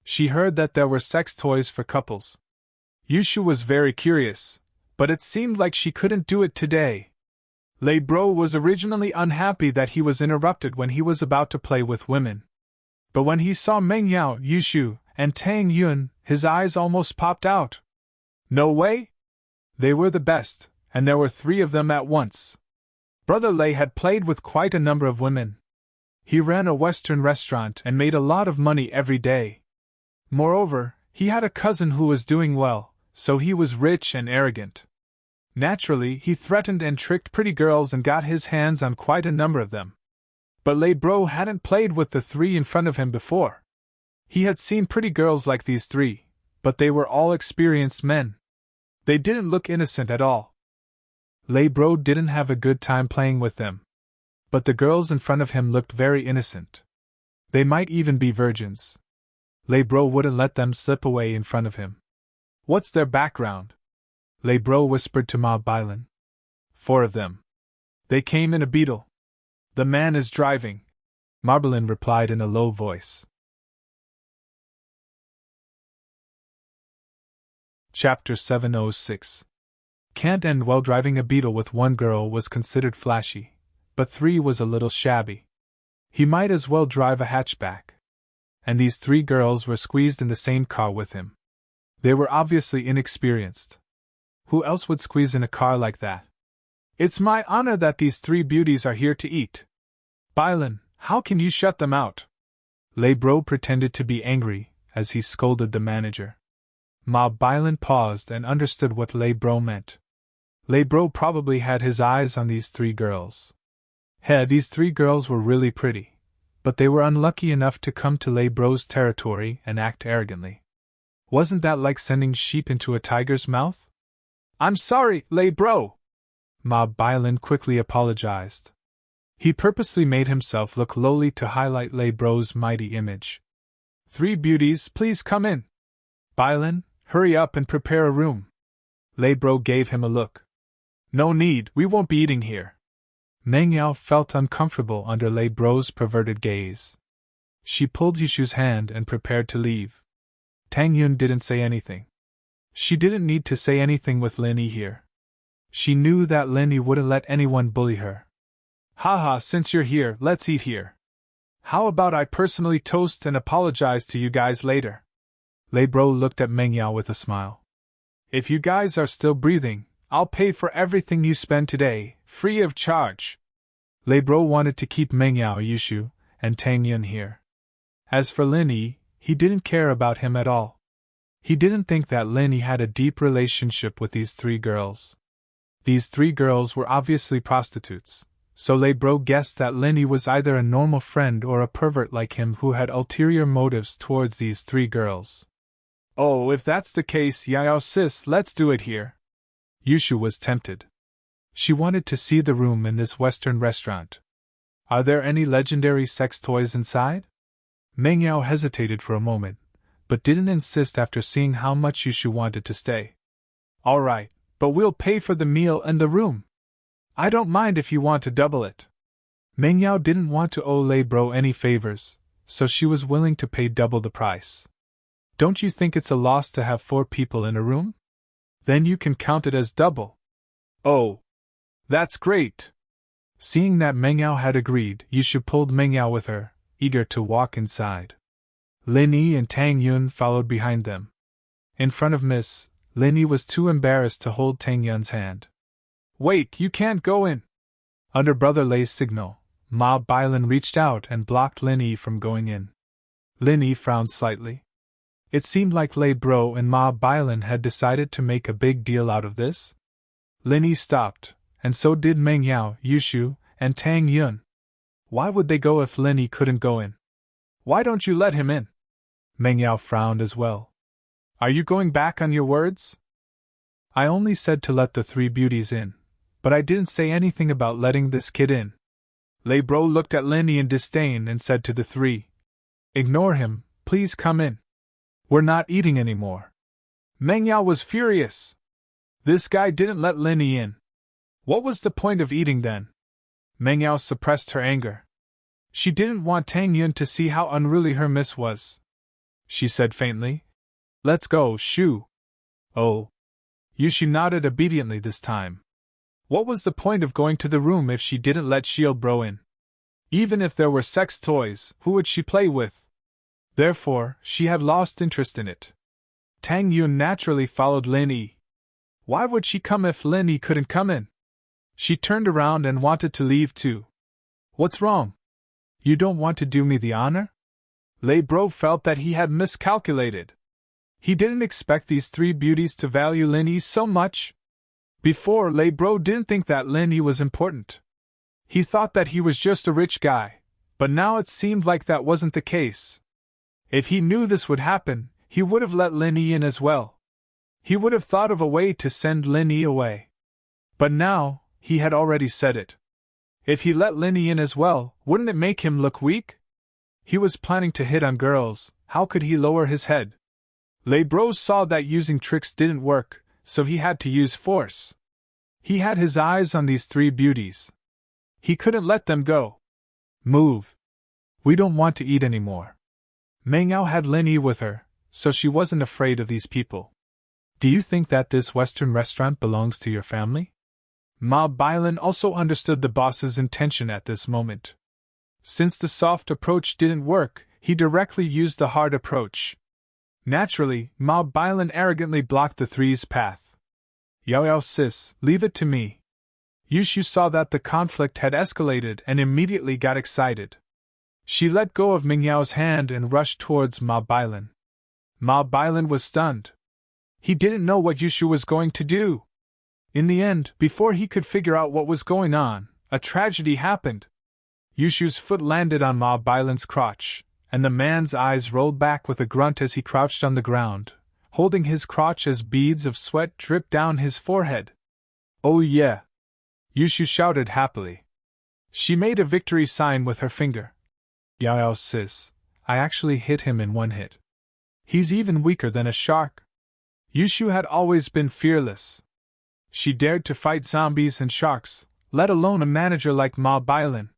She heard that there were sex toys for couples. Yushu was very curious, but it seemed like she couldn't do it today. Lei Bro was originally unhappy that he was interrupted when he was about to play with women. But when he saw Meng Yao, Yushu, and Tang Yun, his eyes almost popped out. No way! They were the best, and there were 3 of them at once. Brother Lei had played with quite a number of women. He ran a Western restaurant and made a lot of money every day. Moreover, he had a cousin who was doing well, so he was rich and arrogant. Naturally, he threatened and tricked pretty girls and got his hands on quite a number of them. But Lei Bro hadn't played with the 3 in front of him before. He had seen pretty girls like these 3, but they were all experienced men. They didn't look innocent at all. Lei Bro didn't have a good time playing with them. But the girls in front of him looked very innocent. They might even be virgins. Lei Bro wouldn't let them slip away in front of him. "What's their background?" Lei Bro whispered to Ma Bailan. 4 of them. They came in a beetle. The man is driving, Ma Bailan replied in a low voice. Chapter 706. Can't end well. Driving a beetle with 1 girl was considered flashy, but 3 was a little shabby. He might as well drive a hatchback. And these 3 girls were squeezed in the same car with him. They were obviously inexperienced. Who else would squeeze in a car like that? "It's my honor that these 3 beauties are here to eat. Bailan, how can you shut them out?" Lei Bro pretended to be angry as he scolded the manager. Ma Bailan paused and understood what Lei Bro meant. Lei Bro probably had his eyes on these 3 girls. These 3 girls were really pretty, but they were unlucky enough to come to Lei Bro's territory and act arrogantly. Wasn't that like sending sheep into a tiger's mouth? I'm sorry, lay bro. Ma Bailan quickly apologized. He purposely made himself look lowly to highlight lay bro's mighty image. 3 beauties, please come in. Bailan, hurry up and prepare a room. Lay bro gave him a look. No need, we won't be eating here. Meng Yao felt uncomfortable under lay bro's perverted gaze. She pulled Yushu's hand and prepared to leave. Tang Yun didn't say anything. She didn't need to say anything with Lin Yi here. She knew that Lin Yi wouldn't let anyone bully her. Haha, since you're here, let's eat here. How about I personally toast and apologize to you guys later? Lei Bro looked at Meng Yao with a smile. If you guys are still breathing, I'll pay for everything you spend today, free of charge. Lei Bro wanted to keep Meng Yao, Yushu, and Tang Yun here. As for Lin Yi, he didn't care about him at all. He didn't think that Lin Yi had a deep relationship with these 3 girls. These 3 girls were obviously prostitutes, so Lei Bro guessed that Lin Yi was either a normal friend or a pervert like him who had ulterior motives towards these 3 girls. Oh, if that's the case, Yao sis, let's do it here. Yushu was tempted. She wanted to see the room in this Western restaurant. Are there any legendary sex toys inside? Meng Yao hesitated for a moment, but didn't insist after seeing how much Yushu wanted to stay. All right, but we'll pay for the meal and the room. I don't mind if you want to double it. Meng Yao didn't want to owe Lei Bro any favors, so she was willing to pay double the price. Don't you think it's a loss to have 4 people in a room? Then you can count it as double. Oh, that's great. Seeing that Meng Yao had agreed, Yushu pulled Meng Yao with her, eager to walk inside. Lin Yi and Tang Yun followed behind them. In front of Miss, Lin Yi was too embarrassed to hold Tang Yun's hand. Wait, you can't go in. Under Brother Lei's signal, Ma Bailan reached out and blocked Lin Yi from going in. Lin Yi frowned slightly. It seemed like Lei Bro and Ma Bailan had decided to make a big deal out of this. Lin Yi stopped, and so did Meng Yao, Yushu, and Tang Yun. Why would they go if Lin Yi couldn't go in? Why don't you let him in? Meng Yao frowned as well. Are you going back on your words? I only said to let the 3 beauties in, but I didn't say anything about letting this kid in. Lei Bro looked at Lin Yi in disdain and said to the 3, Ignore him, please come in. We're not eating anymore. Meng Yao was furious. This guy didn't let Lin Yi in. What was the point of eating then? Meng Yao suppressed her anger. She didn't want Tang Yun to see how unruly her miss was. She said faintly, Let's go, Shu. Oh. Yushu nodded obediently this time. What was the point of going to the room if she didn't let Shield Bro in? Even if there were sex toys, who would she play with? Therefore, she had lost interest in it. Tang Yun naturally followed Lin Yi. Why would she come if Lin Yi couldn't come in? She turned around and wanted to leave too. What's wrong? You don't want to do me the honor? Lei Bro felt that he had miscalculated. He didn't expect these 3 beauties to value Lin Yi so much. Before, Lei Bro didn't think that Lin Yi was important. He thought that he was just a rich guy, but now it seemed like that wasn't the case. If he knew this would happen, he would have let Lin Yi in as well. He would have thought of a way to send Lin Yi away. But now, he had already said it. If he let Lin Yi in as well, wouldn't it make him look weak? He was planning to hit on girls, how could he lower his head? Lei Bro saw that using tricks didn't work, so he had to use force. He had his eyes on these 3 beauties. He couldn't let them go. Move. We don't want to eat anymore. Meng Yao had Lin Yi with her, so she wasn't afraid of these people. Do you think that this Western restaurant belongs to your family? Ma Bailan also understood the boss's intention at this moment. Since the soft approach didn't work, he directly used the hard approach. Naturally, Ma Bailan arrogantly blocked the 3's path. Yao sis, leave it to me. Yushu saw that the conflict had escalated and immediately got excited. She let go of Meng Yao's hand and rushed towards Ma Bailan. Ma Bailan was stunned. He didn't know what Yushu was going to do. In the end, before he could figure out what was going on, a tragedy happened. Yushu's foot landed on Ma Bailan's crotch, and the man's eyes rolled back with a grunt as he crouched on the ground, holding his crotch as beads of sweat dripped down his forehead. "Oh yeah!" Yushu shouted happily. She made a victory sign with her finger. "Yao sis, I actually hit him in one hit. He's even weaker than a shark." Yushu had always been fearless. She dared to fight zombies and sharks, let alone a manager like Ma Bailan.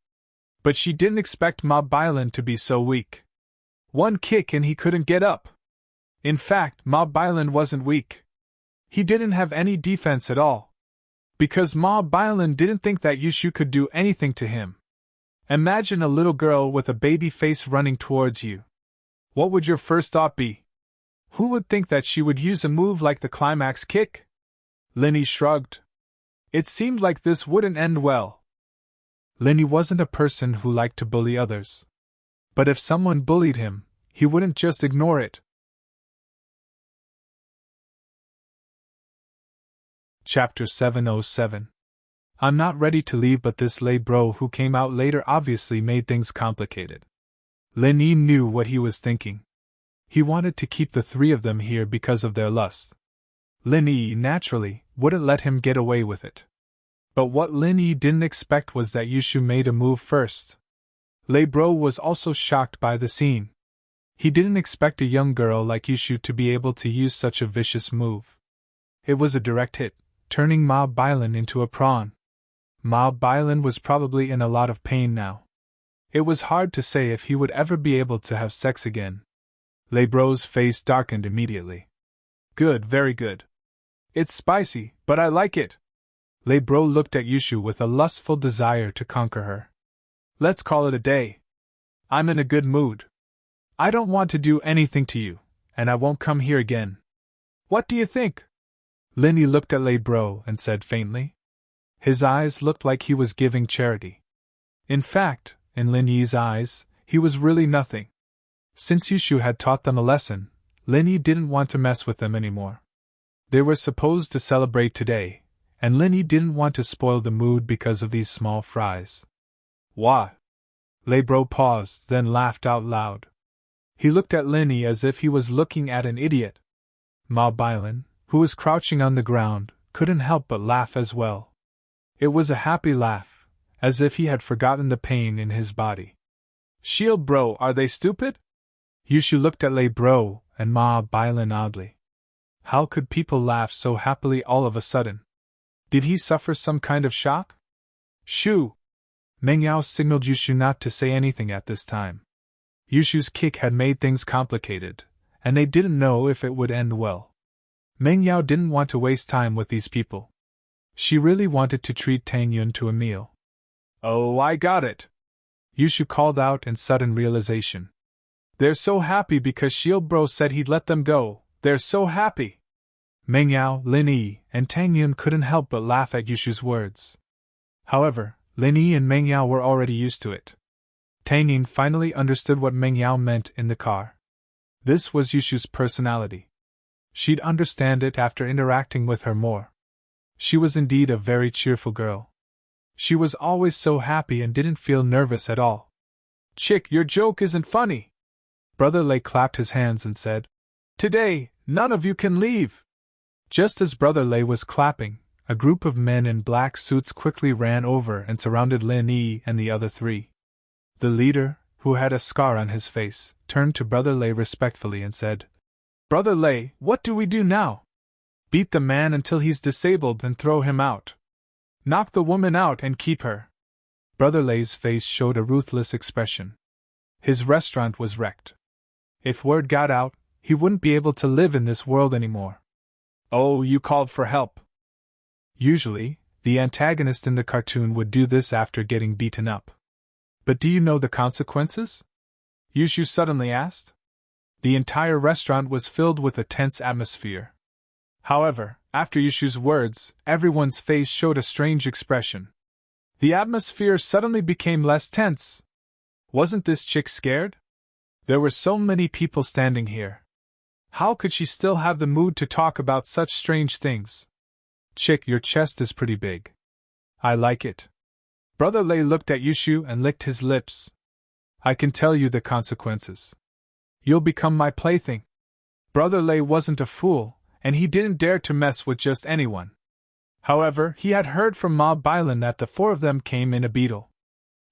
But she didn't expect Ma Bailan to be so weak. One kick and he couldn't get up. In fact, Ma Bailan wasn't weak. He didn't have any defense at all. Because Ma Bailan didn't think that Yushu could do anything to him. Imagine a little girl with a baby face running towards you. What would your first thought be? Who would think that she would use a move like the climax kick? Linny shrugged. It seemed like this wouldn't end well. Linny wasn't a person who liked to bully others. But if someone bullied him, he wouldn't just ignore it. Chapter 707. I'm not ready to leave, but this lay bro who came out later obviously made things complicated. Lin Yi knew what he was thinking. He wanted to keep the three of them here because of their lust. Lin Yi, naturally, wouldn't let him get away with it. But what Lin Yi didn't expect was that Yushu made a move first. Lei Bro was also shocked by the scene. He didn't expect a young girl like Yushu to be able to use such a vicious move. It was a direct hit, turning Ma Bailan into a prawn. Ma Bailan was probably in a lot of pain now. It was hard to say if he would ever be able to have sex again. Lei Bro's face darkened immediately. Good, very good. It's spicy, but I like it. Lei Bro looked at Yushu with a lustful desire to conquer her. Let's call it a day. I'm in a good mood. I don't want to do anything to you, and I won't come here again. What do you think? Linny looked at Lei Bro and said faintly. His eyes looked like he was giving charity. In fact, in Lin Yi's eyes, he was really nothing. Since Yushu had taught them a lesson, Lin Yi didn't want to mess with them anymore. They were supposed to celebrate today, and Lin Yi didn't want to spoil the mood because of these small fries. What? Lei Bro paused, then laughed out loud. He looked at Lin Yi as if he was looking at an idiot. Ma Bailan, who was crouching on the ground, couldn't help but laugh as well. It was a happy laugh, as if he had forgotten the pain in his body. Shield Bro, are they stupid? Yushu looked at Lei Bro and Ma Bailan oddly. How could people laugh so happily all of a sudden? Did he suffer some kind of shock? Shoo! Meng Yao signaled Yushu not to say anything at this time. Yushu's kick had made things complicated, and they didn't know if it would end well. Meng Yao didn't want to waste time with these people. She really wanted to treat Tang Yun to a meal. Oh, I got it! Yushu called out in sudden realization. They're so happy because Shield Bro said he'd let them go. They're so happy! Meng Yao, Lin Yi, and Tang Yun couldn't help but laugh at Yushu's words. However, Lin Yi and Meng Yao were already used to it. Tang Yun finally understood what Meng Yao meant in the car. This was Yushu's personality. She'd understand it after interacting with her more. She was indeed a very cheerful girl. She was always so happy and didn't feel nervous at all. Chick, your joke isn't funny! Brother Lei clapped his hands and said, Today, none of you can leave! Just as Brother Lei was clapping, a group of men in black suits quickly ran over and surrounded Lin Yi and the other three. The leader, who had a scar on his face, turned to Brother Lei respectfully and said, Brother Lei, what do we do now? Beat the man until he's disabled and throw him out. Knock the woman out and keep her. Brother Lei's face showed a ruthless expression. His restaurant was wrecked. If word got out, he wouldn't be able to live in this world anymore. Oh, you called for help. Usually, the antagonist in the cartoon would do this after getting beaten up. But do you know the consequences? Yushu suddenly asked. The entire restaurant was filled with a tense atmosphere. However, after Yushu's words, everyone's face showed a strange expression. The atmosphere suddenly became less tense. Wasn't this chick scared? There were so many people standing here. How could she still have the mood to talk about such strange things? Chick, your chest is pretty big. I like it. Brother Lei looked at Yushu and licked his lips. I can tell you the consequences. You'll become my plaything. Brother Lei wasn't a fool, and he didn't dare to mess with just anyone. However, he had heard from Ma Bailan that the four of them came in a beetle.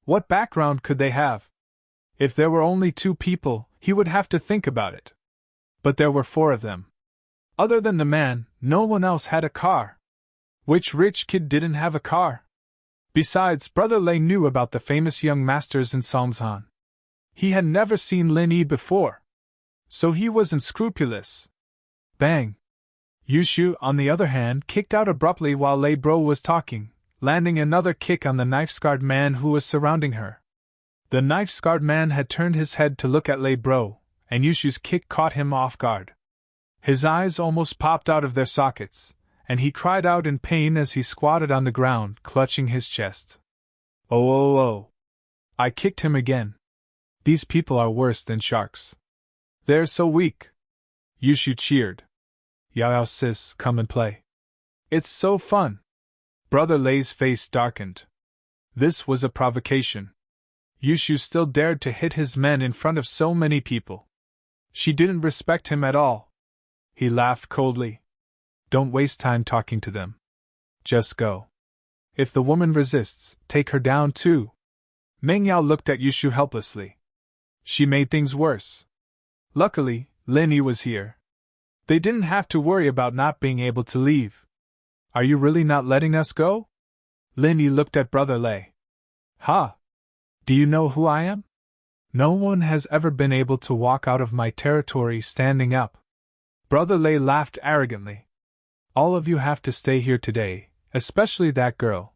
What background could they have? If there were only 2 people, he would have to think about it. But there were 4 of them. Other than the man, no one else had a car. Which rich kid didn't have a car? Besides, Brother Lei knew about the famous young masters in Songzhan. He had never seen Lin Yi before. So he wasn't scrupulous. Bang! Yushu, on the other hand, kicked out abruptly while Lei Bro was talking, landing another kick on the knife-scarred man who was surrounding her. The knife-scarred man had turned his head to look at Lei Bro, and Yushu's kick caught him off guard. His eyes almost popped out of their sockets, and he cried out in pain as he squatted on the ground, clutching his chest. Oh, oh, oh! I kicked him again. These people are worse than sharks. They're so weak. Yushu cheered. Yao sis, come and play. It's so fun. Brother Lei's face darkened. This was a provocation. Yushu still dared to hit his men in front of so many people. She didn't respect him at all. He laughed coldly. Don't waste time talking to them. Just go. If the woman resists, take her down too. Meng Yao looked at Yushu helplessly. She made things worse. Luckily, Lin Yi was here. They didn't have to worry about not being able to leave. Are you really not letting us go? Lin Yi looked at Brother Lei. Ha! Do you know who I am? No one has ever been able to walk out of my territory standing up. Brother Lei laughed arrogantly. All of you have to stay here today, especially that girl.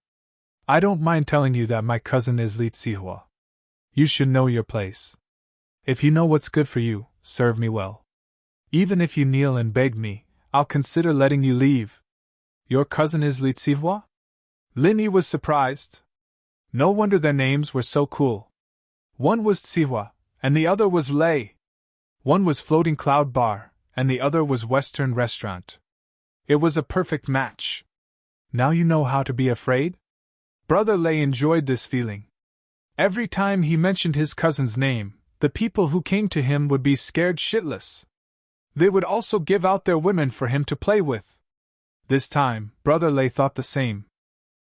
I don't mind telling you that my cousin is Li Zihua. You should know your place. If you know what's good for you, serve me well. Even if you kneel and beg me, I'll consider letting you leave. Your cousin is Li Zihua? Lin Yi was surprised. No wonder their names were so cool. One was Zihua, and the other was Lei. One was Floating Cloud Bar, and the other was Western Restaurant. It was a perfect match. Now you know how to be afraid? Brother Lei enjoyed this feeling. Every time he mentioned his cousin's name, the people who came to him would be scared shitless. They would also give out their women for him to play with. This time, Brother Lei thought the same.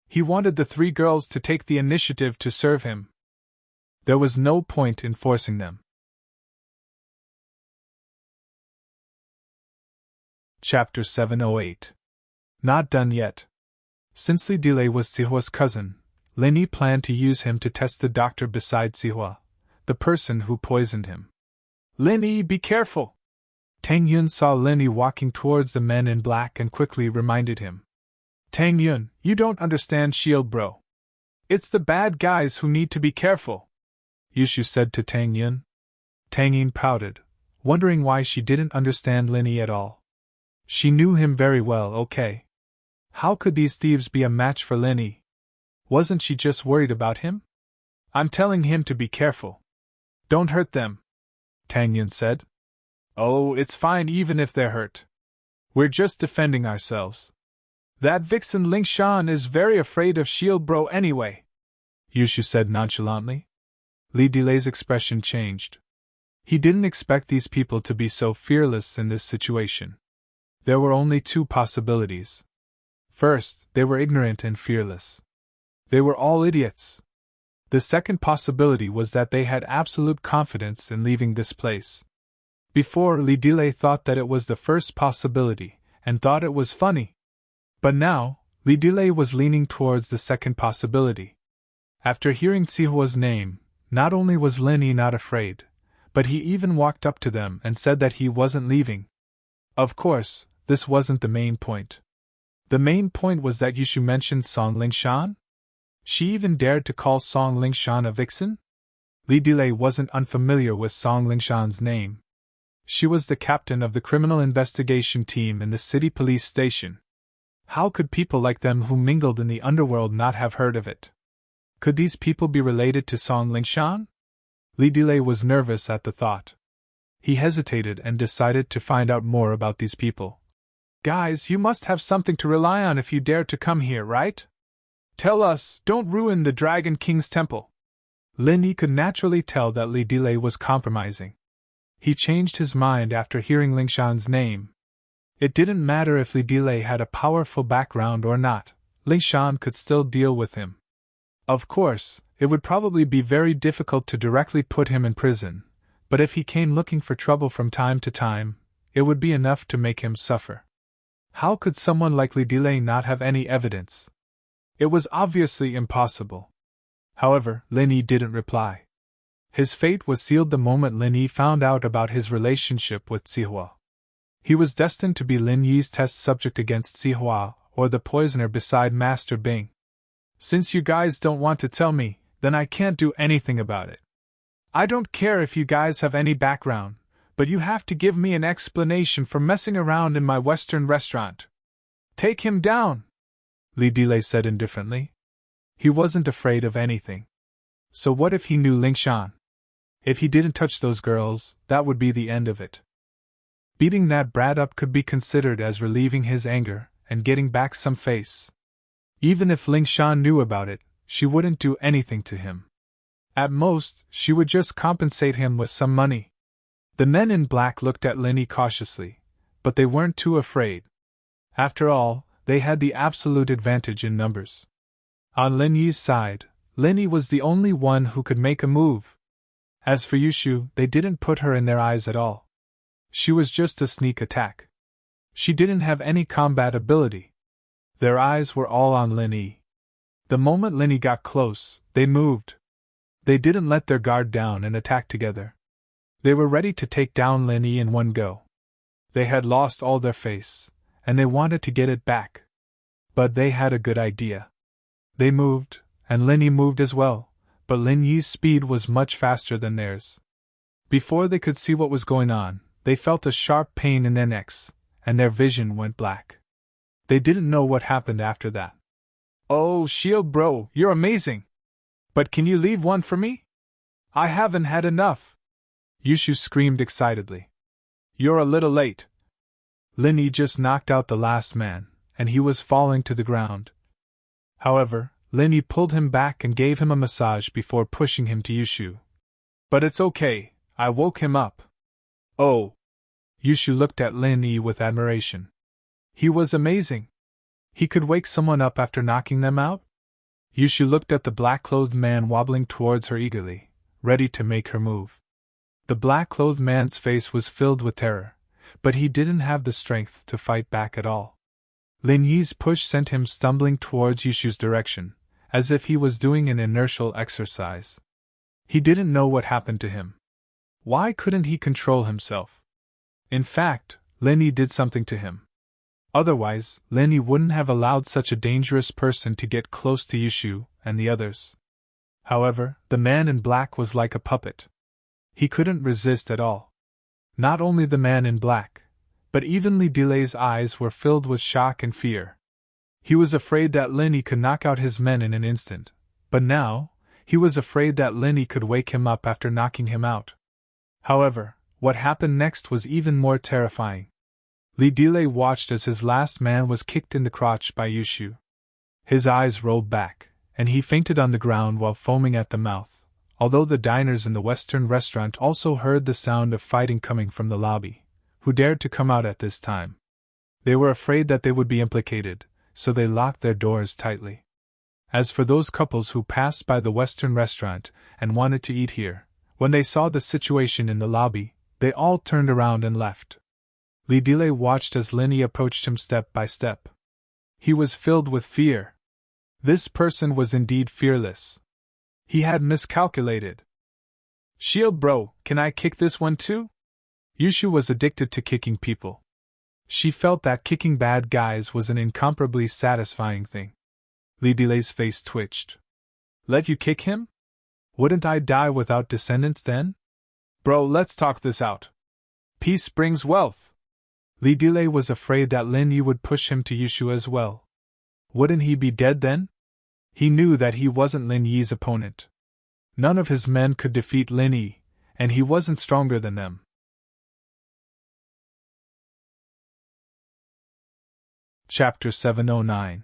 He wanted the 3 girls to take the initiative to serve him. There was no point in forcing them. Chapter 708. Not done yet. Since Li Delay was Zihua's cousin, Lin Yi planned to use him to test the doctor beside Zihua, the person who poisoned him. Lin Yi, be careful! Tang Yun saw Lin Yi walking towards the men in black and quickly reminded him. Tang Yun, you don't understand Shield Bro. It's the bad guys who need to be careful, Yushu said to Tang Yun. Tang Yin pouted, wondering why she didn't understand Lin Yi at all. She knew him very well, okay. How could these thieves be a match for Lin Yi? Wasn't she just worried about him? I'm telling him to be careful. Don't hurt them, Tang Yun said. Oh, it's fine even if they're hurt. We're just defending ourselves. That vixen Ling Shan is very afraid of Shield Bro anyway, Yushu said nonchalantly. Li Delay's expression changed. He didn't expect these people to be so fearless in this situation. There were only 2 possibilities. First, they were ignorant and fearless. They were all idiots. The second possibility was that they had absolute confidence in leaving this place. Before, Li Delay thought that it was the first possibility, and thought it was funny. But now, Li Delay was leaning towards the second possibility. After hearing Zihua's name, not only was Lin Yi not afraid, but he even walked up to them and said that he wasn't leaving. Of course, this wasn't the main point. The main point was that Yushu mentioned Song Lingshan? She even dared to call Song Lingshan a vixen? Li Delay wasn't unfamiliar with Song Lingshan's name. She was the captain of the criminal investigation team in the city police station. How could people like them who mingled in the underworld not have heard of it? Could these people be related to Song Lingshan? Li Delay was nervous at the thought. He hesitated and decided to find out more about these people. Guys, you must have something to rely on if you dare to come here, right? Tell us, don't ruin the Dragon King's temple. Lin Yi could naturally tell that Li Delay was compromising. He changed his mind after hearing Lingshan's name. It didn't matter if Li Delay had a powerful background or not, Lingshan could still deal with him. Of course, it would probably be very difficult to directly put him in prison, but if he came looking for trouble from time to time, it would be enough to make him suffer. How could someone like Li Delay not have any evidence? It was obviously impossible. However, Lin Yi didn't reply. His fate was sealed the moment Lin Yi found out about his relationship with Zihua. He was destined to be Lin Yi's test subject against Zihua, or the poisoner beside Master Bing. Since you guys don't want to tell me, then I can't do anything about it. I don't care if you guys have any background, but you have to give me an explanation for messing around in my Western restaurant. Take him down, Li Delay said indifferently. He wasn't afraid of anything. So what if he knew Lingshan? If he didn't touch those girls, that would be the end of it. Beating that brat up could be considered as relieving his anger and getting back some face. Even if Lingshan knew about it, she wouldn't do anything to him. At most, she would just compensate him with some money. The men in black looked at Lin Yi cautiously, but they weren't too afraid. After all, they had the absolute advantage in numbers. On Lin Yi's side, Lin Yi was the only one who could make a move. As for Yushu, they didn't put her in their eyes at all. She was just a sneak attack. She didn't have any combat ability. Their eyes were all on Lin Yi. The moment Lin Yi got close, they moved. They didn't let their guard down and attack together. They were ready to take down Lin Yi in one go. They had lost all their face, and they wanted to get it back. But they had a good idea. They moved, and Lin Yi moved as well, but Lin Yi's speed was much faster than theirs. Before they could see what was going on, they felt a sharp pain in their necks, and their vision went black. They didn't know what happened after that. Oh, Shield bro, you're amazing! But can you leave one for me? I haven't had enough! Yushu screamed excitedly. You're a little late. Lin Yi just knocked out the last man, and he was falling to the ground. However, Lin Yi pulled him back and gave him a massage before pushing him to Yushu. But it's okay, I woke him up. Oh! Yushu looked at Lin Yi with admiration. He was amazing. He could wake someone up after knocking them out? Yushu looked at the black-clothed man wobbling towards her eagerly, ready to make her move. The black-clothed man's face was filled with terror, but he didn't have the strength to fight back at all. Lin Yi's push sent him stumbling towards Yushu's direction, as if he was doing an inertial exercise. He didn't know what happened to him. Why couldn't he control himself? In fact, Lin Yi did something to him. Otherwise, Lin Yi wouldn't have allowed such a dangerous person to get close to Yushu and the others. However, the man in black was like a puppet. He couldn't resist at all. Not only the man in black, but even Li Delay's eyes were filled with shock and fear. He was afraid that Lin Yi could knock out his men in an instant, but now, he was afraid that Lin Yi could wake him up after knocking him out. However, what happened next was even more terrifying. Li Delay watched as his last man was kicked in the crotch by Yushu. His eyes rolled back, and he fainted on the ground while foaming at the mouth, although the diners in the Western restaurant also heard the sound of fighting coming from the lobby, who dared to come out at this time. They were afraid that they would be implicated, so they locked their doors tightly. As for those couples who passed by the Western restaurant and wanted to eat here, when they saw the situation in the lobby, they all turned around and left. Li Delay watched as Lin Yi approached him step by step. He was filled with fear. This person was indeed fearless. He had miscalculated. Shield bro, can I kick this one too? Yushu was addicted to kicking people. She felt that kicking bad guys was an incomparably satisfying thing. Li Delay's face twitched. Let you kick him? Wouldn't I die without descendants then? Bro, let's talk this out. Peace brings wealth. Li Delay was afraid that Lin Yi would push him to Yushu as well. Wouldn't he be dead then? He knew that he wasn't Lin Yi's opponent. None of his men could defeat Lin Yi, and he wasn't stronger than them. Chapter 709.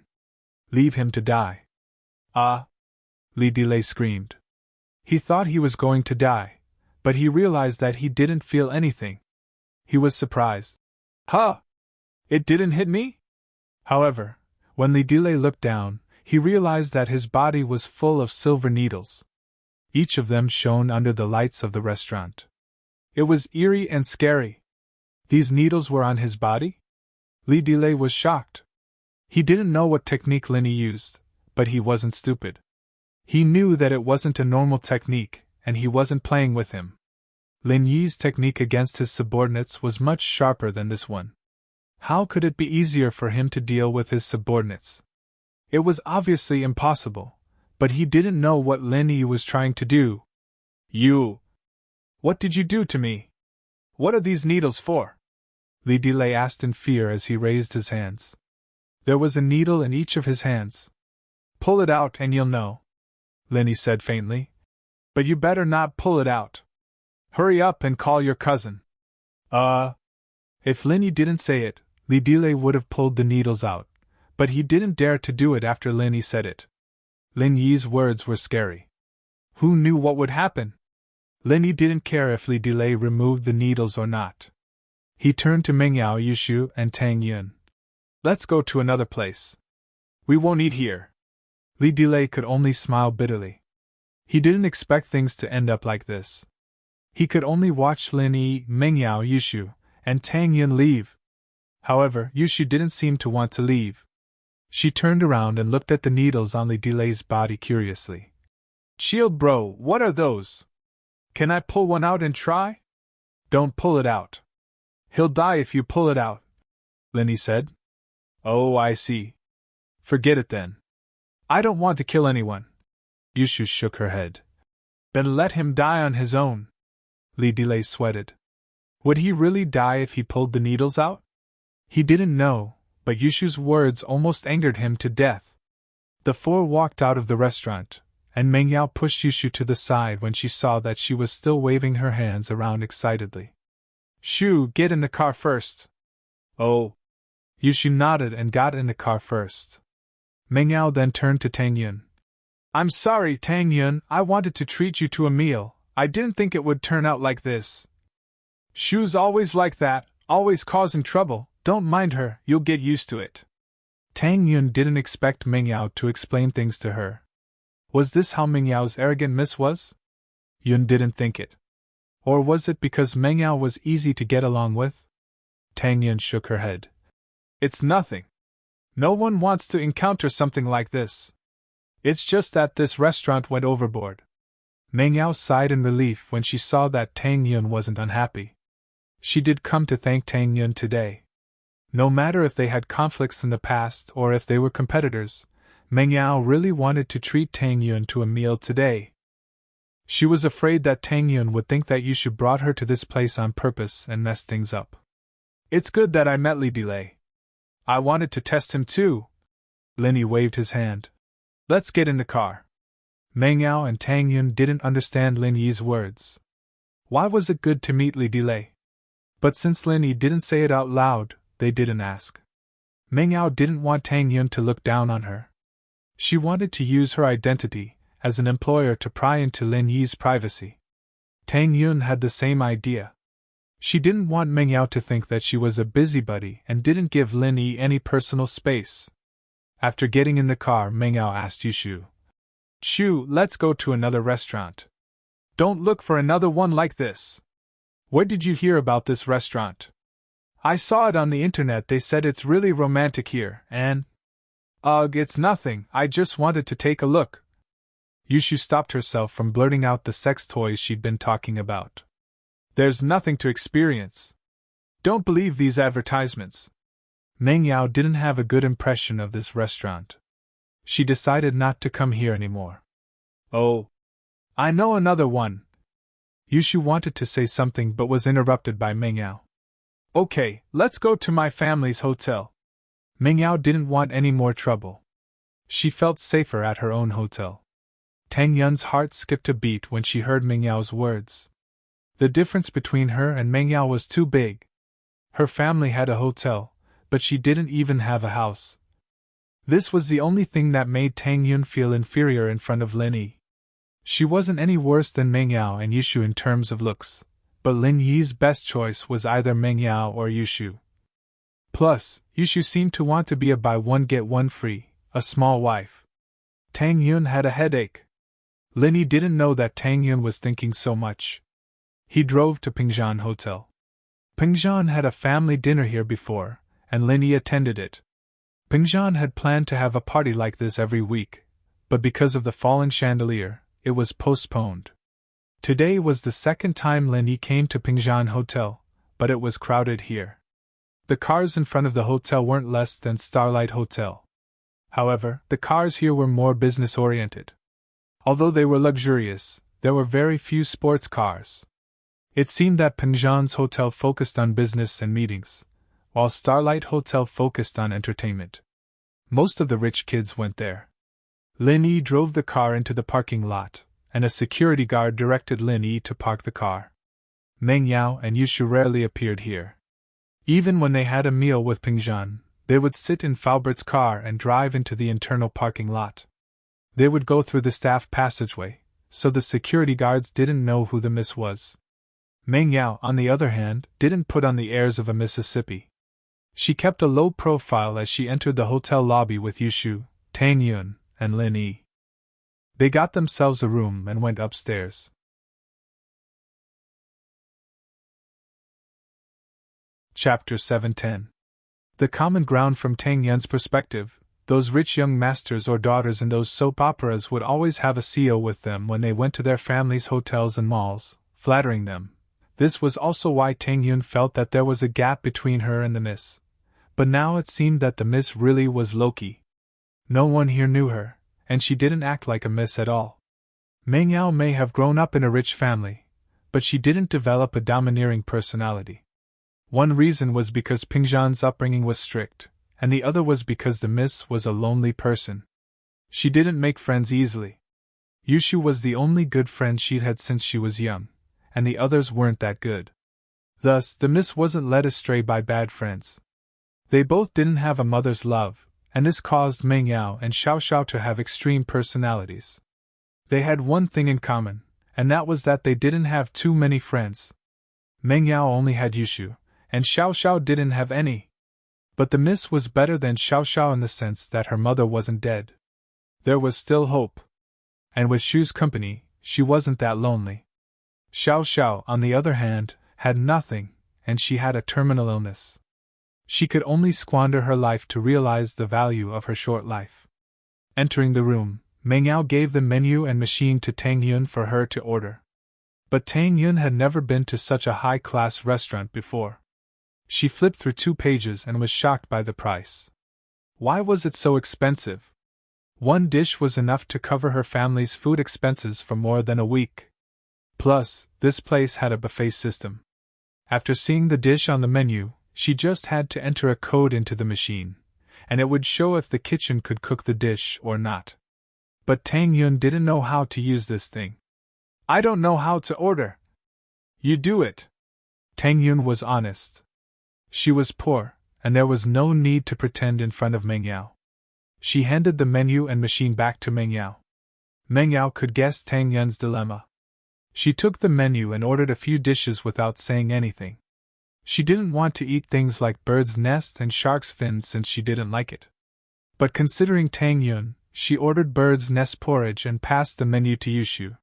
Leave him to die. Ah! Li Delay screamed. He thought he was going to die, but he realized that he didn't feel anything. He was surprised. Huh! It didn't hit me? However, when Lidile looked down, he realized that his body was full of silver needles. Each of them shone under the lights of the restaurant. It was eerie and scary. These needles were on his body? Lidile was shocked. He didn't know what technique Linny used, but he wasn't stupid. He knew that it wasn't a normal technique, and he wasn't playing with him. Lin Yi's technique against his subordinates was much sharper than this one. How could it be easier for him to deal with his subordinates? It was obviously impossible, but he didn't know what Lin Yi was trying to do. You! What did you do to me? What are these needles for? Lidile asked in fear as he raised his hands. There was a needle in each of his hands. Pull it out and you'll know, Linny said faintly. But you better not pull it out. Hurry up and call your cousin. If Linny didn't say it, Lidile would have pulled the needles out, but he didn't dare to do it after Linny said it. Lin Yi's words were scary. Who knew what would happen? Linny didn't care if Lidile removed the needles or not. He turned to Mengyao Yushu and Tang Yun. Let's go to another place. We won't eat here. Lidile could only smile bitterly. He didn't expect things to end up like this. He could only watch Lin Yi, Mengyao Yushu, and Tang Yun leave. However, Yushu didn't seem to want to leave. She turned around and looked at the needles on Lidile's body curiously. Chill bro, what are those? Can I pull one out and try? Don't pull it out. He'll die if you pull it out, Linny said. Oh, I see. Forget it then. I don't want to kill anyone. Yushu shook her head. Then let him die on his own. Lidile sweated. Would he really die if he pulled the needles out? He didn't know, but Yushu's words almost angered him to death. The four walked out of the restaurant, and Mengyao pushed Yushu to the side when she saw that she was still waving her hands around excitedly. Shu, get in the car first. Oh. Yushu nodded and got in the car first. Mengyao then turned to Tang Yun. I'm sorry, Tang Yun, I wanted to treat you to a meal. I didn't think it would turn out like this. Shu's always like that, always causing trouble. Don't mind her, you'll get used to it. Tang Yun didn't expect Mengyao to explain things to her. Was this how Mengyao's arrogant miss was? Yun didn't think it. Or was it because Mengyao was easy to get along with? Tang Yun shook her head. It's nothing. No one wants to encounter something like this. It's just that this restaurant went overboard. Mengyao sighed in relief when she saw that Tang Yun wasn't unhappy. She did come to thank Tang Yun today. No matter if they had conflicts in the past or if they were competitors, Mengyao really wanted to treat Tang Yun to a meal today. She was afraid that Tang Yun would think that Yushu brought her to this place on purpose and mess things up. It's good that I met Lidile. I wanted to test him too. Linny waved his hand. Let's get in the car. Mengyao and Tang Yun didn't understand Lin Yi's words. Why was it good to meet Lidile? But since Lin Yi didn't say it out loud, they didn't ask. Mengyao didn't want Tang Yun to look down on her. She wanted to use her identity as an employer to pry into Lin Yi's privacy. Tang Yun had the same idea. She didn't want Mengyao to think that she was a busybody and didn't give Lin Yi any personal space. After getting in the car, Mengyao asked Yushu. Shu, let's go to another restaurant. Don't look for another one like this. Where did you hear about this restaurant? I saw it on the internet. They said it's really romantic here, and... Ugh, it's nothing, I just wanted to take a look. Yushu stopped herself from blurting out the sex toys she'd been talking about. There's nothing to experience. Don't believe these advertisements. Mengyao didn't have a good impression of this restaurant. She decided not to come here anymore. Oh, I know another one. Yushu wanted to say something but was interrupted by Mengyao. Okay, let's go to my family's hotel. Mengyao didn't want any more trouble. She felt safer at her own hotel. Tang Yun's heart skipped a beat when she heard Mengyao's words. The difference between her and Mengyao was too big. Her family had a hotel, but she didn't even have a house. This was the only thing that made Tang Yun feel inferior in front of Lin Yi. She wasn't any worse than Meng Yao and Yushu in terms of looks, but Lin Yi's best choice was either Meng Yao or Yushu. Plus, Yushu seemed to want to be a buy one get one free, a small wife. Tang Yun had a headache. Lin Yi didn't know that Tang Yun was thinking so much. He drove to Pingzhan Hotel. Pingzhan had a family dinner here before, and Lin Yi attended it. Pingzhan had planned to have a party like this every week, but because of the fallen chandelier, it was postponed. Today was the second time Lin Yi came to Pingzhan Hotel, but it was crowded here. The cars in front of the hotel weren't less than Starlight Hotel. However, the cars here were more business-oriented. Although they were luxurious, there were very few sports cars. It seemed that Pingzhan's hotel focused on business and meetings, while Starlight Hotel focused on entertainment. Most of the rich kids went there. Lin Yi drove the car into the parking lot, and a security guard directed Lin Yi to park the car. Meng Yao and Yushu rarely appeared here. Even when they had a meal with Pingzhan, they would sit in Falbert's car and drive into the internal parking lot. They would go through the staff passageway, so the security guards didn't know who the miss was. Meng Yao, on the other hand, didn't put on the airs of a Mississippi. She kept a low profile as she entered the hotel lobby with Yushu, Tang Yun, and Lin Yi. They got themselves a room and went upstairs. Chapter 710. The common ground from Tang Yun's perspective, those rich young masters or daughters in those soap operas would always have a CO with them when they went to their families' hotels and malls, flattering them. This was also why Tang Yun felt that there was a gap between her and the miss. But now it seemed that the miss really was Loki. No one here knew her, and she didn't act like a miss at all. Meng Yao may have grown up in a rich family, but she didn't develop a domineering personality. One reason was because Pingzhan's upbringing was strict, and the other was because the miss was a lonely person. She didn't make friends easily. Yushu was the only good friend she'd had since she was young, and the others weren't that good. Thus, the miss wasn't led astray by bad friends. They both didn't have a mother's love, and this caused Meng Yao and Xiao Xiao to have extreme personalities. They had one thing in common, and that was that they didn't have too many friends. Meng Yao only had Yushu, and Xiao Xiao didn't have any. But the miss was better than Xiao Xiao in the sense that her mother wasn't dead. There was still hope. And with Shu's company, she wasn't that lonely. Xiao Xiao, on the other hand, had nothing, and she had a terminal illness. She could only squander her life to realize the value of her short life. Entering the room, Meng Yao gave the menu and machine to Tang Yun for her to order. But Tang Yun had never been to such a high-class restaurant before. She flipped through 2 pages and was shocked by the price. Why was it so expensive? One dish was enough to cover her family's food expenses for more than a week. Plus, this place had a buffet system. After seeing the dish on the menu, she just had to enter a code into the machine, and it would show if the kitchen could cook the dish or not. But Tang Yun didn't know how to use this thing. "I don't know how to order." "You do it." Tang Yun was honest. She was poor, and there was no need to pretend in front of Meng Yao. She handed the menu and machine back to Meng Yao. Meng Yao could guess Tang Yun's dilemma. She took the menu and ordered a few dishes without saying anything. She didn't want to eat things like bird's nest and shark's fins since she didn't like it. But considering Tang Yun, she ordered bird's nest porridge and passed the menu to Yushu.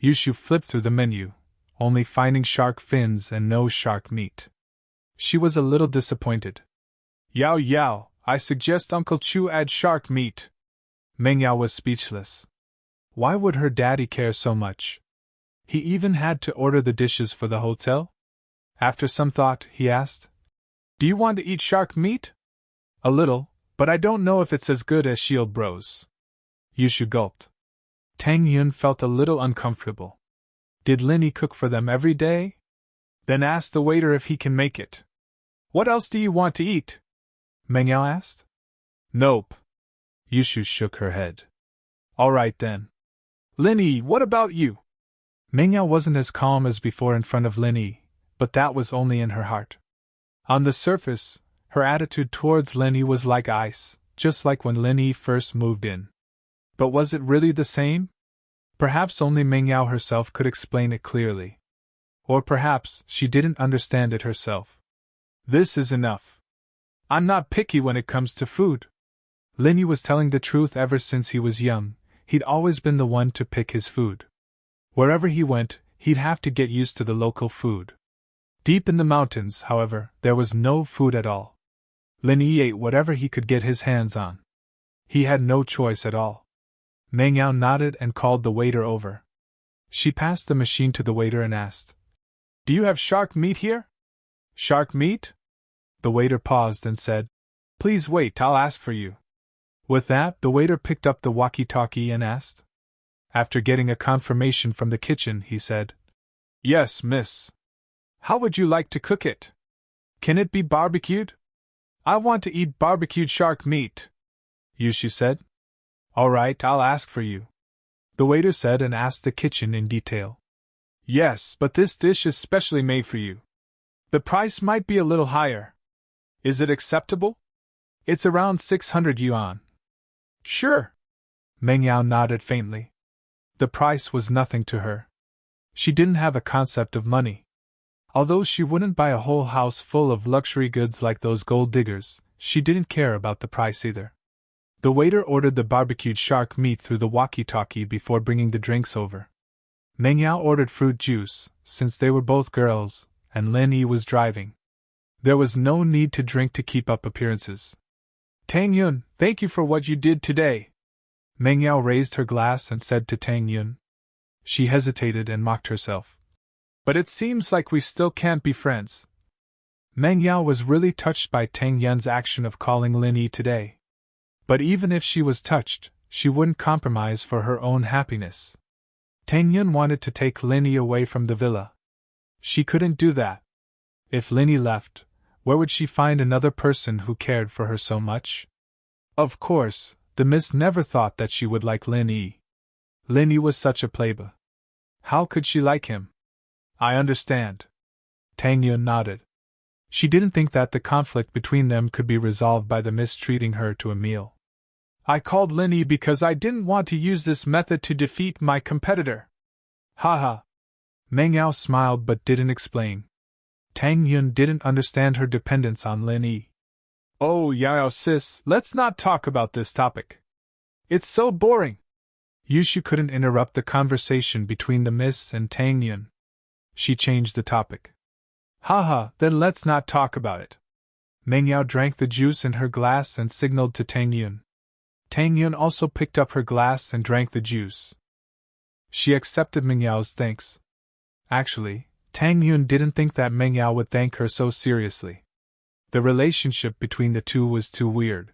Yushu flipped through the menu, only finding shark fins and no shark meat. She was a little disappointed. "Yao Yao, I suggest Uncle Chu add shark meat." Meng Yao was speechless. Why would her daddy care so much? He even had to order the dishes for the hotel? After some thought, he asked, "Do you want to eat shark meat?" "A little, but I don't know if it's as good as Shield Bros." Yushu gulped. Tang Yun felt a little uncomfortable. Did Lin Yi cook for them every day? Then ask the waiter if he can make it. "What else do you want to eat?" Meng Yao asked. "Nope." Yushu shook her head. "All right then. Lin Yi, what about you?" Meng Yao wasn't as calm as before in front of Lin Yi, but that was only in her heart. On the surface, her attitude towards Lin Yi was like ice, just like when Lin Yi first moved in. But was it really the same? Perhaps only Meng Yao herself could explain it clearly. Or perhaps she didn't understand it herself. This is enough. I'm not picky when it comes to food. Lin Yi was telling the truth ever since he was young. He'd always been the one to pick his food. Wherever he went, he'd have to get used to the local food. Deep in the mountains, however, there was no food at all. Lin Yi ate whatever he could get his hands on. He had no choice at all. Meng Yao nodded and called the waiter over. She passed the machine to the waiter and asked, "Do you have shark meat here?" "Shark meat?" The waiter paused and said, "Please wait, I'll ask for you." With that, the waiter picked up the walkie-talkie and asked. After getting a confirmation from the kitchen, he said, "Yes, miss. How would you like to cook it? Can it be barbecued?" "I want to eat barbecued shark meat," Yushu said. "All right, I'll ask for you," the waiter said and asked the kitchen in detail. "Yes, but this dish is specially made for you. The price might be a little higher. Is it acceptable?" "It's around 600 yuan. "Sure." Meng Yao nodded faintly. The price was nothing to her. She didn't have a concept of money. Although she wouldn't buy a whole house full of luxury goods like those gold diggers, she didn't care about the price either. The waiter ordered the barbecued shark meat through the walkie-talkie before bringing the drinks over. Meng Yao ordered fruit juice, since they were both girls, and Lin Yi was driving. There was no need to drink to keep up appearances. "Tang Yun, thank you for what you did today." Meng Yao raised her glass and said to Tang Yun. She hesitated and mocked herself. "But it seems like we still can't be friends." Meng Yao was really touched by Tang Yun's action of calling Lin Yi today. But even if she was touched, she wouldn't compromise for her own happiness. Tang Yun wanted to take Lin Yi away from the villa. She couldn't do that. If Lin Yi left, where would she find another person who cared for her so much? Of course, the miss never thought that she would like Lin Yi. Lin Yi was such a pleba. How could she like him? "I understand." Tang Yun nodded. She didn't think that the conflict between them could be resolved by the miss treating her to a meal. "I called Lin Yi because I didn't want to use this method to defeat my competitor." "Haha." Meng Yao smiled but didn't explain. Tang Yun didn't understand her dependence on Lin Yi. "Oh, Yao sis, let's not talk about this topic. It's so boring." Yushu couldn't interrupt the conversation between the miss and Tang Yun. She changed the topic. "Haha, then let's not talk about it." Meng Yao drank the juice in her glass and signaled to Tang Yun. Tang Yun also picked up her glass and drank the juice. She accepted Meng Yao's thanks. Actually, Tang Yun didn't think that Meng Yao would thank her so seriously. The relationship between the two was too weird.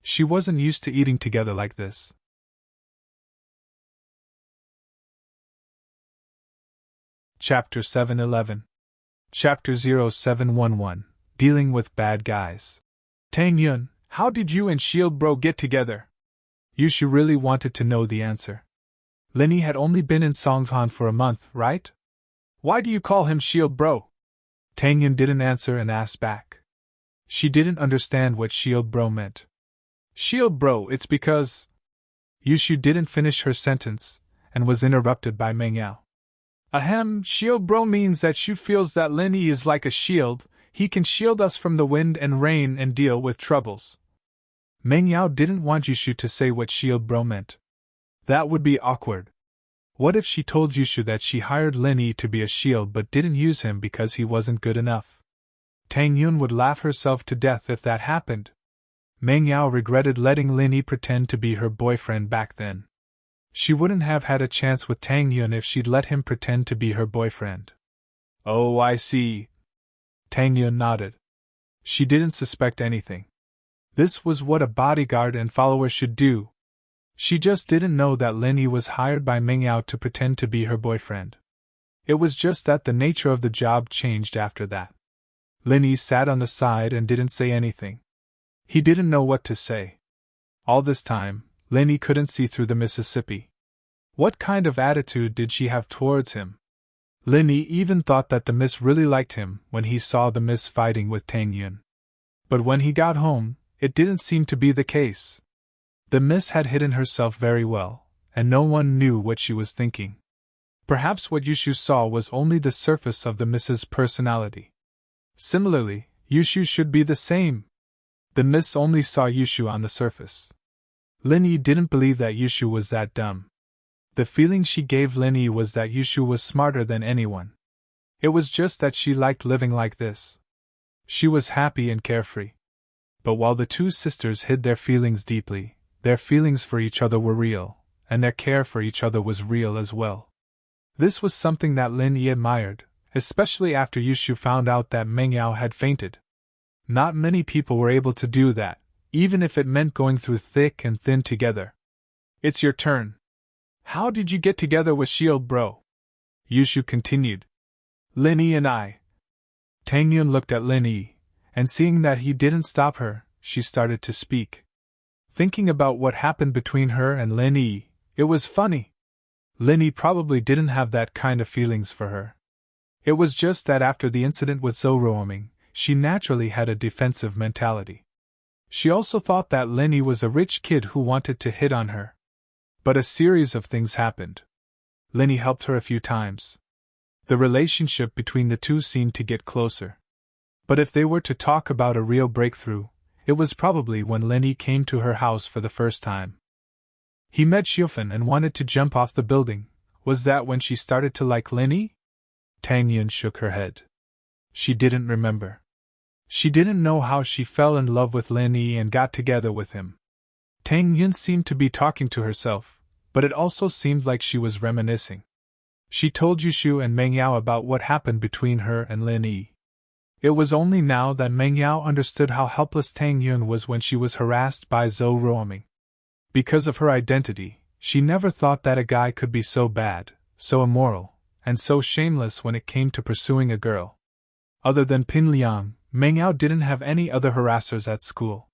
She wasn't used to eating together like this. Chapter 711. Chapter 0711, Dealing with Bad Guys. "Tang Yun, how did you and Shield Bro get together?" Yushu really wanted to know the answer. Lin Yi had only been in Songzhan for a month, right? "Why do you call him Shield Bro?" Tang Yun didn't answer and asked back. She didn't understand what Shield Bro meant. "Shield Bro, it's because—" Yushu didn't finish her sentence, and was interrupted by Meng Yao. "Ahem, Shield Bro means that Shu feels that Lin Yi is like a shield. He can shield us from the wind and rain and deal with troubles." Meng Yao didn't want Yushu to say what Shield Bro meant. That would be awkward. What if she told Yushu that she hired Lin Yi to be a shield but didn't use him because he wasn't good enough? Tang Yun would laugh herself to death if that happened. Meng Yao regretted letting Lin Yi pretend to be her boyfriend back then. She wouldn't have had a chance with Tang Yun if she'd let him pretend to be her boyfriend. "Oh, I see." Tang Yun nodded. She didn't suspect anything. This was what a bodyguard and follower should do. She just didn't know that Lin Yi was hired by Meng Yao to pretend to be her boyfriend. It was just that the nature of the job changed after that. Lin Yi sat on the side and didn't say anything. He didn't know what to say. All this time, Lin Yi couldn't see through the Mississippi. What kind of attitude did she have towards him? Lin Yi even thought that the miss really liked him when he saw the miss fighting with Tang Yun. But when he got home, it didn't seem to be the case. The miss had hidden herself very well, and no one knew what she was thinking. Perhaps what Yushu saw was only the surface of the Miss's personality. Similarly, Yushu should be the same. The Miss only saw Yushu on the surface. Linyi didn't believe that Yushu was that dumb. The feeling she gave Linyi was that Yushu was smarter than anyone. It was just that she liked living like this. She was happy and carefree. But while the two sisters hid their feelings deeply, their feelings for each other were real, and their care for each other was real as well. This was something that Linyi admired, especially after Yushu found out that Mengyao had fainted. Not many people were able to do that, even if it meant going through thick and thin together. It's your turn. How did you get together with Shield Bro? Yushu continued. Linyi and I. Tang Yun looked at Linyi, and seeing that he didn't stop her, she started to speak. Thinking about what happened between her and Linyi, it was funny. Linyi probably didn't have that kind of feelings for her. It was just that after the incident with Zoroaming, she naturally had a defensive mentality. She also thought that Linyi was a rich kid who wanted to hit on her. But a series of things happened. Linyi helped her a few times. The relationship between the two seemed to get closer. But if they were to talk about a real breakthrough, it was probably when Linyi came to her house for the first time. He met Xiufan and wanted to jump off the building. Was that when she started to like Linyi? Tang Yun shook her head. She didn't remember. She didn't know how she fell in love with Linyi and got together with him. Tang Yun seemed to be talking to herself, but it also seemed like she was reminiscing. She told Yushu and Mengyao about what happened between her and Linyi. It was only now that Mengyao understood how helpless Tang Yun was when she was harassed by Zoroaming. Because of her identity, she never thought that a guy could be so bad, so immoral, and so shameless when it came to pursuing a girl. Other than Pin Liang, Mengyao didn't have any other harassers at school.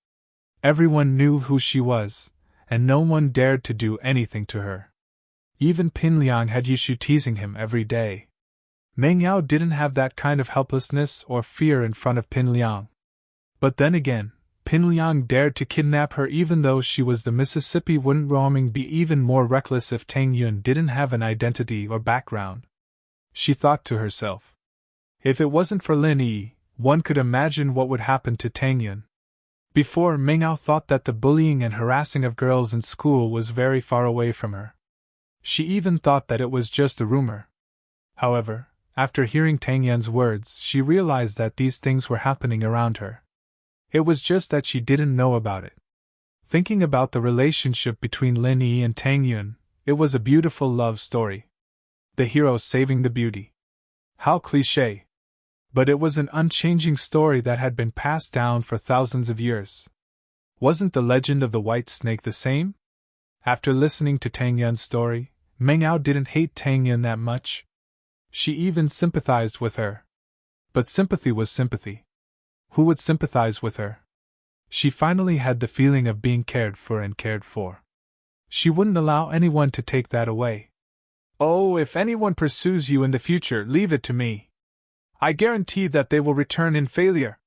Everyone knew who she was, and no one dared to do anything to her. Even Pin Liang had Yushu teasing him every day. Mengyao didn't have that kind of helplessness or fear in front of Pin Liang. But then again, Pin Liang dared to kidnap her even though she was the Mississippi. Wouldn't Roaming be even more reckless if Tang Yun didn't have an identity or background? She thought to herself. If it wasn't for Linyi, one could imagine what would happen to Tang Yun. Before, Mengyao thought that the bullying and harassing of girls in school was very far away from her. She even thought that it was just a rumor. However, after hearing Tang Yun's words, she realized that these things were happening around her. It was just that she didn't know about it. Thinking about the relationship between Linyi and Tang Yun, it was a beautiful love story. The hero saving the beauty. How cliché. But it was an unchanging story that had been passed down for thousands of years. Wasn't the legend of the white snake the same? After listening to Tang Yun's story, Mengyao didn't hate Tang Yun that much. She even sympathized with her. But sympathy was sympathy. Who would sympathize with her? She finally had the feeling of being cared for and cared for. She wouldn't allow anyone to take that away. Oh, if anyone pursues you in the future, leave it to me. I guarantee that they will return in failure.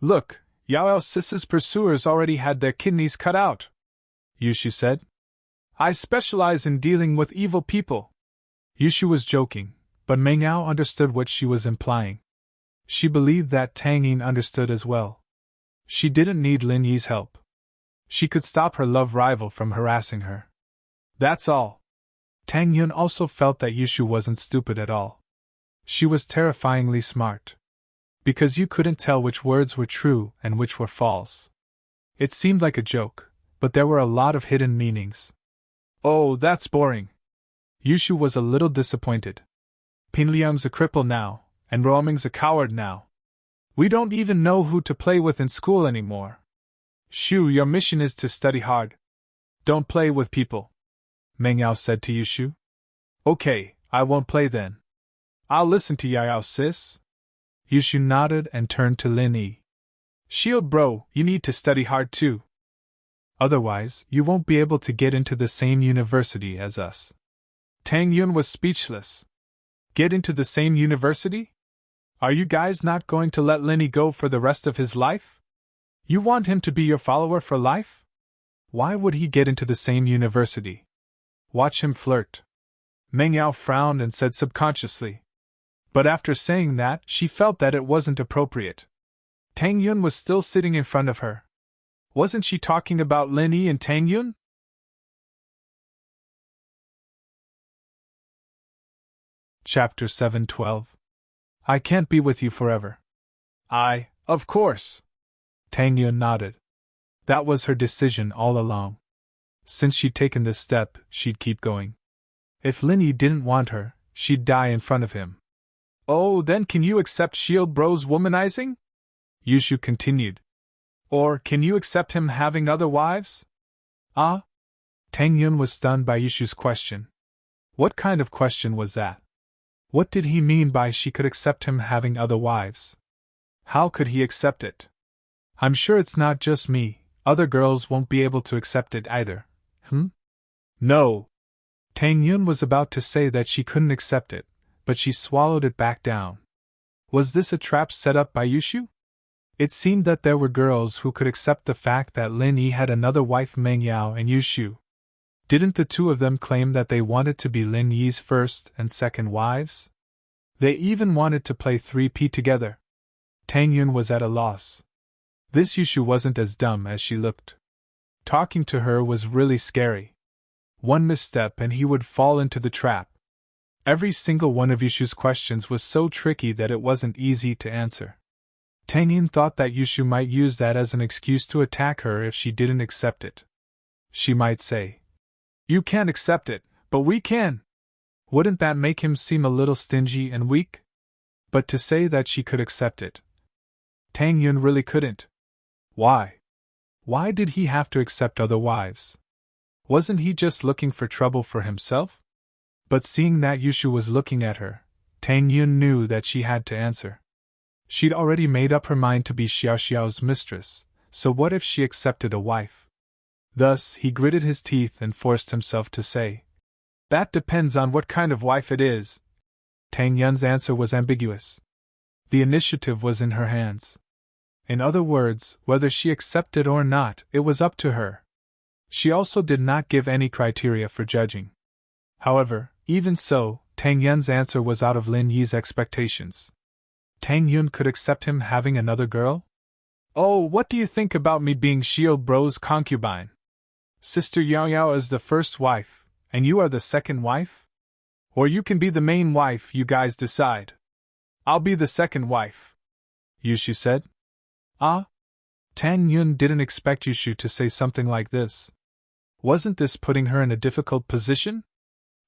Look, Yao Sis's pursuers already had their kidneys cut out, Yushu said. I specialize in dealing with evil people. Yushu was joking, but Mengyao understood what she was implying. She believed that Tang Yin understood as well. She didn't need Linyi's help. She could stop her love rival from harassing her. That's all. Tang Yun also felt that Yushu wasn't stupid at all. She was terrifyingly smart. Because you couldn't tell which words were true and which were false. It seemed like a joke, but there were a lot of hidden meanings. Oh, that's boring. Yushu was a little disappointed. Pin Liang's a cripple now, and Roaming's a coward now. We don't even know who to play with in school anymore. Shu, your mission is to study hard. Don't play with people, Mengyao said to Yushu. Okay, I won't play then. I'll listen to Yao sis. Yushu nodded and turned to Linyi. Shield bro, you need to study hard too. Otherwise, you won't be able to get into the same university as us. Tang Yun was speechless. Get into the same university? Are you guys not going to let Linyi go for the rest of his life? You want him to be your follower for life? Why would he get into the same university? Watch him flirt. Meng Yao frowned and said subconsciously. But after saying that, she felt that it wasn't appropriate. Tang Yun was still sitting in front of her. Wasn't she talking about Lin Yi and Tang Yun? Chapter 7:12. I can't be with you forever. Of course. Tang Yun nodded. That was her decision all along. Since she'd taken this step, she'd keep going. If Lin Yi didn't want her, she'd die in front of him. Oh, then can you accept Shield Bro's womanizing? Yushu continued. Or can you accept him having other wives? Tang Yun was stunned by Yushu's question. What kind of question was that? What did he mean by she could accept him having other wives? How could he accept it? I'm sure it's not just me, other girls won't be able to accept it either. No. Tang Yun was about to say that she couldn't accept it, but she swallowed it back down. Was this a trap set up by Yushu? It seemed that there were girls who could accept the fact that Lin Yi had another wife, Meng Yao and Yushu. Didn't the two of them claim that they wanted to be Lin Yi's first and second wives? They even wanted to play 3P together. Tang Yun was at a loss. This Yushu wasn't as dumb as she looked. Talking to her was really scary. One misstep and he would fall into the trap. Every single one of Yushu's questions was so tricky that it wasn't easy to answer. Tang Yun thought that Yushu might use that as an excuse to attack her if she didn't accept it. She might say, "You can't accept it, but we can." Wouldn't that make him seem a little stingy and weak? But to say that she could accept it, Tang Yun really couldn't. Why? Why did he have to accept other wives? Wasn't he just looking for trouble for himself? But seeing that Yushu was looking at her, Tang Yun knew that she had to answer. She'd already made up her mind to be Xiao Xiao's mistress, so what if she accepted a wife? Thus, he gritted his teeth and forced himself to say, "That depends on what kind of wife it is." Tang Yun's answer was ambiguous. The initiative was in her hands. In other words, whether she accepted or not, it was up to her. She also did not give any criteria for judging. However, even so, Tang Yun's answer was out of Lin Yi's expectations. Tang Yun could accept him having another girl? "Oh, what do you think about me being Shield Bro's concubine? Sister Yao Yao is the first wife, and you are the second wife? Or you can be the main wife, you guys decide." "I'll be the second wife," Yushu said. Tang Yun didn't expect Yushu to say something like this. Wasn't this putting her in a difficult position?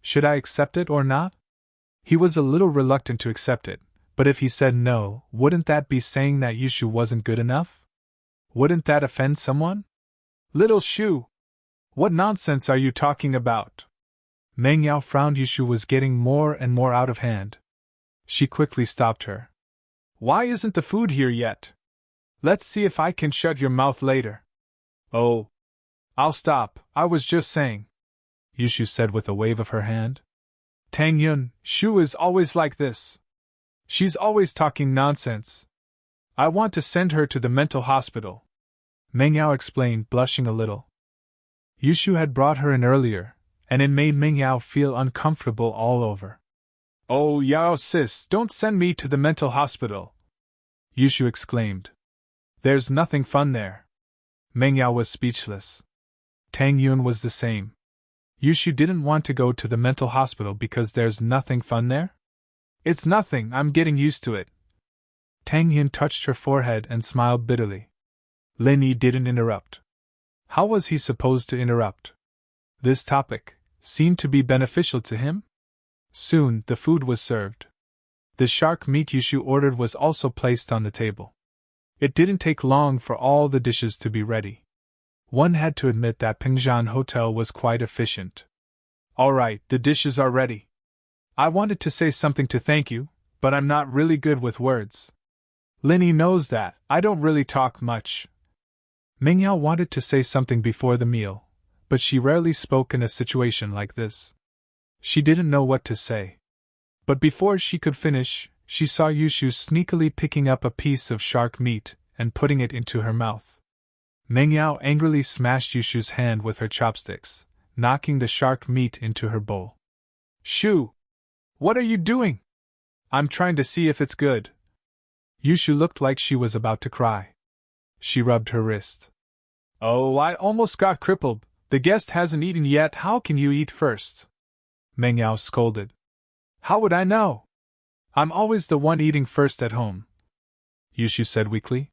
Should I accept it or not? He was a little reluctant to accept it, but if he said no, wouldn't that be saying that Yushu wasn't good enough? Wouldn't that offend someone? "Little Shu! What nonsense are you talking about?" Meng Yao frowned. Yushu was getting more and more out of hand. She quickly stopped her. "Why isn't the food here yet? Let's see if I can shut your mouth later." "Oh, I'll stop, I was just saying," Yushu said with a wave of her hand. "Tang Yun, Shu is always like this. She's always talking nonsense. I want to send her to the mental hospital," Meng Yao explained, blushing a little. Yushu had brought her in earlier, and it made Meng Yao feel uncomfortable all over. "Oh, Yao sis, don't send me to the mental hospital," Yushu exclaimed. "There's nothing fun there." Meng Yao was speechless. Tang Yun was the same. Yushu didn't want to go to the mental hospital because there's nothing fun there? "It's nothing, I'm getting used to it." Tang Yun touched her forehead and smiled bitterly. Lin Yi didn't interrupt. How was he supposed to interrupt? This topic seemed to be beneficial to him. Soon, the food was served. The shark meat Yushu ordered was also placed on the table. It didn't take long for all the dishes to be ready. One had to admit that Pingzhan Hotel was quite efficient. "All right, the dishes are ready. I wanted to say something to thank you, but I'm not really good with words. Linny knows that, I don't really talk much." Meng Yao wanted to say something before the meal, but she rarely spoke in a situation like this. She didn't know what to say. But before she could finish, she saw Yushu sneakily picking up a piece of shark meat and putting it into her mouth. Meng Yao angrily smashed Yushu's hand with her chopsticks, knocking the shark meat into her bowl. Shoo! What are you doing? I'm trying to see if it's good. Yushu looked like she was about to cry. She rubbed her wrist. Oh, I almost got crippled. The guest hasn't eaten yet. How can you eat first? Meng Yao scolded. How would I know? I'm always the one eating first at home, Yushu said weakly.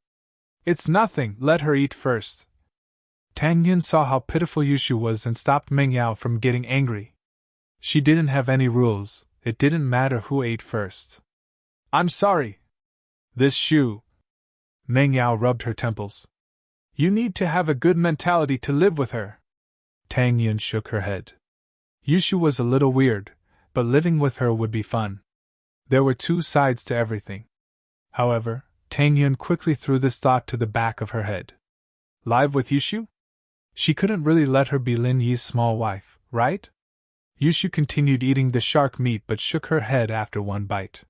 It's nothing, let her eat first. Tang Yun saw how pitiful Yushu was and stopped Meng Yao from getting angry. She didn't have any rules, it didn't matter who ate first. I'm sorry. This Shu. Meng Yao rubbed her temples. You need to have a good mentality to live with her. Tang Yun shook her head. Yushu was a little weird, but living with her would be fun. There were two sides to everything. However, Tang Yun quickly threw this thought to the back of her head. Live with Yushu? She couldn't really let her be Lin Yi's small wife, right? Yushu continued eating the shark meat but shook her head after one bite.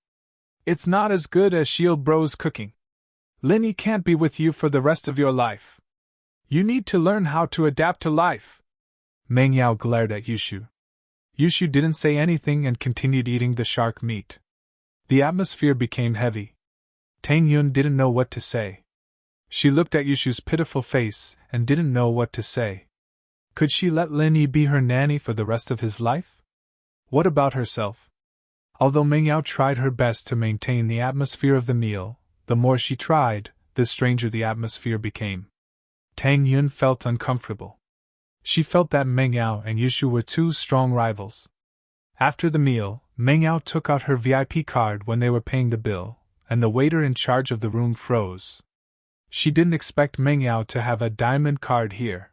It's not as good as Shield Bro's cooking. Lin Yi can't be with you for the rest of your life. You need to learn how to adapt to life. Meng Yao glared at Yushu. Yushu didn't say anything and continued eating the shark meat. The atmosphere became heavy. Tang Yun didn't know what to say. She looked at Yushu's pitiful face and didn't know what to say. Could she let Lin Yi be her nanny for the rest of his life? What about herself? Although Meng Yao tried her best to maintain the atmosphere of the meal, the more she tried, the stranger the atmosphere became. Tang Yun felt uncomfortable. She felt that Meng Yao and Yushu were two strong rivals. After the meal, Meng Yao took out her VIP card when they were paying the bill, and the waiter in charge of the room froze. She didn't expect Meng Yao to have a diamond card here.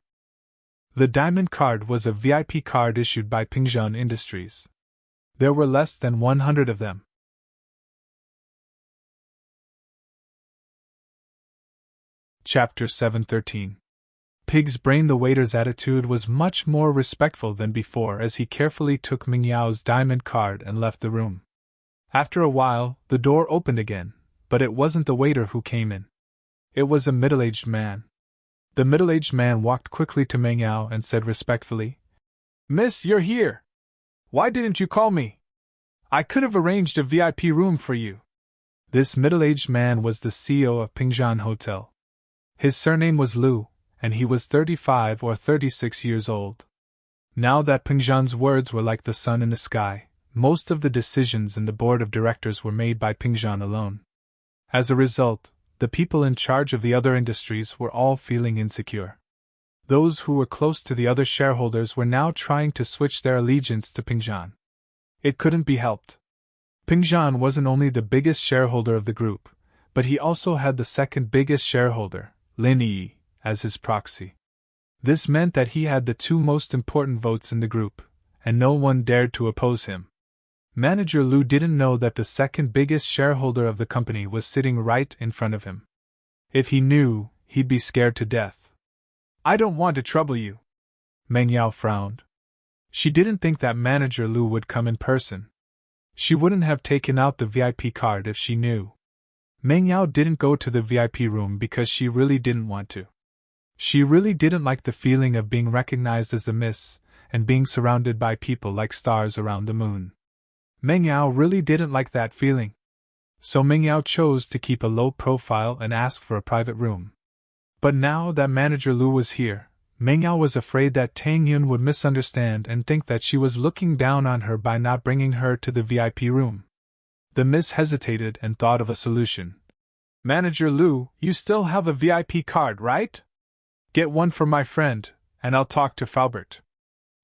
The diamond card was a VIP card issued by Pingzhen Industries. There were less than 100 of them. Chapter 713. Pig's Brain. The waiter's attitude was much more respectful than before as he carefully took Meng Yao's diamond card and left the room. After a while, the door opened again, but it wasn't the waiter who came in. It was a middle-aged man. The middle-aged man walked quickly to Meng Yao and said respectfully, Miss, you're here. Why didn't you call me? I could have arranged a VIP room for you. This middle-aged man was the CEO of Pingzhen Hotel. His surname was Liu, and he was 35 or 36 years old. Now that Pingzhen's words were like the sun in the sky, most of the decisions in the board of directors were made by Pingzhen alone. As a result, the people in charge of the other industries were all feeling insecure. Those who were close to the other shareholders were now trying to switch their allegiance to Pingzhen. It couldn't be helped. Pingzhen wasn't only the biggest shareholder of the group, but he also had the second biggest shareholder, Lin Yi, as his proxy. This meant that he had the two most important votes in the group, and no one dared to oppose him. Manager Liu didn't know that the second biggest shareholder of the company was sitting right in front of him. If he knew, he'd be scared to death. I don't want to trouble you. Meng Yao frowned. She didn't think that Manager Liu would come in person. She wouldn't have taken out the VIP card if she knew. Meng Yao didn't go to the VIP room because she really didn't want to. She really didn't like the feeling of being recognized as the Miss, and being surrounded by people like stars around the moon. Meng Yao really didn't like that feeling. So Meng Yao chose to keep a low profile and ask for a private room. But now that Manager Liu was here, Meng Yao was afraid that Tang Yun would misunderstand and think that she was looking down on her by not bringing her to the VIP room. The Miss hesitated and thought of a solution. Manager Liu, you still have a VIP card, right? Get one for my friend, and I'll talk to Faubert.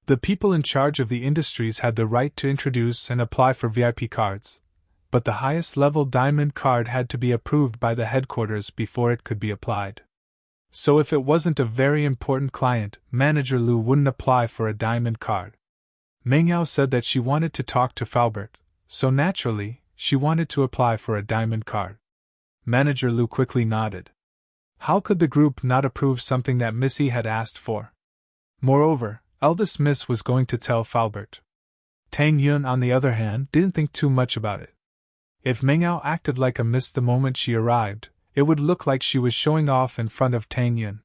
The people in charge of the industries had the right to introduce and apply for VIP cards, but the highest level diamond card had to be approved by the headquarters before it could be applied. So if it wasn't a very important client, Manager Liu wouldn't apply for a diamond card. Meng Yao said that she wanted to talk to Faubert, so naturally, she wanted to apply for a diamond card. Manager Liu quickly nodded. How could the group not approve something that Missy had asked for? Moreover, eldest Miss was going to tell Faubert. Tang Yun, on the other hand, didn't think too much about it. If Meng Yao acted like a miss the moment she arrived, it would look like she was showing off in front of Tang Yun.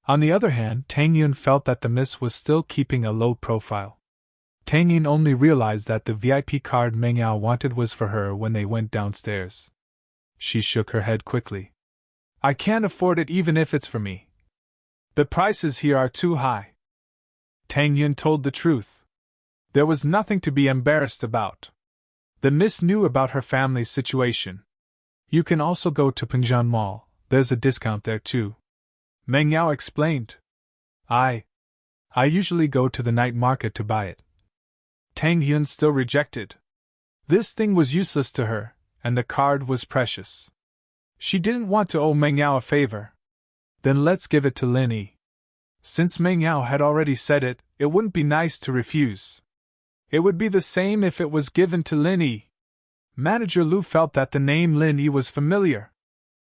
On the other hand, Tang Yun felt that the miss was still keeping a low profile. Tang Yun only realized that the VIP card Meng Yao wanted was for her when they went downstairs. She shook her head quickly. I can't afford it even if it's for me. The prices here are too high. Tang Yun told the truth. There was nothing to be embarrassed about. The miss knew about her family's situation. You can also go to Pingjian Mall, there's a discount there too. Meng Yao explained. I usually go to the night market to buy it. Tang Yun still rejected. This thing was useless to her, and the card was precious. She didn't want to owe Meng Yao a favor. Then let's give it to Lin Yi. Since Meng Yao had already said it, it wouldn't be nice to refuse. It would be the same if it was given to Lin Yi. Manager Lu felt that the name Lin Yi was familiar.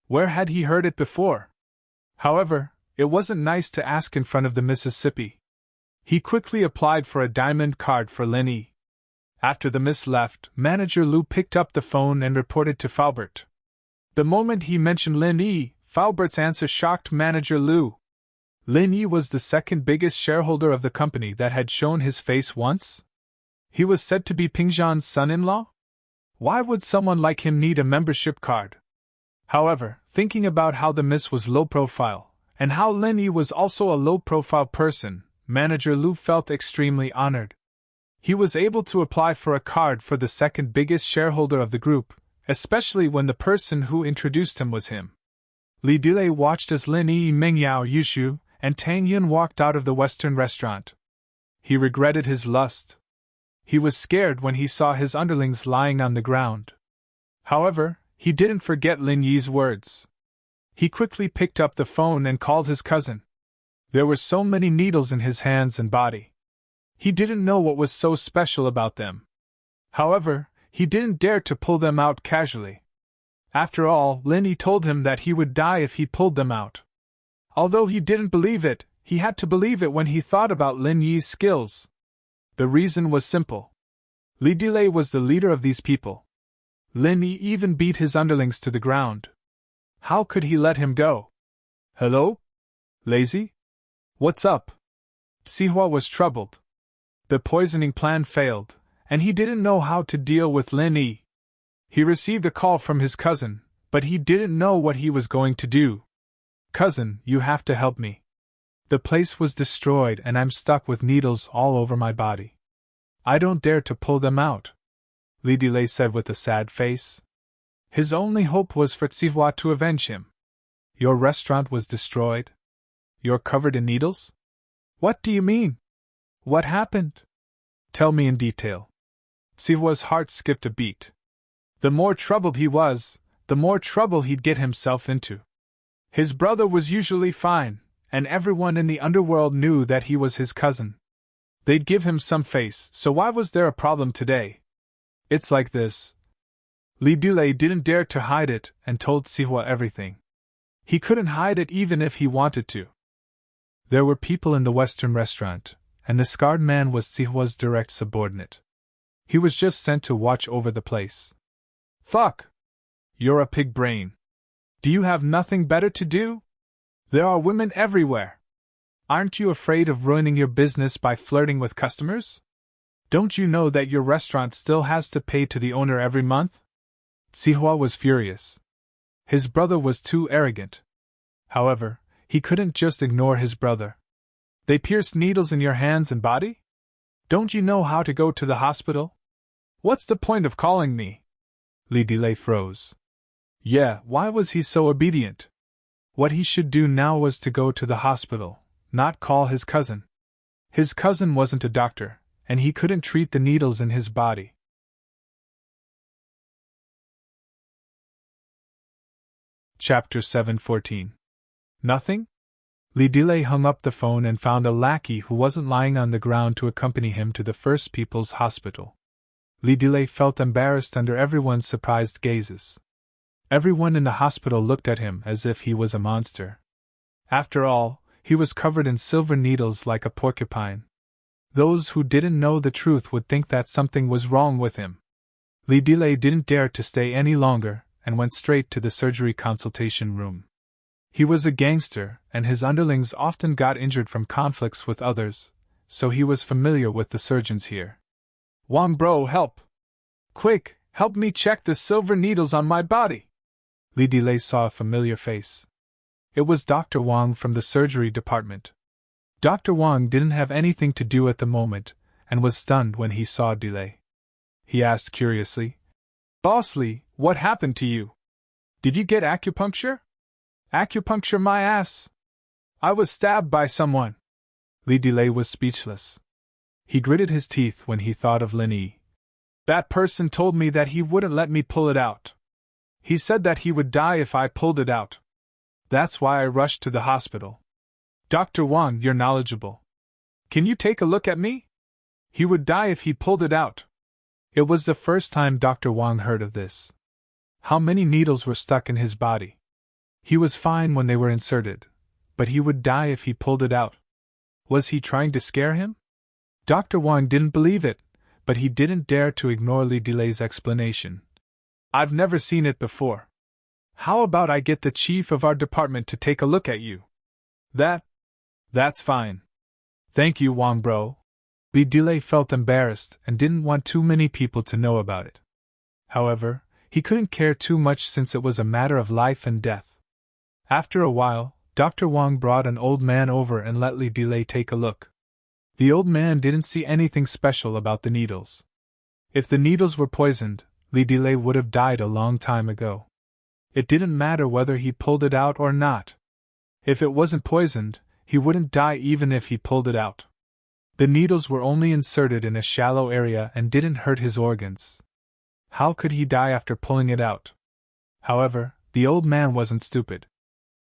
Where had he heard it before? However, it wasn't nice to ask in front of the Mississippi. He quickly applied for a diamond card for Lin Yi. After the miss left, Manager Lu picked up the phone and reported to Faubert. The moment he mentioned Lin Yi, Faubert's answer shocked Manager Lu. Lin Yi was the second biggest shareholder of the company that had shown his face once? He was said to be Pingjian's son-in-law? Why would someone like him need a membership card? However, thinking about how the miss was low-profile, and how Lin Yi was also a low-profile person, Manager Lu felt extremely honored. He was able to apply for a card for the second biggest shareholder of the group, especially when the person who introduced him was him. Li Delay watched as Lin Yi, Meng Yao, Yushu, and Tang Yun walked out of the Western restaurant. He regretted his lust. He was scared when he saw his underlings lying on the ground. However, he didn't forget Lin Yi's words. He quickly picked up the phone and called his cousin. There were so many needles in his hands and body. He didn't know what was so special about them. However, he didn't dare to pull them out casually. After all, Lin Yi told him that he would die if he pulled them out. Although he didn't believe it, he had to believe it when he thought about Lin Yi's skills. The reason was simple. Li Delay was the leader of these people. Lin Yi even beat his underlings to the ground. How could he let him go? Hello? Lazy? What's up? Sihua was troubled. The poisoning plan failed, and he didn't know how to deal with Lin Yi. He received a call from his cousin, but he didn't know what he was going to do. Cousin, you have to help me. The place was destroyed and I'm stuck with needles all over my body. I don't dare to pull them out, Li Delay said with a sad face. His only hope was for Sihua to avenge him. Your restaurant was destroyed? You're covered in needles? What do you mean? What happened? Tell me in detail. Sihua's heart skipped a beat. The more troubled he was, the more trouble he'd get himself into. His brother was usually fine, and everyone in the underworld knew that he was his cousin. They'd give him some face, so why was there a problem today? It's like this. Li Delay didn't dare to hide it and told Sihua everything. He couldn't hide it even if he wanted to. There were people in the Western restaurant, and the scarred man was Sihua's direct subordinate. He was just sent to watch over the place. Fuck! You're a pig brain. Do you have nothing better to do? There are women everywhere. Aren't you afraid of ruining your business by flirting with customers? Don't you know that your restaurant still has to pay to the owner every month? Sihua was furious. His brother was too arrogant. However, he couldn't just ignore his brother. They pierced needles in your hands and body? Don't you know how to go to the hospital? What's the point of calling me? Li Delay froze. Yeah, why was he so obedient? What he should do now was to go to the hospital, not call his cousin. His cousin wasn't a doctor, and he couldn't treat the needles in his body. Chapter 714. Nothing? Li Delay hung up the phone and found a lackey who wasn't lying on the ground to accompany him to the First People's Hospital. Li Delay felt embarrassed under everyone's surprised gazes. Everyone in the hospital looked at him as if he was a monster. After all, he was covered in silver needles like a porcupine. Those who didn't know the truth would think that something was wrong with him. Li Delay didn't dare to stay any longer and went straight to the surgery consultation room. He was a gangster, and his underlings often got injured from conflicts with others, so he was familiar with the surgeons here. Wang bro, help! Quick, help me check the silver needles on my body! Li Delay saw a familiar face. It was Dr. Wang from the surgery department. Dr. Wang didn't have anything to do at the moment, and was stunned when he saw Delay. He asked curiously, Boss Li, what happened to you? Did you get acupuncture? Acupuncture my ass! I was stabbed by someone. Li Delay was speechless. He gritted his teeth when he thought of Lin Yi. That person told me that he wouldn't let me pull it out. He said that he would die if I pulled it out. That's why I rushed to the hospital. Dr. Wang, you're knowledgeable. Can you take a look at me? He would die if he pulled it out. It was the first time Dr. Wang heard of this. How many needles were stuck in his body? He was fine when they were inserted, but he would die if he pulled it out. Was he trying to scare him? Dr. Wang didn't believe it, but he didn't dare to ignore Li Delay's explanation. I've never seen it before. How about I get the chief of our department to take a look at you? That's fine. Thank you, Wang bro. Li Delay felt embarrassed and didn't want too many people to know about it. However, he couldn't care too much since it was a matter of life and death. After a while, Dr. Wang brought an old man over and let Li Delay take a look. The old man didn't see anything special about the needles. If the needles were poisoned, Li Delay would have died a long time ago. It didn't matter whether he pulled it out or not. If it wasn't poisoned, he wouldn't die even if he pulled it out. The needles were only inserted in a shallow area and didn't hurt his organs. How could he die after pulling it out? However, the old man wasn't stupid.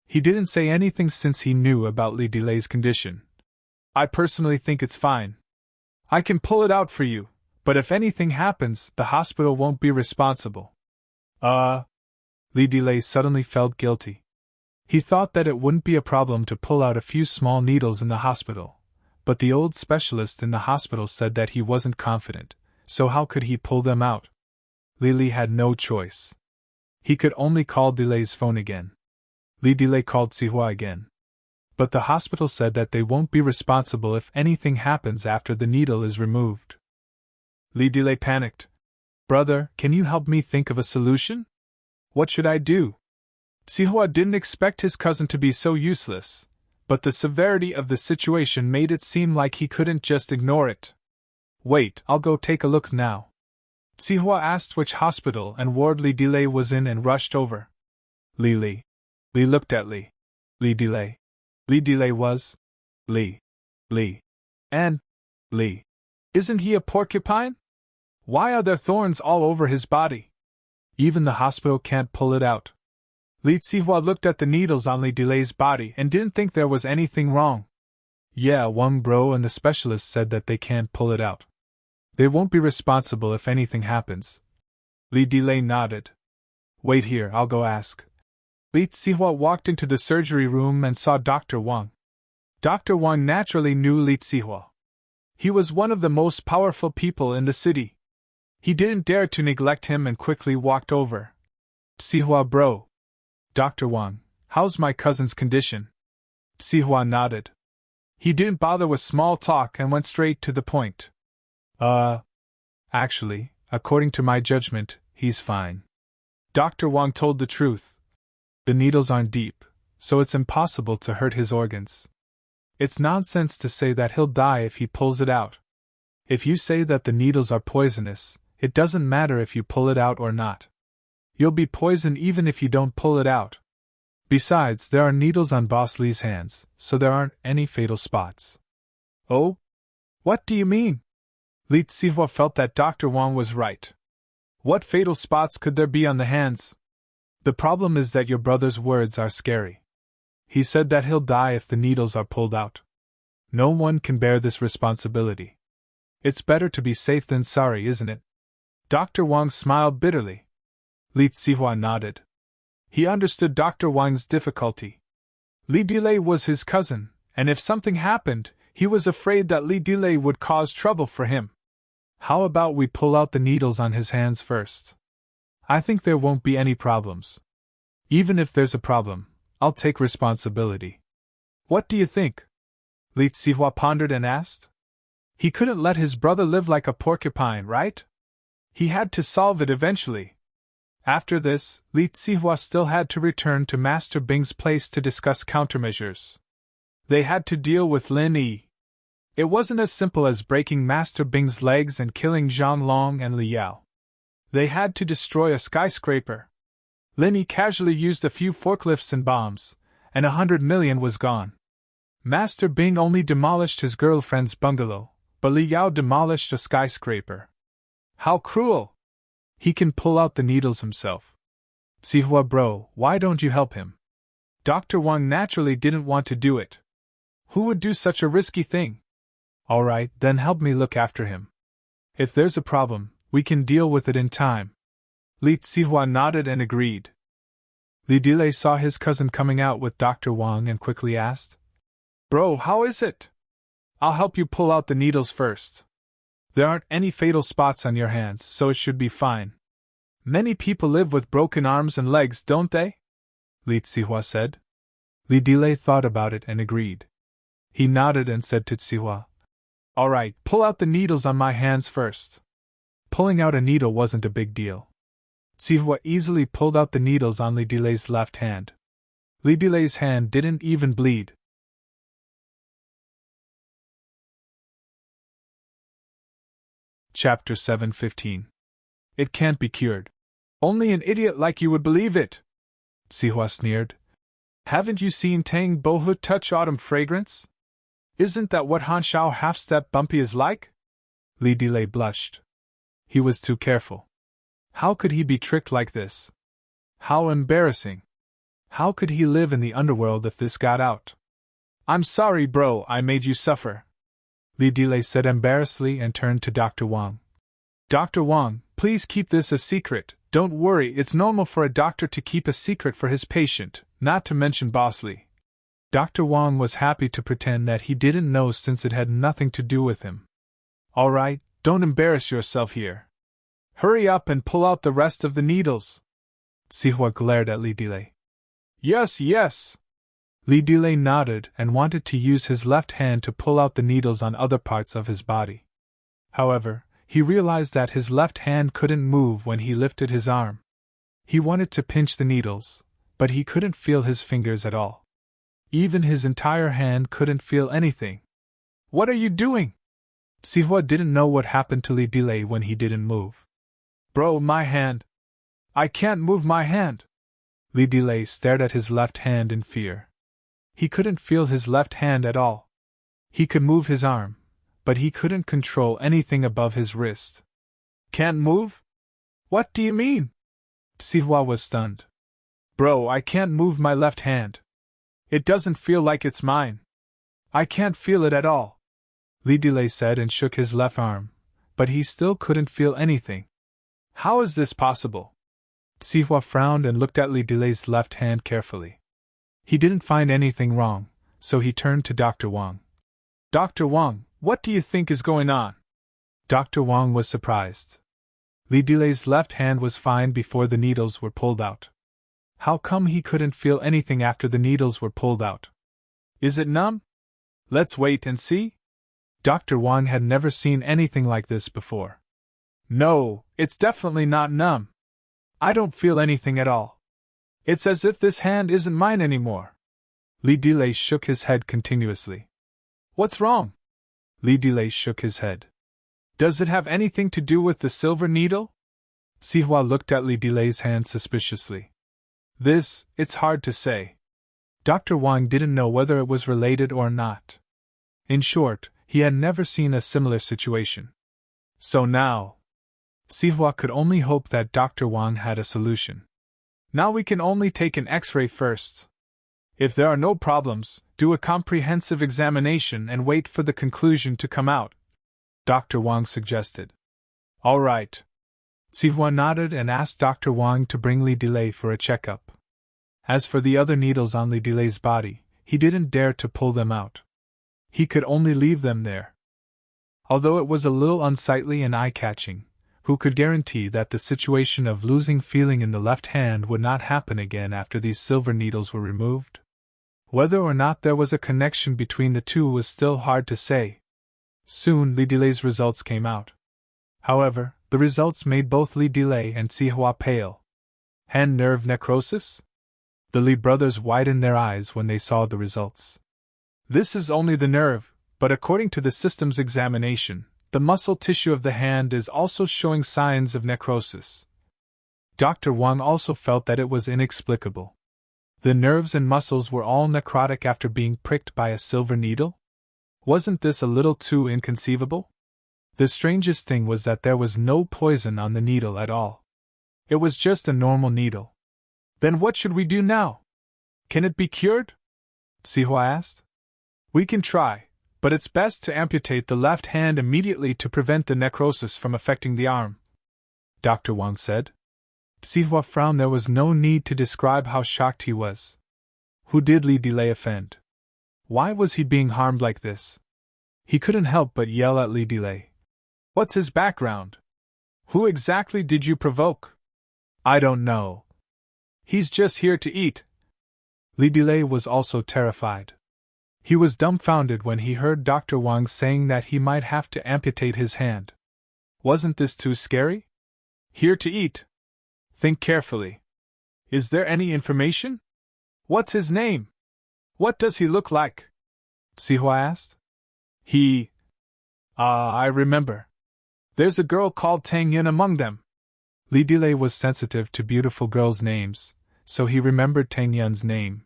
He didn't say anything since he knew about Li Delay's condition. I personally think it's fine. I can pull it out for you, but if anything happens, the hospital won't be responsible. Li Delay suddenly felt guilty. He thought that it wouldn't be a problem to pull out a few small needles in the hospital, but the old specialist in the hospital said that he wasn't confident, so how could he pull them out? Li had no choice. He could only call Delay's phone again. Li Delay called Sihua again. But the hospital said that they won't be responsible if anything happens after the needle is removed. Li Delay panicked. Brother, can you help me think of a solution? What should I do? Sihua didn't expect his cousin to be so useless, but the severity of the situation made it seem like he couldn't just ignore it. Wait, I'll go take a look now. Sihua asked which hospital and ward Li Delay was in and rushed over. Li looked at Li Delay. Li Delay was Li, and Li. Isn't he a porcupine? Why are there thorns all over his body? Even the hospital can't pull it out. Li Sihua looked at the needles on Li Delay's body and didn't think there was anything wrong. Yeah, Wang bro and the specialist said that they can't pull it out. They won't be responsible if anything happens. Li Delay nodded. Wait here, I'll go ask. Li Sihua walked into the surgery room and saw Dr. Wang. Dr. Wang naturally knew Li Sihua. He was one of the most powerful people in the city. He didn't dare to neglect him and quickly walked over. Sihua bro. Dr. Wang, how's my cousin's condition? Sihua nodded. He didn't bother with small talk and went straight to the point. Actually, according to my judgment, he's fine. Dr. Wang told the truth. The needles aren't deep, so it's impossible to hurt his organs. It's nonsense to say that he'll die if he pulls it out. If you say that the needles are poisonous, it doesn't matter if you pull it out or not. You'll be poisoned even if you don't pull it out. Besides, there are needles on Boss Li's hands, so there aren't any fatal spots. Oh? What do you mean? Li Sihua felt that Dr. Wang was right. What fatal spots could there be on the hands? The problem is that your brother's words are scary. He said that he'll die if the needles are pulled out. No one can bear this responsibility. It's better to be safe than sorry, isn't it? Dr. Wang smiled bitterly. Li Sihua nodded. He understood Dr. Wang's difficulty. Li Delay was his cousin, and if something happened, he was afraid that Li Delay would cause trouble for him. How about we pull out the needles on his hands first? I think there won't be any problems. Even if there's a problem, I'll take responsibility. What do you think? Li Zihua pondered and asked. He couldn't let his brother live like a porcupine, right? He had to solve it eventually. After this, Li Zihua still had to return to Master Bing's place to discuss countermeasures. They had to deal with Lin Yi. It wasn't as simple as breaking Master Bing's legs and killing Zhang Long and Li Yao. They had to destroy a skyscraper. Lin Yi casually used a few forklifts and bombs, and 100 million was gone. Master Bing only demolished his girlfriend's bungalow, but Li Yao demolished a skyscraper. How cruel! He can pull out the needles himself. Zihua bro, why don't you help him? Dr. Wang naturally didn't want to do it. Who would do such a risky thing? Alright, then help me look after him. If there's a problem, we can deal with it in time. Li Zihua nodded and agreed. Li Dile saw his cousin coming out with Dr. Wang and quickly asked, Bro, how is it? I'll help you pull out the needles first. There aren't any fatal spots on your hands, so it should be fine. Many people live with broken arms and legs, don't they? Li Zihua said. Li Dile thought about it and agreed. He nodded and said to Zihua, Alright, pull out the needles on my hands first. Pulling out a needle wasn't a big deal. Zihua easily pulled out the needles on Li Dilei's left hand. Li Dilei's hand didn't even bleed. Chapter 7:15. It can't be cured. Only an idiot like you would believe it, Zihua sneered. Haven't you seen Tang Bohu touch autumn fragrance? Isn't that what Han Shao half-step bumpy is like? Li Dilei blushed. He was too careful. How could he be tricked like this? How embarrassing. How could he live in the underworld if this got out? I'm sorry, bro, I made you suffer, Li Dilei said embarrassedly and turned to Dr. Wang. Dr. Wang, please keep this a secret. Don't worry, it's normal for a doctor to keep a secret for his patient, not to mention Boss Li. Dr. Wang was happy to pretend that he didn't know since it had nothing to do with him. Alright, don't embarrass yourself here. Hurry up and pull out the rest of the needles. Zihua glared at Li Dilei. Yes, yes. Li Dilei nodded and wanted to use his left hand to pull out the needles on other parts of his body. However, he realized that his left hand couldn't move when he lifted his arm. He wanted to pinch the needles, but he couldn't feel his fingers at all. Even his entire hand couldn't feel anything. What are you doing? Zihua didn't know what happened to Li Dilei when he didn't move. Bro, my hand. I can't move my hand. Li Dilei stared at his left hand in fear. He couldn't feel his left hand at all. He could move his arm, but he couldn't control anything above his wrist. Can't move? What do you mean? Zihua was stunned. Bro, I can't move my left hand. It doesn't feel like it's mine. I can't feel it at all, Li Dilei said and shook his left arm, but he still couldn't feel anything. How is this possible? Zihua frowned and looked at Li Dilei's left hand carefully. He didn't find anything wrong, so he turned to Dr. Wang. Dr. Wang, what do you think is going on? Dr. Wang was surprised. Li Dilei's left hand was fine before the needles were pulled out. How come he couldn't feel anything after the needles were pulled out? Is it numb? Let's wait and see. Dr. Wang had never seen anything like this before. No, it's definitely not numb. I don't feel anything at all. It's as if this hand isn't mine anymore. Li Dilei shook his head continuously. What's wrong? Li Dilei shook his head. Does it have anything to do with the silver needle? Zihua looked at Li Dilei's hand suspiciously. It's hard to say. Dr. Wang didn't know whether it was related or not. In short, he had never seen a similar situation. So now, Zihua could only hope that Dr. Wang had a solution. Now we can only take an X-ray first. If there are no problems, do a comprehensive examination and wait for the conclusion to come out, Dr. Wang suggested. All right. Zihua nodded and asked Dr. Wang to bring Li Dilei for a checkup. As for the other needles on Li Dilei's body, he didn't dare to pull them out. He could only leave them there. Although it was a little unsightly and eye-catching, Who could guarantee that the situation of losing feeling in the left hand would not happen again after these silver needles were removed? Whether or not there was a connection between the two was still hard to say. Soon Li Delay's results came out. However, the results made both Li Delay and Sihua pale. Hand nerve necrosis? The Li brothers widened their eyes when they saw the results. This is only the nerve, but according to the system's examination, the muscle tissue of the hand is also showing signs of necrosis. Dr. Wang also felt that it was inexplicable. The nerves and muscles were all necrotic after being pricked by a silver needle? Wasn't this a little too inconceivable? The strangest thing was that there was no poison on the needle at all. It was just a normal needle. Then what should we do now? Can it be cured? Sihua asked. We can try, but it's best to amputate the left hand immediately to prevent the necrosis from affecting the arm, Dr. Wang said. Sihua frowned. There was no need to describe how shocked he was. Who did Li Delay offend? Why was he being harmed like this? He couldn't help but yell at Li Delay. What's his background? Who exactly did you provoke? I don't know. He's just here to eat. Li Delay was also terrified. He was dumbfounded when he heard Dr. Wang saying that he might have to amputate his hand. Wasn't this too scary? Here to eat. Think carefully. Is there any information? What's his name? What does he look like? Sihua asked. I remember. There's a girl called Tang Yun among them. Li Delay was sensitive to beautiful girls' names, so he remembered Tang Yun's name.